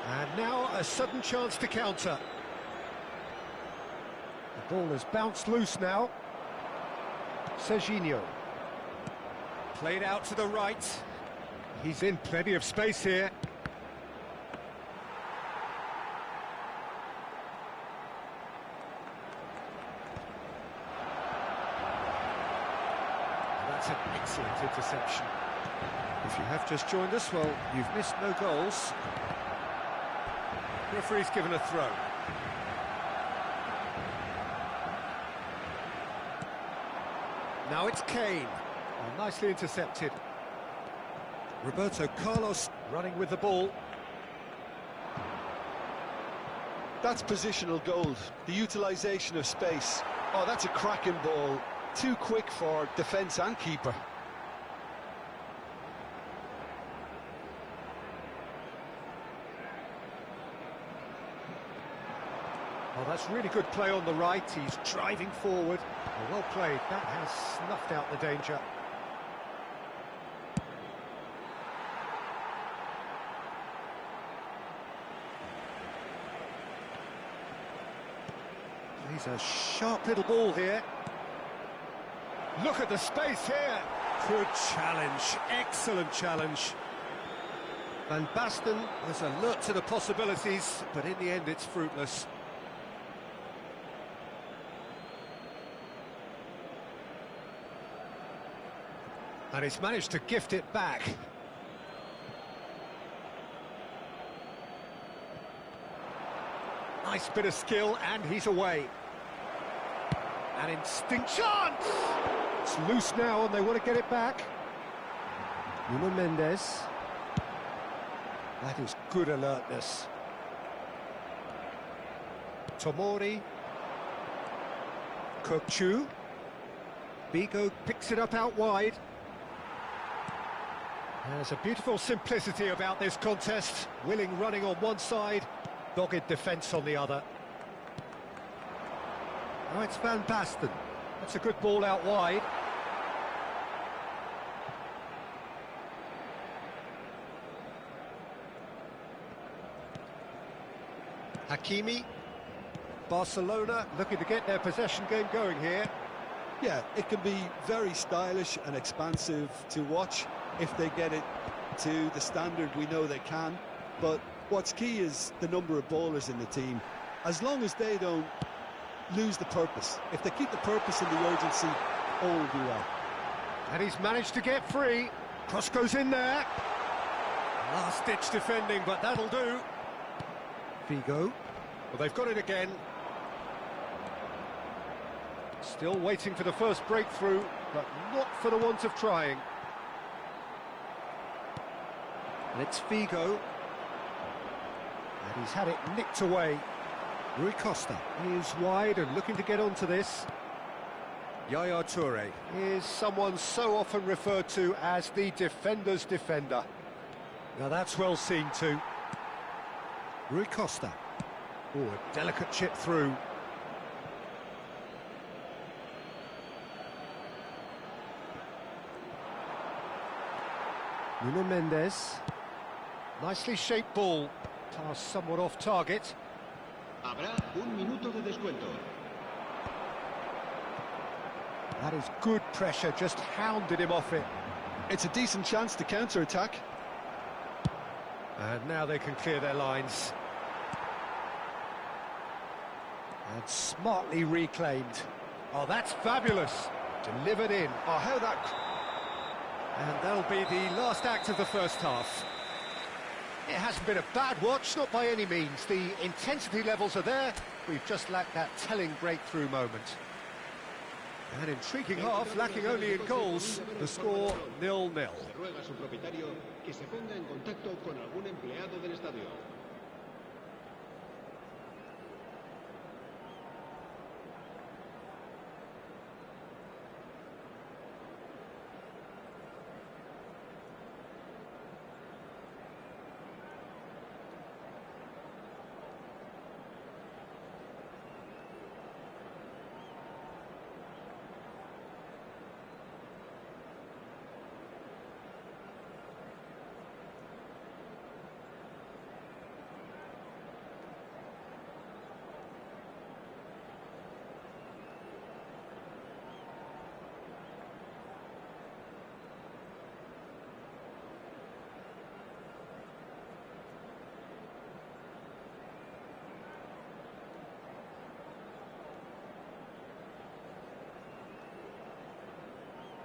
And now a sudden chance to counter. The ball has bounced loose now. Serginho. Played out to the right. He's in plenty of space here. That's an excellent interception. If you have just joined us, well, you've missed no goals. Referee's given a throw. Now it's Kane. Oh, nicely intercepted. Roberto Carlos running with the ball. That's positional gold, the utilisation of space. Oh, that's a cracking ball. Too quick for defence and keeper. Oh, that's really good play on the right. He's driving forward. Oh, well played. That has snuffed out the danger. He's a sharp little ball here. Look at the space here. Good challenge. Excellent challenge. Van Basten was alert to the possibilities, but in the end it's fruitless. And he's managed to gift it back. Nice bit of skill, and he's away. An instinct chance! It's loose now, and they want to get it back. Nuno Mendes. That is good alertness. Tomori. Kokchu. Bigo picks it up out wide. There's a beautiful simplicity about this contest. Willing running on one side, dogged defence on the other. Now it's Van Basten. That's a good ball out wide. Hakimi. Barcelona looking to get their possession game going here. Yeah, it can be very stylish and expansive to watch if they get it to the standard we know they can. But what's key is the number of ballers in the team. As long as they don't lose the purpose, if they keep the purpose and the urgency, all will be well. And he's managed to get free. Cross goes in there. Last-ditch defending, but that'll do. Figo. Well, they've got it again. Still waiting for the first breakthrough, but not for the want of trying. And it's Figo. And he's had it nicked away. Rui Costa is wide and looking to get onto this. Yaya Toure is someone so often referred to as the defender's defender. Now that's well seen too. Rui Costa. Oh, a delicate chip through. Nuno Mendes. Nicely shaped ball. Tossed somewhat off target. Habrá un minuto de descuento. That is good pressure, just hounded him off it. It's a decent chance to counter-attack. And now they can clear their lines. And smartly reclaimed. Oh, that's fabulous. Delivered in. Oh, how that... And that'll be the last act of the first half. It hasn't been a bad watch, not by any means. The intensity levels are there. We've just lacked that telling breakthrough moment. An intriguing half, lacking only in goals. The score 0-0. Se ruega a su propietario que se ponga en contacto con algún empleado del estadio.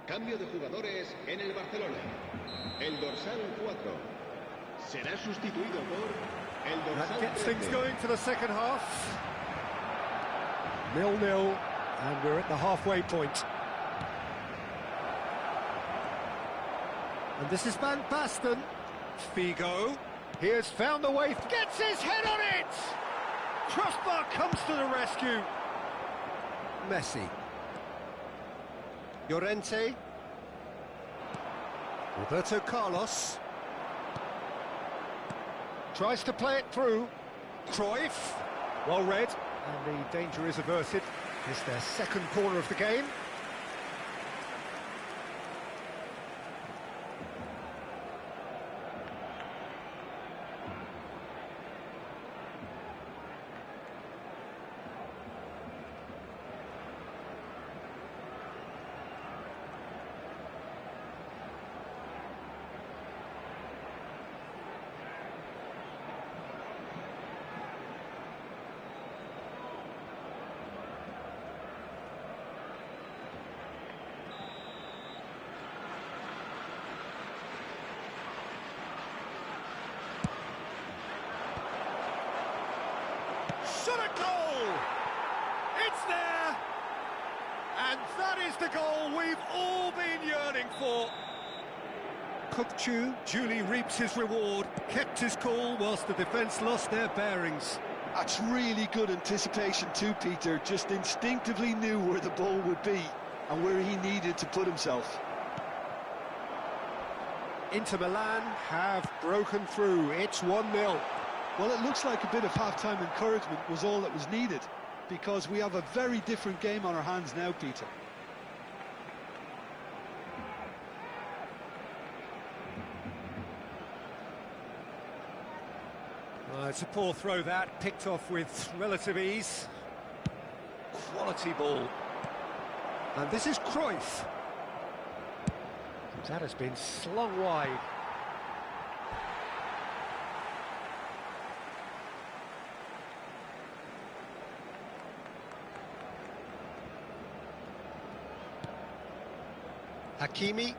Cambio de jugadores en el Barcelona. El dorsal 4 será sustituido por el dorsal That gets 13. things going for the second half. 0-0, and we're at the halfway point. And this is Van Basten. Figo. He has found the way, gets his head on it! Crossbar comes to the rescue. Messi. Llorente. Roberto Carlos. Tries to play it through. Cruyff. Well read. And the danger is averted. It's their second corner of the game. shot at goal! It's there! And that is the goal we've all been yearning for. Kukçu duly reaps his reward, kept his cool whilst the defence lost their bearings. That's really good anticipation too, Peter. Just instinctively knew where the ball would be and where he needed to put himself. Inter Milan have broken through. It's 1-0. Well, it looks like a bit of half-time encouragement was all that was needed, because we have a very different game on our hands now, Peter. It's a poor throw that, picked off with relative ease. Quality ball. And this is Cruyff. That has been slung wide. Hakimi.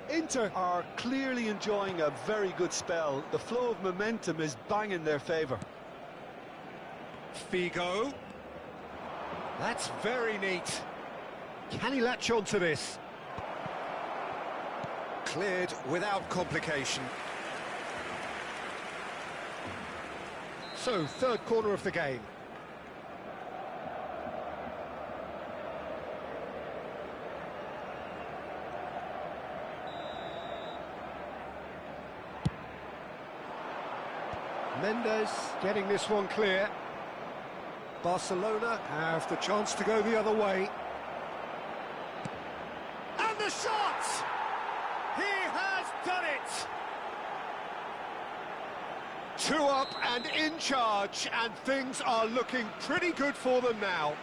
Inter are clearly enjoying a very good spell. The flow of momentum is bang in their favour. Figo. That's very neat. Can he latch on to this? Cleared without complication. So, third corner of the game. Mendes getting this one clear. Barcelona have the chance to go the other way. And the shot! He has done it! 2 up and in charge, and things are looking pretty good for them now.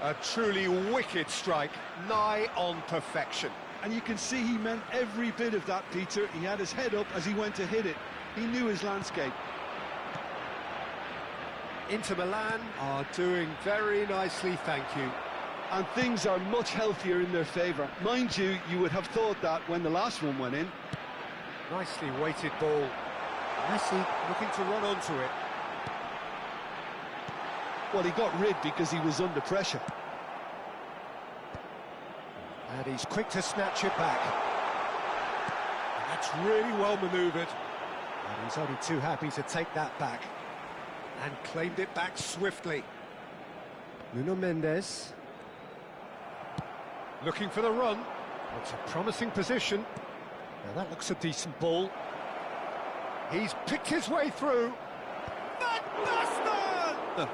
A truly wicked strike, nigh on perfection. And you can see he meant every bit of that, Peter. He had his head up as he went to hit it. He knew his landscape. Inter Milan are doing very nicely, thank you. And things are much healthier in their favour. Mind you, you would have thought that when the last one went in. Nicely weighted ball. Messi looking to run onto it. Well, he got rid because he was under pressure. And he's quick to snatch it back. And that's really well manoeuvred. And he's only too happy to take that back. And claimed it back swiftly. Nuno Mendes. Looking for the run. It's a promising position. Now that looks a decent ball. He's picked his way through. Van Basten!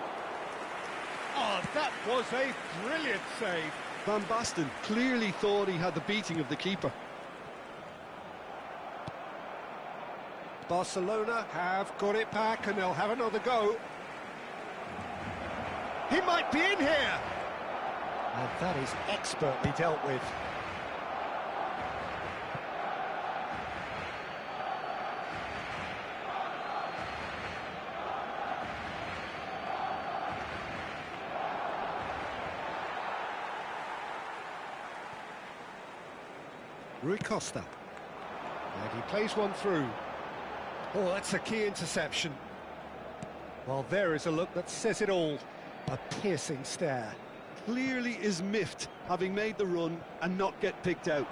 Oh, that was a brilliant save. Van Basten clearly thought he had the beating of the keeper. Barcelona have got it back and they'll have another go. He might be in here! And that is expertly dealt with. Rui Costa. And he plays one through. Oh, that's a key interception. Well, there is a look that says it all. A piercing stare. Clearly is miffed, having made the run and not get picked out.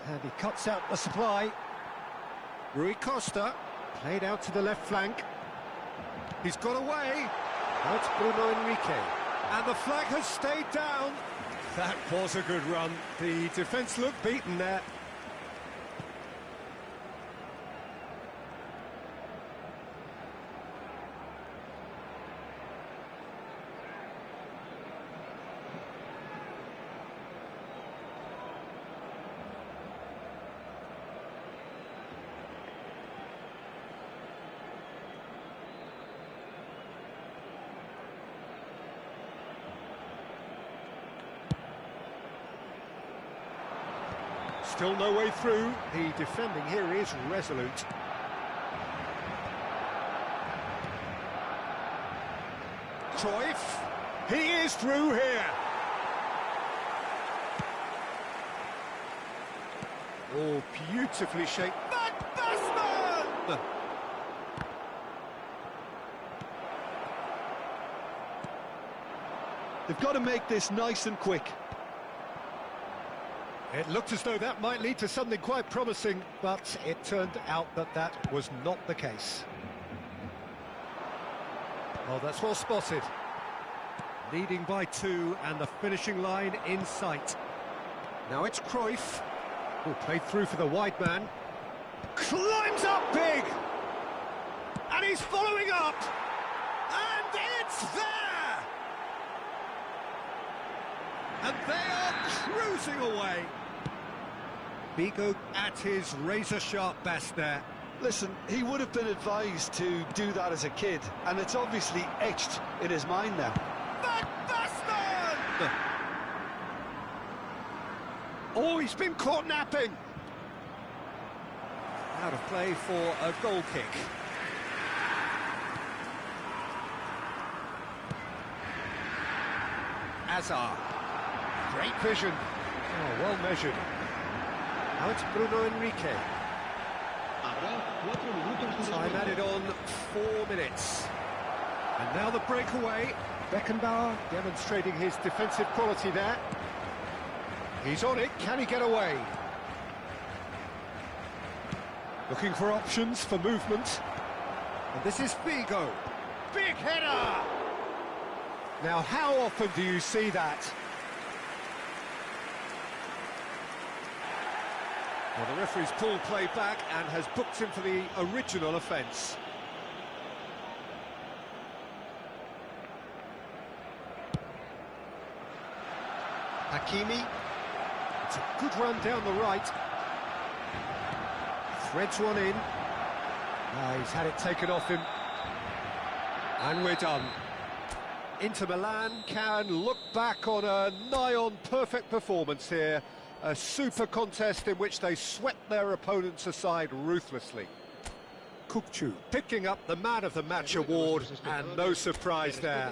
And he cuts out the supply. Rui Costa, played out to the left flank. He's got away. Now it's Bruno Henrique. And the flag has stayed down. That was a good run. The defence looked beaten there. Still no way through. The defending here is resolute. Cruyff. He is through here. Oh, beautifully shaped. Van Basten! They've got to make this nice and quick. It looked as though that might lead to something quite promising, but it turned out that that was not the case. Well, that's well spotted. Leading by 2 and the finishing line in sight. Now it's Cruyff, who played through for the wide man. Climbs up big! And he's following up! And it's there! And they are cruising away. Bigo at his razor-sharp best there. Listen, he would have been advised to do that as a kid, and it's obviously etched in his mind now. Van Basten! Oh, he's been caught napping. Out of play for a goal kick. Hazard. Great vision. Oh, well measured. Now it's Bruno Enrique. Time added on 4 minutes. And now the breakaway. Beckenbauer demonstrating his defensive quality there. He's on it, can he get away? Looking for options for movement. And this is Figo. Big header! Now, how often do you see that? Well, the referee's pulled play back and has booked him for the original offence. Hakimi. It's a good run down the right. Threads one in. He's had it taken off him. And we're done. Inter Milan can look back on a nigh-on perfect performance here. A super contest in which they swept their opponents aside ruthlessly. Kukçu picking up the Man of the Match award, and no surprise there.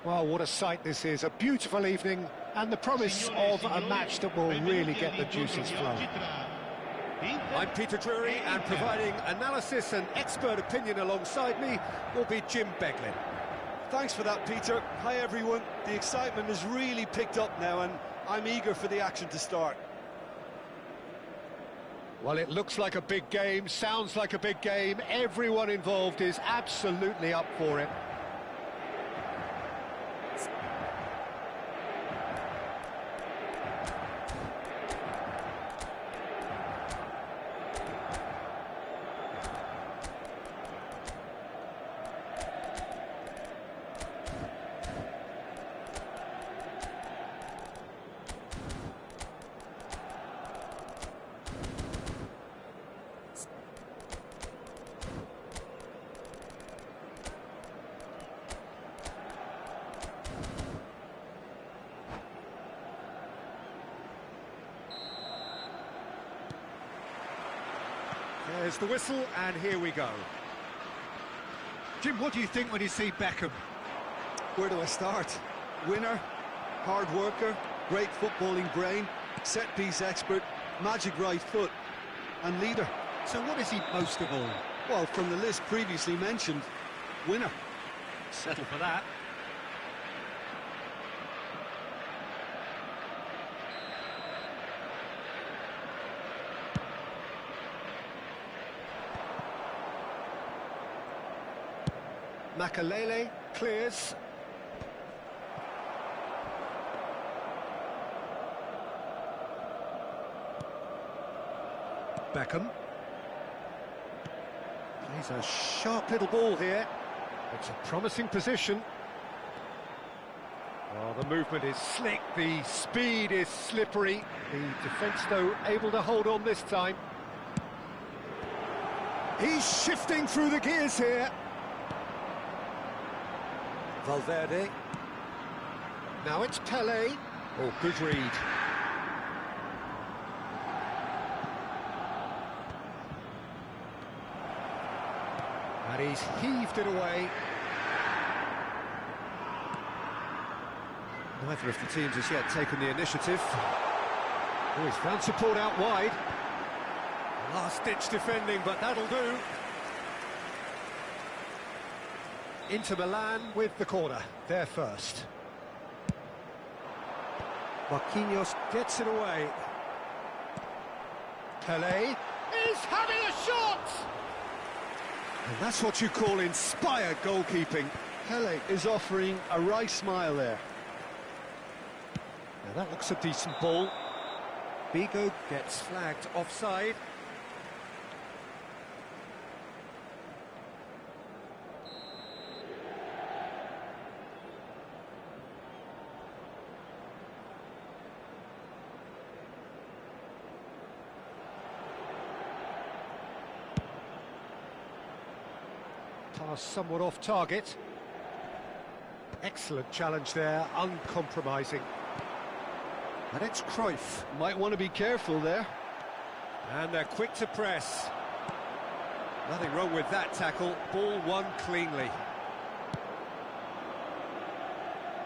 Well, what a sight this is, a beautiful evening, and the promise of a match that will really get the juices flowing. I'm Peter Drury, and providing analysis and expert opinion alongside me will be Jim Beglin. Thanks for that, Peter. Hi, everyone. The excitement has really picked up now, and I'm eager for the action to start. Well, it looks like a big game, sounds like a big game. Everyone involved is absolutely up for it. There's the whistle, and here we go. Jim, what do you think when you see Beckham? Where do I start? Winner, hard worker, great footballing brain, set-piece expert, magic right foot, and leader. So what is he most of all? Well, from the list previously mentioned, winner. Settle for that. Makalele clears. Beckham. Plays a sharp little ball here. It's a promising position. Oh, the movement is slick, the speed is slippery. The defence, though, able to hold on this time. He's shifting through the gears here. Valverde. Now it's Pelé. Oh, good read. And he's heaved it away. Neither of the teams has yet taken the initiative. Oh, he's found support out wide. Last-ditch defending, but that'll do. Inter Milan with the corner, they're first. Marquinhos gets it away. Pelé is having a shot! And that's what you call inspired goalkeeping. Pelé is offering a wry smile there. Now that looks a decent ball. Vigo gets flagged offside. Pass somewhat off target. Excellent challenge there, uncompromising. And it's Cruyff. Might want to be careful there. And they're quick to press. Nothing wrong with that tackle. Ball won cleanly.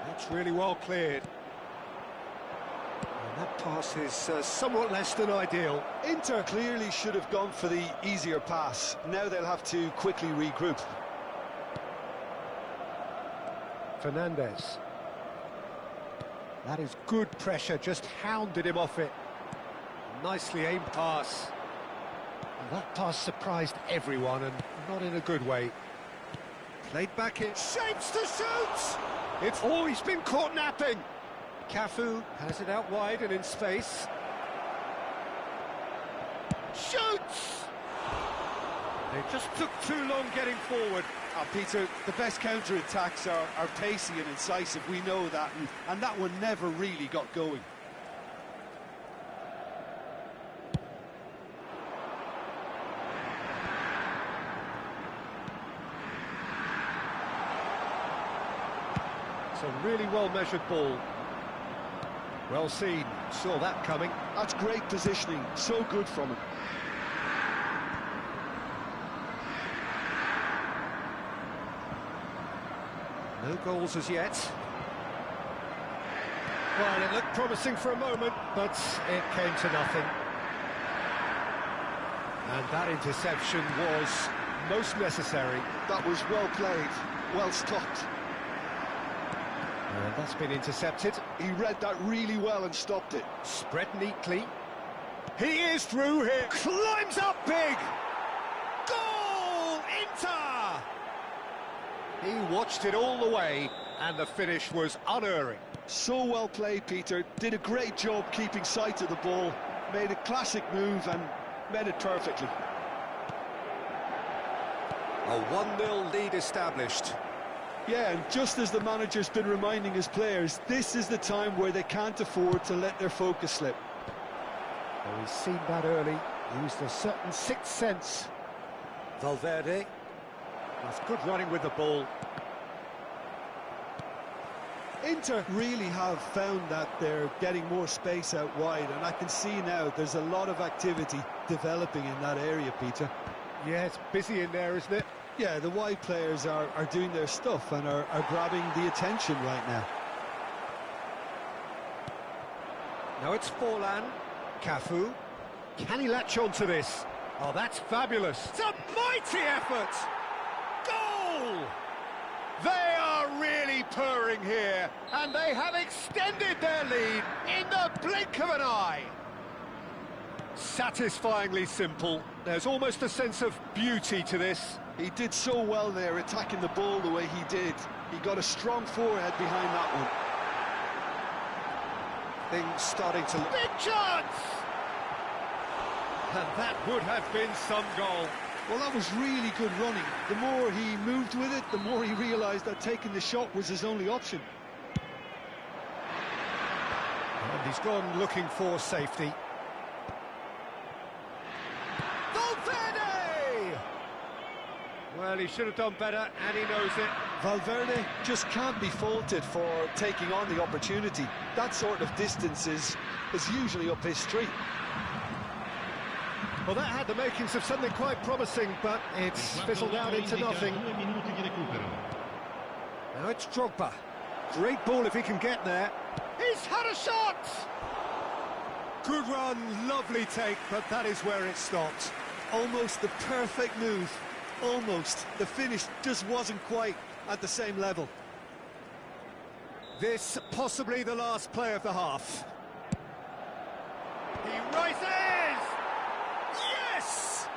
That's really well cleared. And that pass is somewhat less than ideal. Inter clearly should have gone for the easier pass. Now they'll have to quickly regroup. Fernandez. That is good pressure, just hounded him off it. Nicely aimed pass. And that pass surprised everyone, and not in a good way. Played back in. Shapes to shoot! It's always been caught napping. Cafu has it out wide and in space. Shoots! They just took too long getting forward. Peter, the best counter-attacks are pacey and incisive, we know that, and that one never really got going. It's a really well-measured ball. Well seen, saw that coming. That's great positioning, so good from him. No goals as yet. Well, it looked promising for a moment, but it came to nothing. And that interception was most necessary. That was well played, well stopped. And that's been intercepted. He read that really well and stopped it. Spread neatly. He is through here. Climbs up big. Goal! Inter! He watched it all the way, and the finish was unerring. So well played, Peter. Did a great job keeping sight of the ball. Made a classic move and made it perfectly. A 1-0 lead established. Yeah, and just as the manager's been reminding his players, this is the time where they can't afford to let their focus slip. Well, he's seen that early, used a certain sixth sense. Valverde. That's good running with the ball. Inter really have found that they're getting more space out wide, and I can see now there's a lot of activity developing in that area, Peter. Yeah, it's busy in there, isn't it? Yeah, the wide players are doing their stuff and are grabbing the attention right now. Now it's Forlan. Cafu. Can he latch on to this? Oh, that's fabulous. It's a mighty effort! Goal! They are really purring here, and they have extended their lead in the blink of an eye. Satisfyingly simple. There's almost a sense of beauty to this. He did so well there, attacking the ball the way he did. He got a strong forehead behind that one. Things starting to... Big chance! And that would have been some goal. Well, that was really good running. The more he moved with it, the more he realised that taking the shot was his only option. And he's gone looking for safety. Valverde! Well, he should have done better, and he knows it. Valverde just can't be faulted for taking on the opportunity. That sort of distance is usually up his street. Well, that had the makings of something quite promising, but it's fizzled out into nothing. Now it's Drogba. Great ball if he can get there. He's had a shot! Good run, lovely take, but that is where it stopped. Almost the perfect move. Almost. The finish just wasn't quite at the same level. This possibly the last play of the half. He rises! Yes!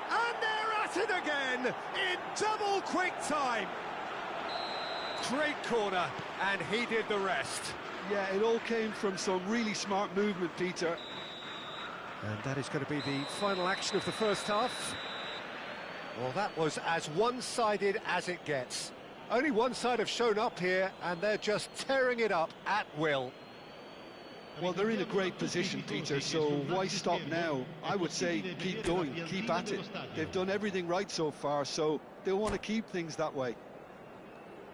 And they're at it again in double quick time. Great corner, and he did the rest. Yeah, it all came from some really smart movement, Peter. And that is going to be the final action of the first half. Well, that was as one-sided as it gets. Only one side have shown up here, and they're just tearing it up at will. Well, they're in a great position, Peter, so why stop now? I would say keep going, keep at it. They've done everything right so far, so they'll want to keep things that way.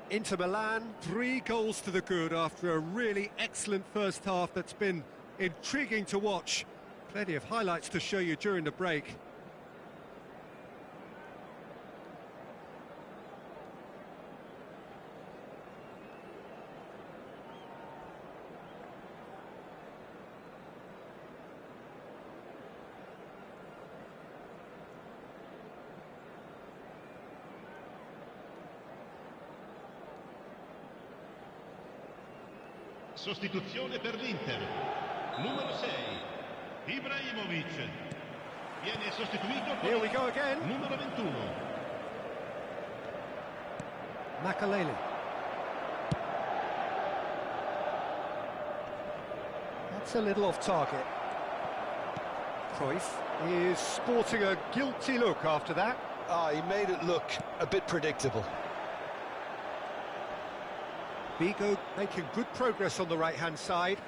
Inter Milan, 3 goals to the good after a really excellent first half that's been intriguing to watch. Plenty of highlights to show you during the break. Sostituzione per l'Inter. Numero 6, Ibrahimovic. Viene sostituito con Here we go again. numero 21. Makalele. That's a little off target. Cruyff is sporting a guilty look after that. He made it look a bit predictable. Vigo making good progress on the right-hand side.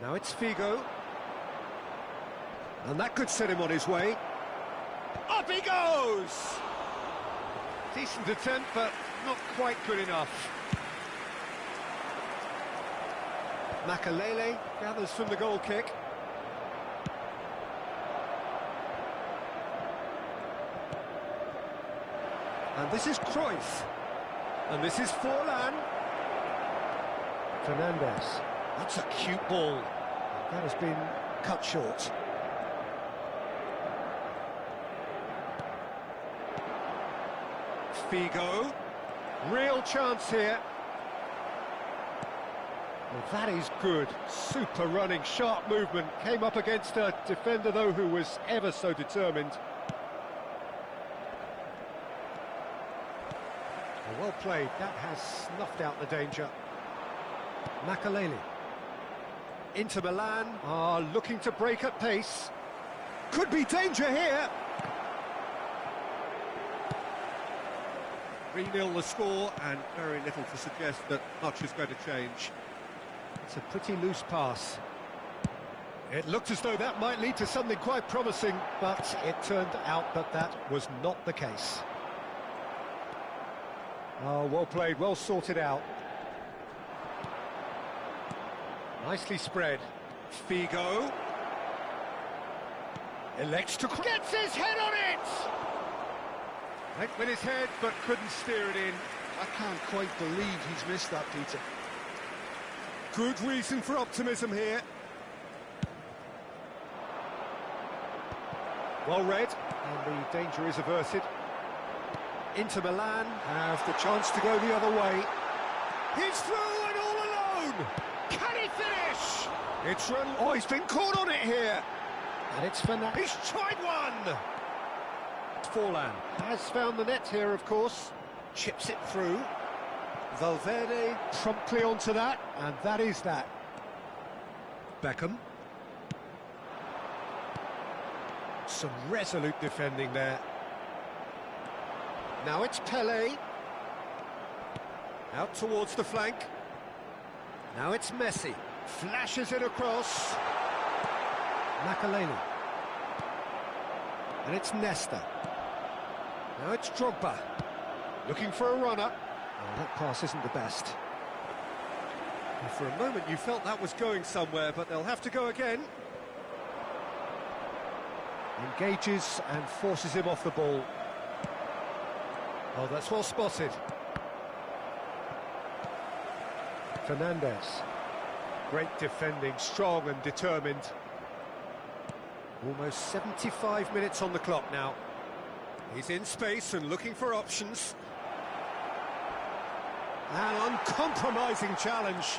Now it's Figo. And that could set him on his way. Up he goes! Decent attempt, but not quite good enough. Makalele gathers from the goal kick. And this is Cruyff. And this is Forlan. Fernandez. That's a cute ball. That has been cut short. Figo. Real chance here. Well, that is good. Super running, sharp movement. Came up against a defender, though, who was ever so determined. Well played. That has snuffed out the danger. Makaleli. Inter Milan are looking to break at pace. Could be danger here. 3-0 the score, and very little to suggest that much is going to change. It's a pretty loose pass. It looked as though that might lead to something quite promising, but it turned out that that was not the case. Oh, well played, well sorted out. Nicely spread. Figo. Elects to... Gets his head on it! Went with his head, but couldn't steer it in. I can't quite believe he's missed that, Peter. Good reason for optimism here. Well read, and the danger is averted. Inter Milan have the chance to go the other way. He's through and all alone! Can he finish? It's run... Oh, he's been caught on it here! And it's Fernandez. He's tried one! Forlan has found the net here, of course. Chips it through. Valverde promptly onto that, and that is that. Beckham. Some resolute defending there. Now it's Pelé. Out towards the flank. Now it's Messi. Flashes it across. Makaleli. And it's Nesta. Now it's Drogba. Looking for a runner. Oh, that pass isn't the best. And for a moment you felt that was going somewhere, but they'll have to go again. Engages and forces him off the ball. Oh, that's well spotted. Fernandez. Great defending, strong and determined. Almost 75 minutes on the clock now. He's in space and looking for options. An uncompromising challenge.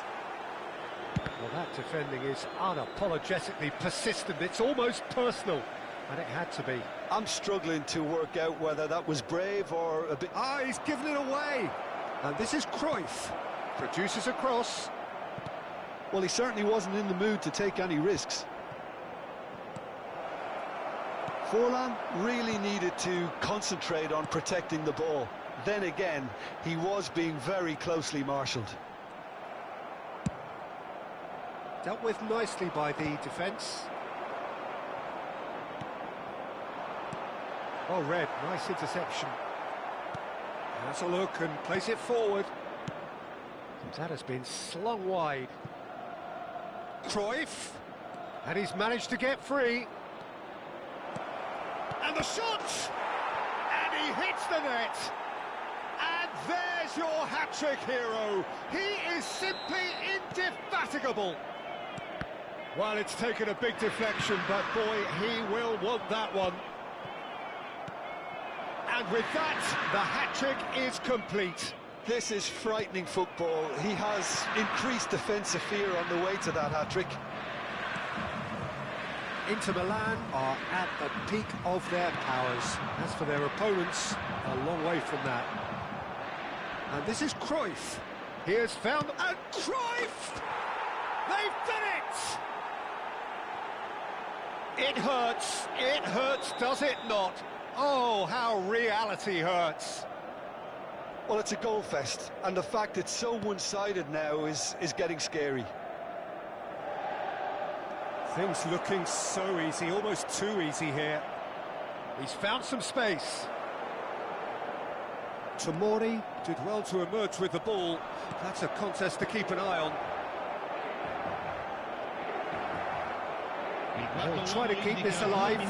Well, that defending is unapologetically persistent. It's almost personal, and it had to be. I'm struggling to work out whether that was brave or a bit... Ah, he's given it away. And this is Cruyff. Produces a cross. Well, he certainly wasn't in the mood to take any risks. Forlan really needed to concentrate on protecting the ball. Then again, he was being very closely marshalled. Dealt with nicely by the defence. Oh, Red, nice interception. Has a look and plays it forward. That has been slung wide. Cruyff. And he's managed to get free. And the shot! And he hits the net! And there's your hat-trick hero! He is simply indefatigable! Well, it's taken a big deflection, but boy, he will want that one. And with that, the hat-trick is complete. This is frightening football. He has increased defensive fear on the way to that hat-trick. Inter Milan are at the peak of their powers. As for their opponents, a long way from that. And this is Cruyff. He has found... And Cruyff! They've done it! It hurts, does it not? Oh, how reality hurts. Well, it's a goal fest, and the fact it's so one-sided now is getting scary. Things looking so easy, almost too easy here. He's found some space. Tomori did well to emerge with the ball. That's a contest to keep an eye on. They'll try to keep this alive.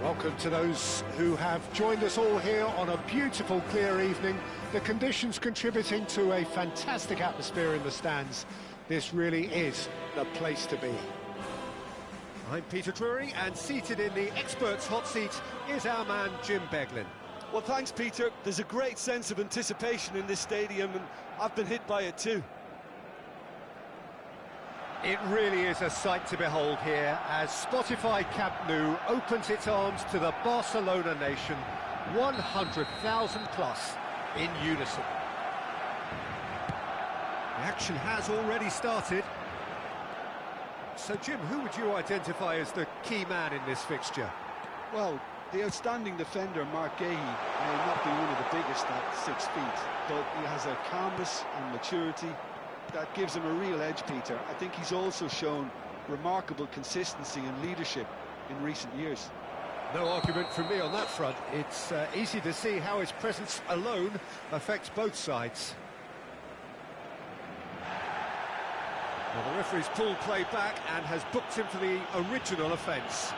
Welcome to those who have joined us all here on a beautiful, clear evening. The conditions contributing to a fantastic atmosphere in the stands. This really is the place to be. I'm Peter Drury, and seated in the experts' hot seat is our man Jim Beglin. Well, thanks, Peter. There's a great sense of anticipation in this stadium, and I've been hit by it too. It really is a sight to behold here as Spotify Camp Nou opens its arms to the Barcelona nation, 100,000 plus in unison. The action has already started. So, Jim, who would you identify as the key man in this fixture? Well, the outstanding defender, Mark Gahey, may not be one of the biggest at 6 feet, but he has a calmness and maturity that gives him a real edge, Peter. I think he's also shown remarkable consistency and leadership in recent years. No argument from me on that front. It's easy to see how his presence alone affects both sides. Well, the referee's pulled play back and has booked him for the original offence.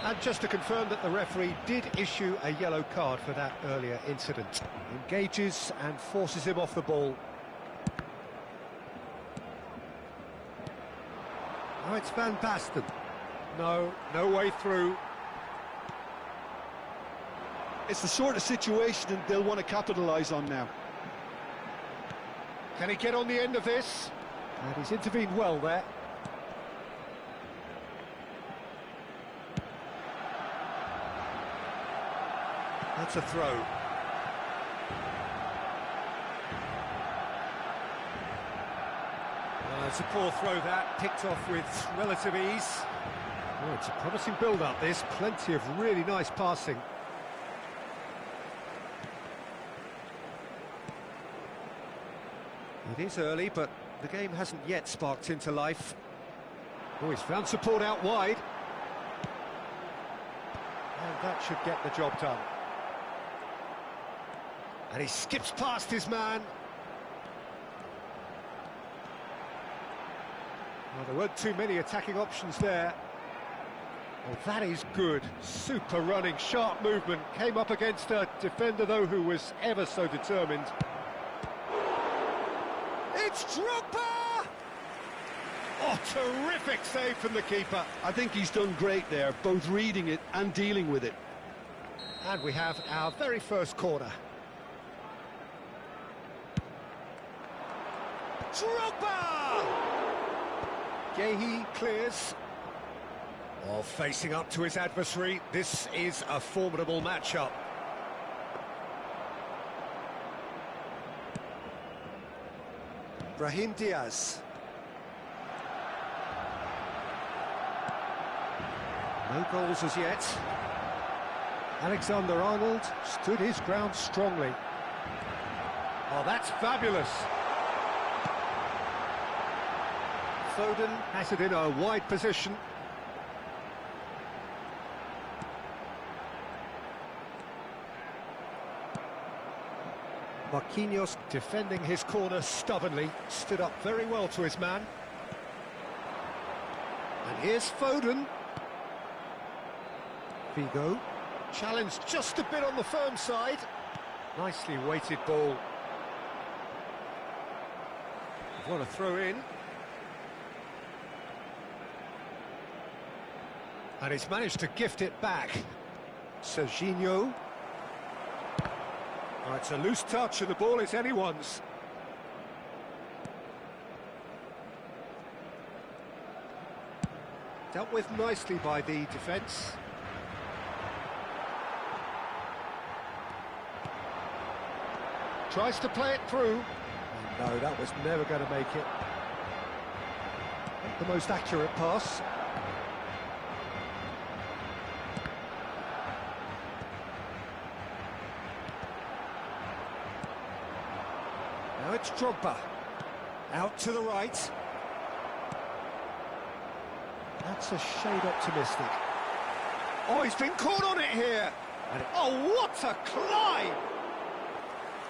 And just to confirm that the referee did issue a yellow card for that earlier incident. Engages and forces him off the ball. Now it's Van Basten. No way through. It's the sort of situation they'll want to capitalise on now. Can he get on the end of this? And he's intervened well there. That's a throw. It's a poor throw that, picked off with relative ease. Oh, it's a promising build-up this, plenty of really nice passing. It is early, but the game hasn't yet sparked into life. Oh, he's found support out wide. And that should get the job done. And he skips past his man. Well, there weren't too many attacking options there. Oh, that is good. Super running, sharp movement. Came up against a defender, though, who was ever so determined. It's Drogba! Oh, terrific save from the keeper. I think he's done great there, both reading it and dealing with it. And we have our very first corner. Drogba! Gahey clears. Oh, facing up to his adversary. This is a formidable matchup. Brahim Diaz. No goals as yet. Alexander-Arnold stood his ground strongly. Oh, that's fabulous. Foden has it in a wide position. Marquinhos defending his corner stubbornly, stood up very well to his man. And here's Foden. Figo, challenged just a bit on the firm side. Nicely weighted ball. What a throw in. And he's managed to gift it back. Serginho. Oh, it's a loose touch and the ball is anyone's. Dealt with nicely by the defence. Tries to play it through. Oh, no, that was never going to make it. Not the most accurate pass. Now it's Drogba. Out to the right. That's a shade optimistic. Oh, he's been caught on it here. Oh, what a climb!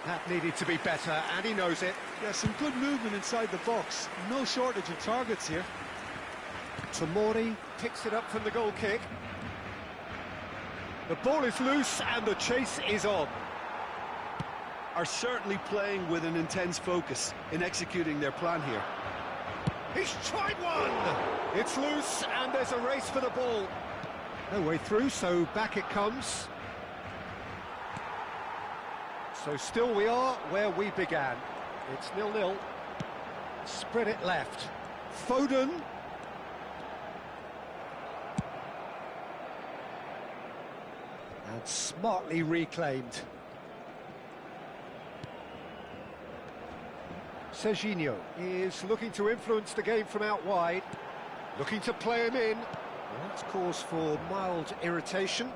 That needed to be better, and he knows it. Yeah, some good movement inside the box. No shortage of targets here. Tomori picks it up from the goal kick. The ball is loose and the chase is on. Are certainly playing with an intense focus in executing their plan here. He's tried one! It's loose and there's a race for the ball. No way through, so back it comes. So still we are where we began. It's 0-0. Spread it left. Foden. And smartly reclaimed. Serginho is looking to influence the game from out wide. Looking to play him in. Well, that's cause for mild irritation.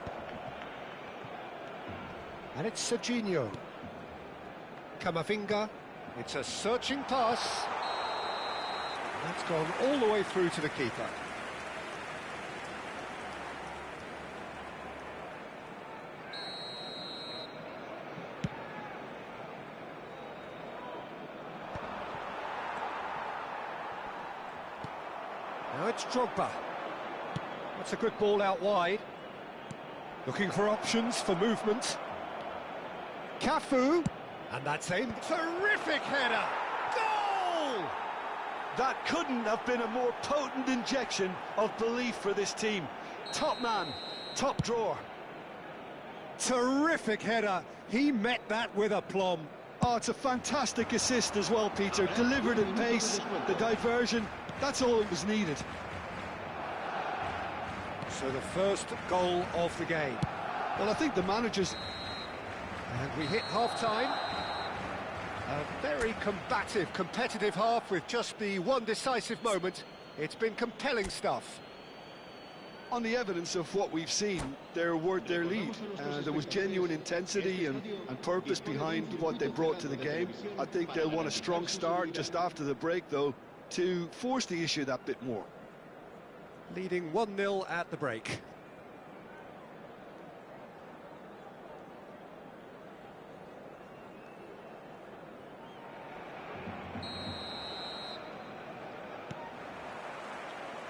And it's Serginho. Camavinga. It's a searching pass. And that's gone all the way through to the keeper. Now it's Drogba. That's a good ball out wide. Looking for options for movement. Cafu. And that's in. Terrific header! Goal! That couldn't have been a more potent injection of belief for this team. Top man, top drawer. Terrific header. He met that with aplomb. Oh, it's a fantastic assist as well, Peter. Delivered at pace, the diversion, that's all that was needed. So the first goal of the game. Well, I think the managers... And we hit half-time. A very combative, competitive half with just the one decisive moment. It's been compelling stuff. On the evidence of what we've seen, they're worth their lead. There was genuine intensity and purpose behind what they brought to the game. I think they'll want a strong start just after the break, though, to force the issue that bit more. Leading 1-0 at the break.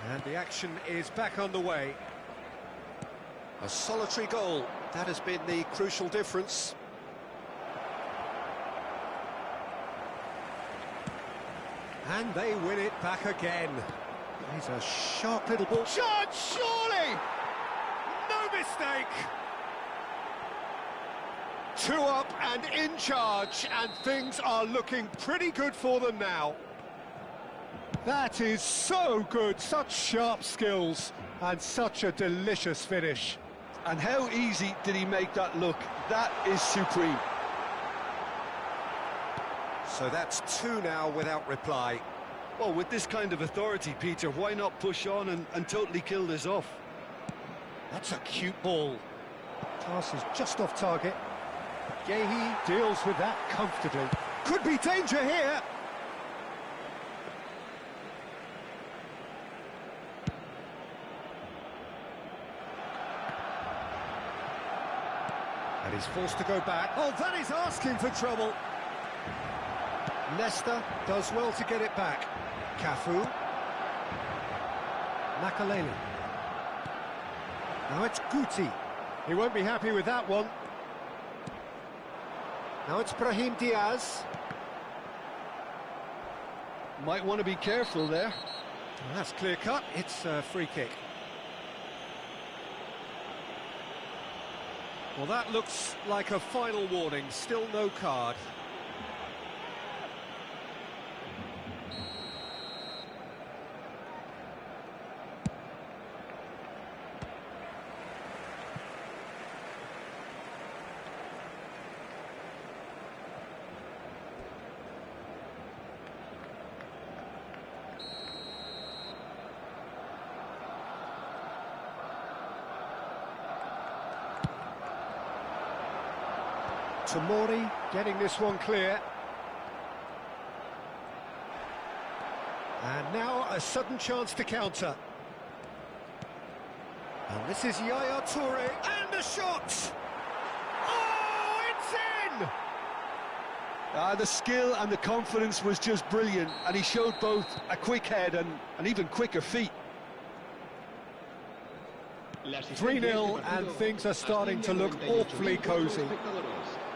And the action is back on the way. A solitary goal, that has been the crucial difference. And they win it back again. He's a sharp little ball. Shot, surely! No mistake! 2 up and in charge, and things are looking pretty good for them now. That is so good, such sharp skills, and such a delicious finish. And how easy did he make that look? That is supreme. So that's 2 now without reply. Well, with this kind of authority, Peter, why not push on and totally kill this off? That's a cute ball. Pass is just off target. Yehi deals with that comfortably. Could be danger here. And he's forced to go back. Oh, that is asking for trouble. Leicester does well to get it back. Cafu. Makaleli. Now it's Guti. He won't be happy with that one. Now it's Brahim Diaz. Might want to be careful there. Well, that's clear cut. It's a free kick. Well, that looks like a final warning. Still no card. Tomori getting this one clear. And now a sudden chance to counter. And this is Yaya Toure, and a shot! Oh, it's in! The skill and the confidence was just brilliant, and he showed both a quick head and even quicker feet. 3-0 and things are starting to look awfully cosy.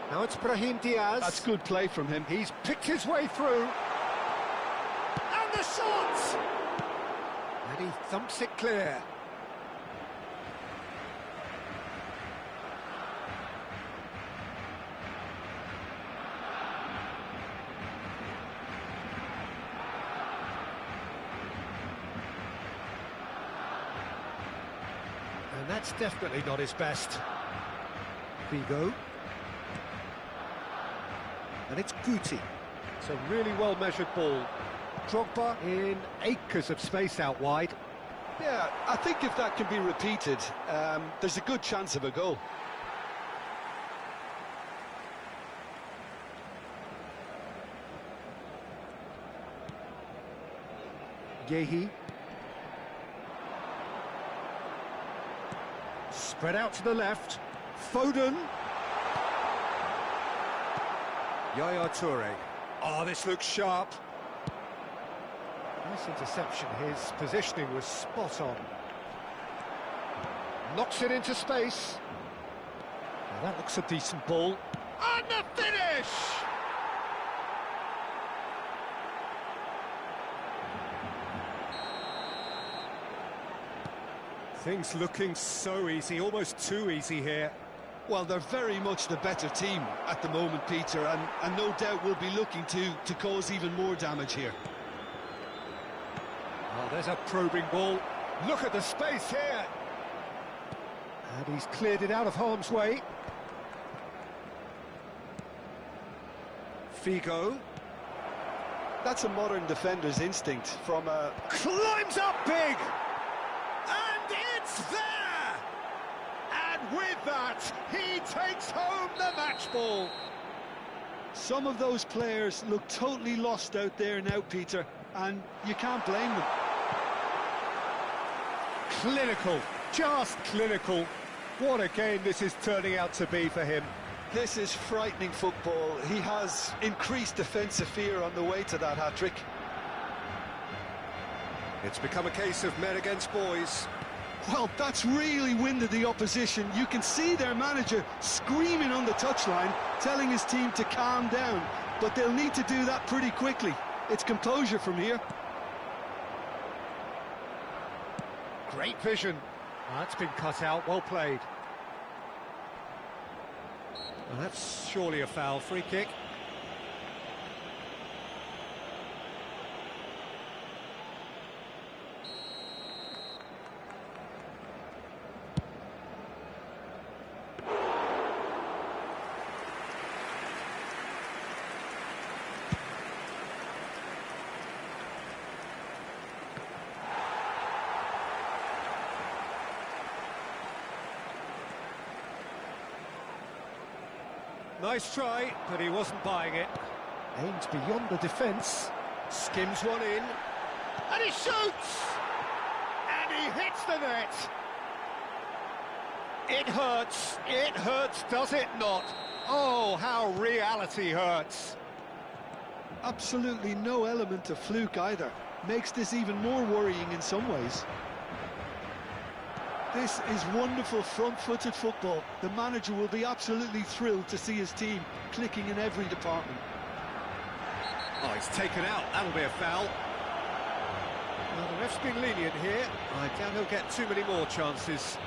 Now it's Brahim Diaz. That's good play from him. He's picked his way through. And the shot! And he thumps it clear. And that's definitely not his best. Figo. And it's Guti. It's a really well-measured ball. Drogba in acres of space out wide. Yeah, I think if that can be repeated, there's a good chance of a goal. Yehi. Spread out to the left. Foden. Yaya Toure. Oh, this looks sharp. Nice interception. His positioning was spot on. Knocks it into space. Now that looks a decent ball. And the finish! Things looking so easy, almost too easy here. Well, they're very much the better team at the moment, Peter, and no doubt will be looking to cause even more damage here. Oh, there's a probing ball. Look at the space here. And he's cleared it out of harm's way. Figo. That's a modern defender's instinct from a... Climbs up big! And it's there! And with that, he takes home the match ball. Some of those players look totally lost out there now, Peter, and you can't blame them. Clinical, just clinical. What a game this is turning out to be for him. This is frightening football. He has increased defensive fear on the way to that hat-trick. It's become a case of men against boys. Well, that's really winded the opposition. You can see their manager screaming on the touchline, telling his team to calm down. But they'll need to do that pretty quickly. It's composure from here. Great vision. That's been cut out, well played. Well, that's surely a foul. Free kick. Nice try, but he wasn't buying it. Aims beyond the defence. Skims one in. And he shoots! And he hits the net. It hurts, does it not? Oh, how reality hurts. Absolutely no element of fluke either. Makes this even more worrying in some ways. This is wonderful front-footed football. The manager will be absolutely thrilled to see his team clicking in every department. Oh, it's taken out. That'll be a foul. Well, the ref's been lenient here. I doubt he'll get too many more chances.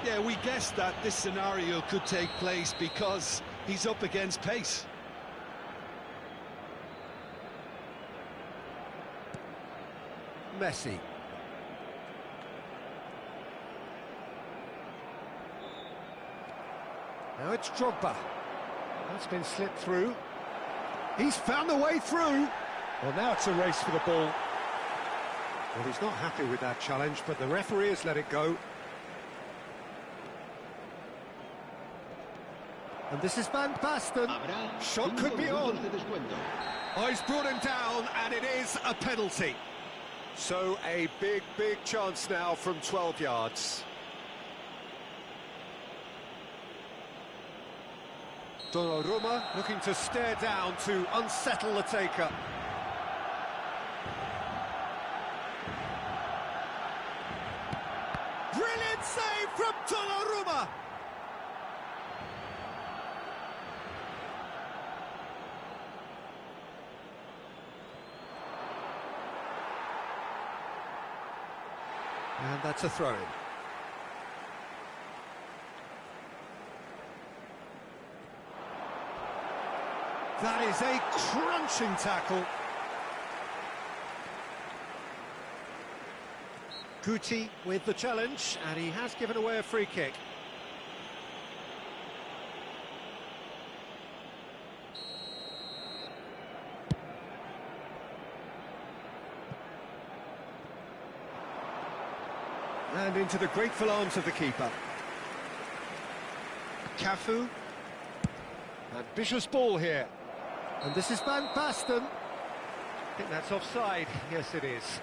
Yeah, we guessed that this scenario could take place because he's up against pace. Messi. Now it's Drogba. That's been slipped through. He's found the way through. Well, now it's a race for the ball. Well, he's not happy with that challenge, but the referee has let it go. And this is Van Basten. Shot could be on. Oh, he's brought him down, and it is a penalty. So a big chance now from 12 yards. Donnarumma looking to stare down to unsettle the taker. Brilliant save from Donnarumma. And that's a throw-in. That is a crunching tackle. Guti with the challenge, and he has given away a free kick. And into the grateful arms of the keeper. Cafu. Ambitious ball here. And this is Van Basten. I think that's offside. Yes, it is.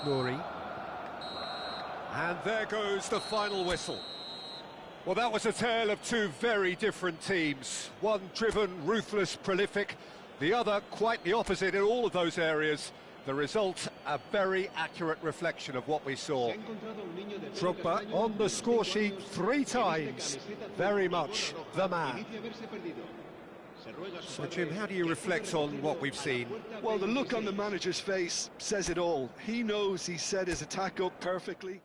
Nouri. And there goes the final whistle. Well, that was a tale of two very different teams. One driven, ruthless, prolific. The other quite the opposite in all of those areas. The result, a very accurate reflection of what we saw. Drogba on the score sheet 3 times. Very much the man. So, Jim, how do you reflect on what we've seen? Well, the look on the manager's face says it all. He knows he set his attack up perfectly.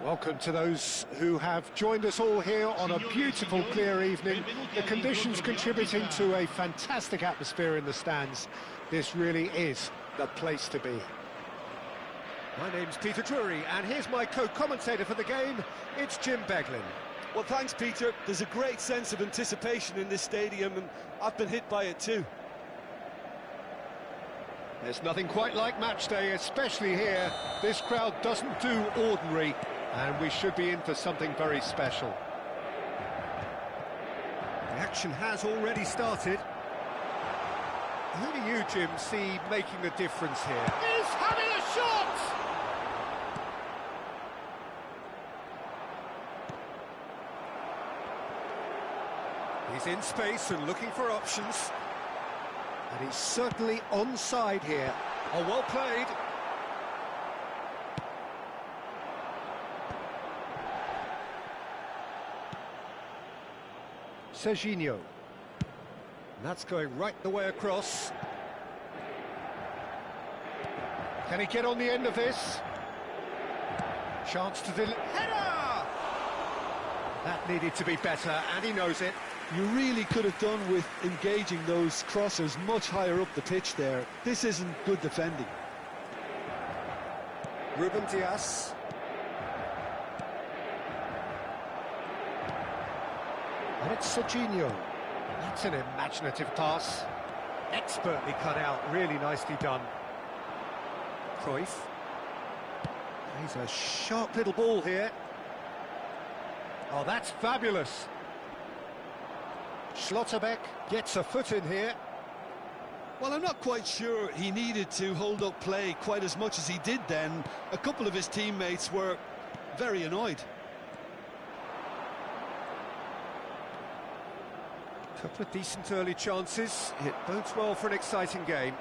Welcome to those who have joined us all here on a beautiful, clear evening. The conditions contributing to a fantastic atmosphere in the stands. This really is the place to be. My name's Peter Drury, and here's my co-commentator for the game. It's Jim Beglin. Well, thanks, Peter. There's a great sense of anticipation in this stadium, and I've been hit by it too. There's nothing quite like match day, especially here. This crowd doesn't do ordinary, and we should be in for something very special. The action has already started. Who do you, Jim, see making the difference here? He's having a shot! He's in space and looking for options. And he's certainly onside here. Oh, well played. Serginho. That's going right the way across. Can he get on the end of this? Chance to Header! That needed to be better, and he knows it. You really could have done with engaging those crossers much higher up the pitch there. This isn't good defending. Ruben Dias. And it's Serginho. That's an imaginative pass. Expertly cut out, really nicely done. Cruyff. He's a sharp little ball here. Oh, that's fabulous. Schlotterbeck gets a foot in here. Well, I'm not quite sure he needed to hold up play quite as much as he did then. A couple of his teammates were very annoyed. Couple of decent early chances. It bodes well for an exciting game.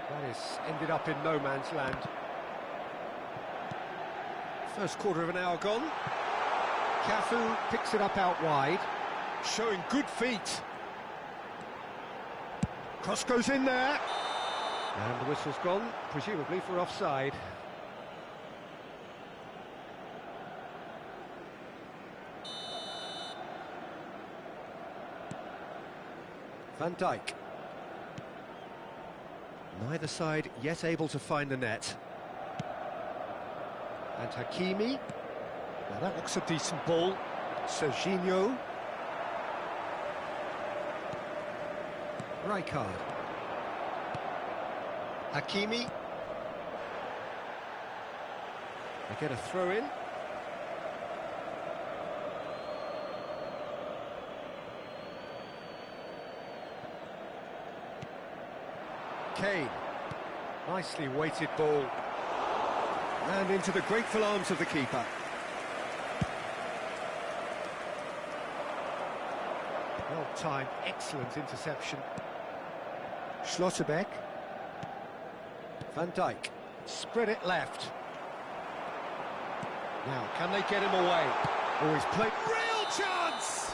That has ended up in no man's land. First quarter of an hour gone. Cafu picks it up out wide. Showing good feet. Cross goes in there. And the whistle's gone, presumably for offside. Van Dijk. Neither side yet able to find the net. And Hakimi. Now that looks a decent ball. Serginho. Rijkaard. Hakimi. They get a throw in. Kane. Nicely weighted ball. And into the grateful arms of the keeper. Well timed, excellent interception. Schlotterbeck. Van Dijk. Spread it left. Now, can they get him away? Oh, he's played. Real chance!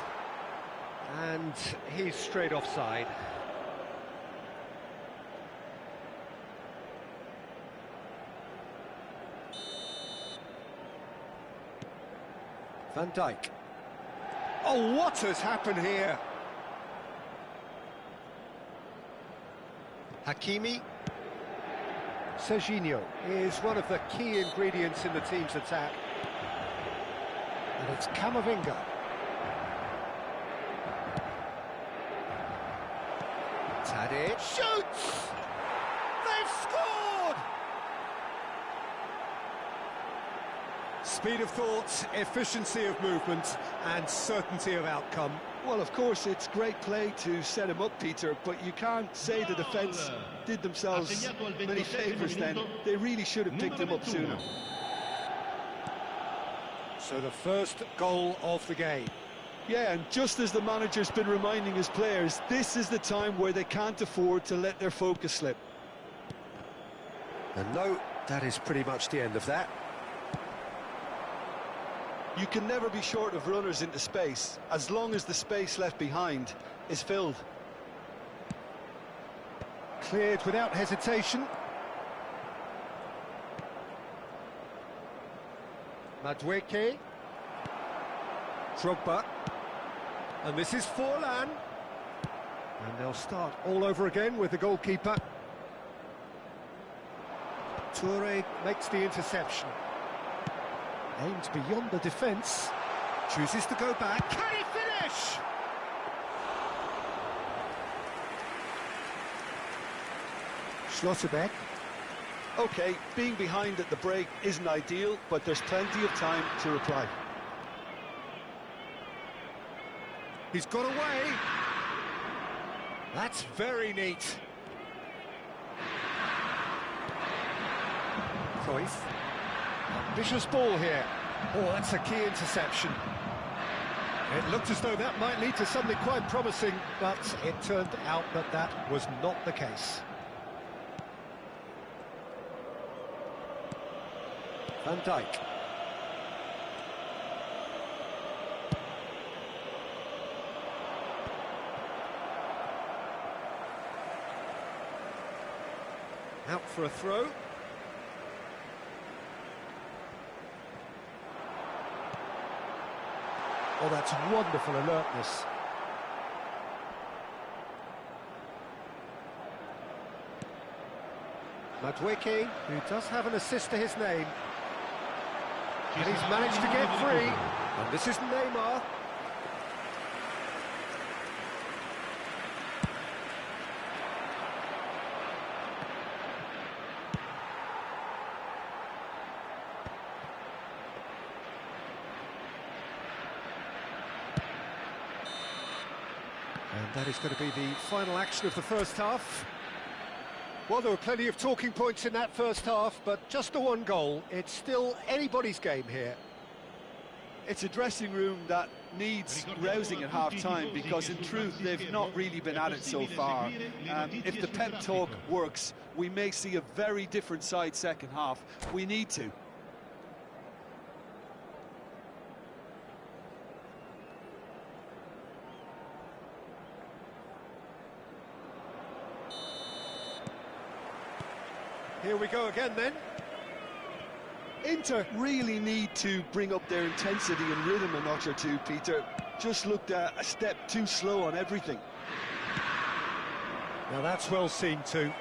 And he's straight offside. Van Dijk. Oh, what has happened here? Hakimi. Serginho is one of the key ingredients in the team's attack. And it's Camavinga. Tadic. Shoots! They've scored! Speed of thought, efficiency of movement, and certainty of outcome. Well, of course, it's great play to set him up, Peter, but you can't say the defence did themselves many favours then. They really should have picked him up sooner. So the first goal of the game. Yeah, and just as the manager's been reminding his players, this is the time where they can't afford to let their focus slip. And no, that is pretty much the end of that. You can never be short of runners into space, as long as the space left behind is filled. Cleared without hesitation. Madueke. Drogba. And this is Forlan. And they'll start all over again with the goalkeeper. Toure makes the interception. Aimed beyond the defence. Chooses to go back. Can he finish? Schlotterbeck. OK, being behind at the break isn't ideal, but there's plenty of time to reply. He's got away. That's very neat. Cruyff. Ambitious ball here. Oh, that's a key interception. It looked as though that might lead to something quite promising, but it turned out that that was not the case. Van Dijk. Out for a throw. Oh, that's wonderful alertness. Madueke, who does have an assist to his name. And he's managed to get free. And this is Neymar. And that is going to be the final action of the first half. Well, there were plenty of talking points in that first half, but just the one goal. It's still anybody's game here. It's a dressing room that needs rousing at half-time, because in truth they've not really been at it so far. If the pep talk works, we may see a very different side second half. We need to. Here we go again then. Inter really need to bring up their intensity and rhythm a notch or two, Peter. Just looked a step too slow on everything. Now that's well seen too.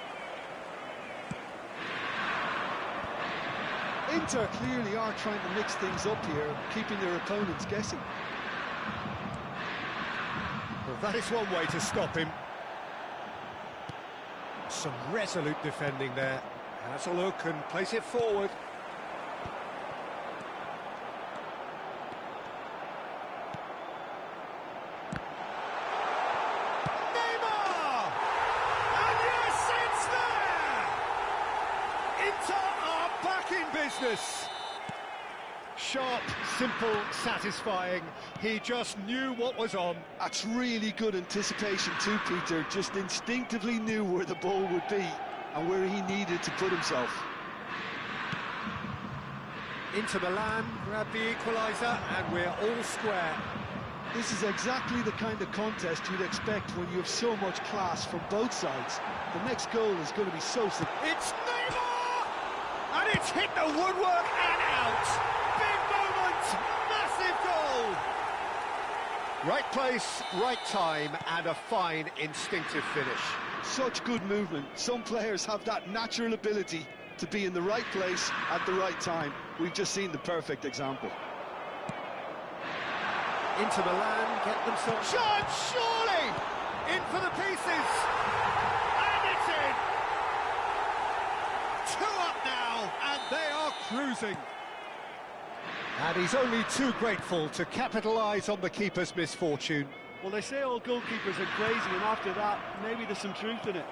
Inter clearly are trying to mix things up here, keeping their opponents guessing. Well, that is one way to stop him. Some resolute defending there. Has a look and place it forward. Neymar! And yes, it's there! Inter are back in business. Sharp, simple, satisfying. He just knew what was on. That's really good anticipation too, Peter. Just instinctively knew where the ball would be and where he needed to put himself. Inter Milan grab the equaliser and we're all square. This is exactly the kind of contest you'd expect when you have so much class from both sides. The next goal is going to be so simple. It's Neymar! And it's hit the woodwork and out! Big moment! Massive goal! Right place, right time, and a fine instinctive finish. Such good movement. Some players have that natural ability to be in the right place at the right time. We've just seen the perfect example. Inter Milan get themselves... Shot, surely! In for the pieces! And it's in! 2 up now, and they are cruising. And he's only too grateful to capitalise on the keeper's misfortune. Well, they say all goalkeepers are crazy, and after that, maybe there's some truth in it.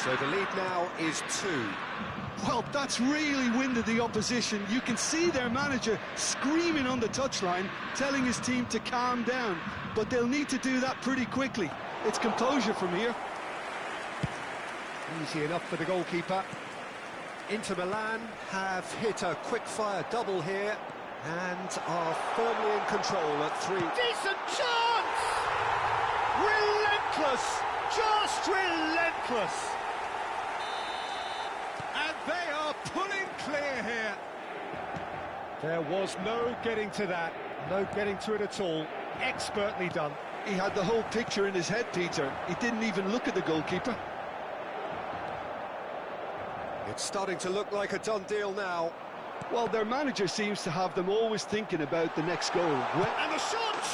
So the lead now is 2. Well, that's really winded the opposition. You can see their manager screaming on the touchline, telling his team to calm down. But they'll need to do that pretty quickly. It's composure from here. Easy enough for the goalkeeper. Inter Milan have hit a quick-fire double here and are firmly in control at 3. Decent chance! Relentless! Just relentless! And they are pulling clear here. There was no getting to that, no getting to it at all. Expertly done. He had the whole picture in his head, Peter. He didn't even look at the goalkeeper. It's starting to look like a done deal now. Well, their manager seems to have them always thinking about the next goal. And the shot!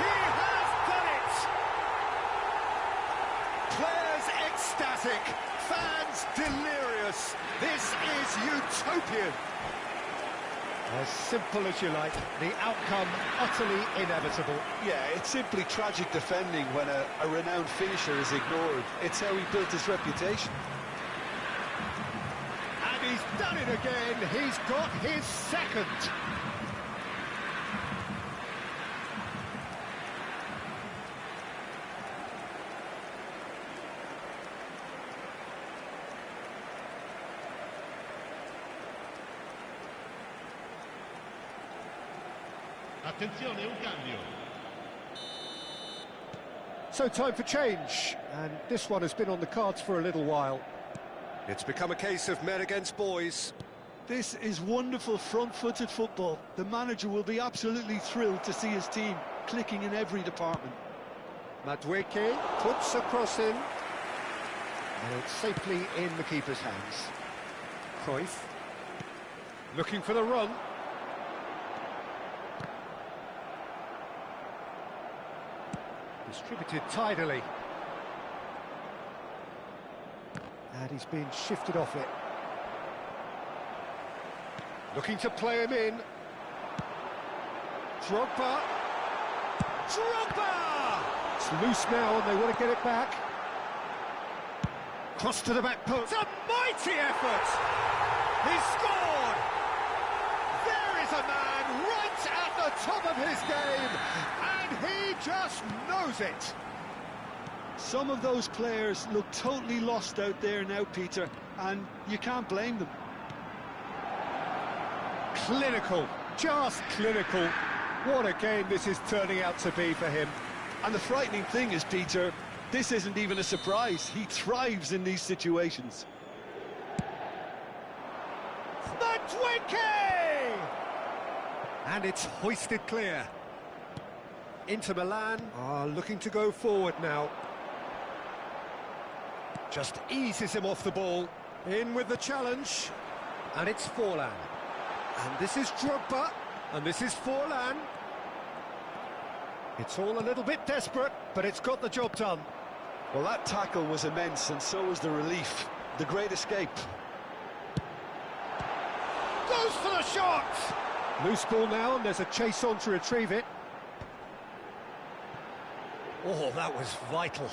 He has done it! Players ecstatic, fans delirious. This is utopian. As simple as you like, the outcome utterly inevitable. Yeah, it's simply tragic defending when a renowned finisher is ignored. It's how he built his reputation. And he's done it again. He's got his second. Attenzione, un cambio. So time for change, and this one has been on the cards for a little while. It's become a case of men against boys. This is wonderful front-footed football. The manager will be absolutely thrilled to see his team clicking in every department. Madueke puts a cross in, and it's safely in the keeper's hands. Cruyff looking for the run. Distributed tidily. And he's been shifted off it. Looking to play him in. Drogba. Drogba! It's loose now and they want to get it back. Cross to the back post. It's a mighty effort! He scored! There is a man right at the top of his game, and he just knows it. Some of those players look totally lost out there now, Peter, and you can't blame them. Clinical, just clinical. What a game this is turning out to be for him. And the frightening thing is, Peter, this isn't even a surprise. He thrives in these situations. Madueke! And it's hoisted clear. Inter Milan are looking to go forward now. Just eases him off the ball. In with the challenge. And it's Forlan. And this is Drogba. And this is Forlan. It's all a little bit desperate, but it's got the job done. Well, that tackle was immense, and so was the relief. The great escape. Goes for the shot! Loose ball now, and there's a chase on to retrieve it. Oh, that was vital.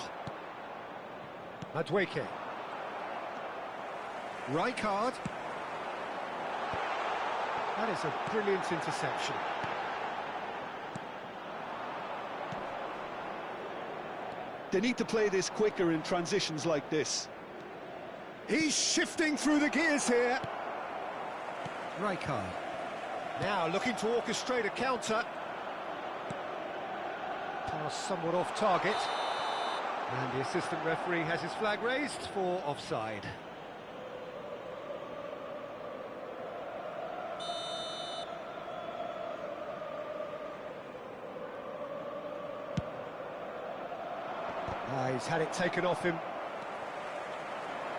Madueke. Rijkaard. That is a brilliant interception. They need to play this quicker in transitions like this. He's shifting through the gears here. Rijkaard. Now looking to orchestrate a counter. Pass somewhat off target. And the assistant referee has his flag raised for offside. He's had it taken off him.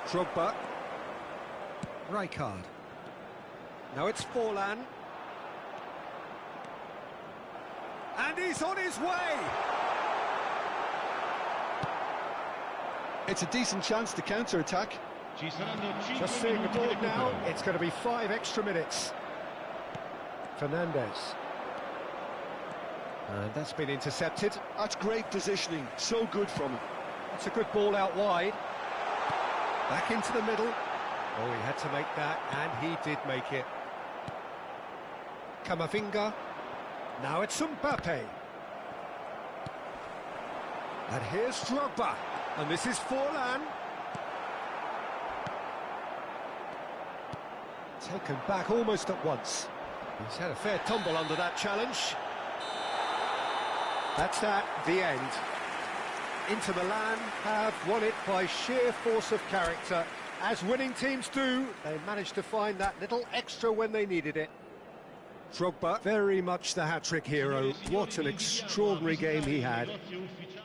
Drogba. Rijkaard. Now it's Forlan. And he's on his way! It's a decent chance to counter-attack. Ci saranno 5 Just seeing the minuti board di now, recupero. it's going to be 5 extra minutes. Fernandez. And that's been intercepted. That's great positioning. So good from him. It's a good ball out wide. Back into the middle. Oh, he had to make that, and he did make it. Camavinga. Now it's Mbappe. And here's Drogba. And this is Forlan. Taken back almost at once. He's had a fair tumble under that challenge. That's that, the end. Inter Milan have won it by sheer force of character. As winning teams do, they managed to find that little extra when they needed it. Drogba, very much the hat-trick hero. What an extraordinary game he had. Negozio ufficiale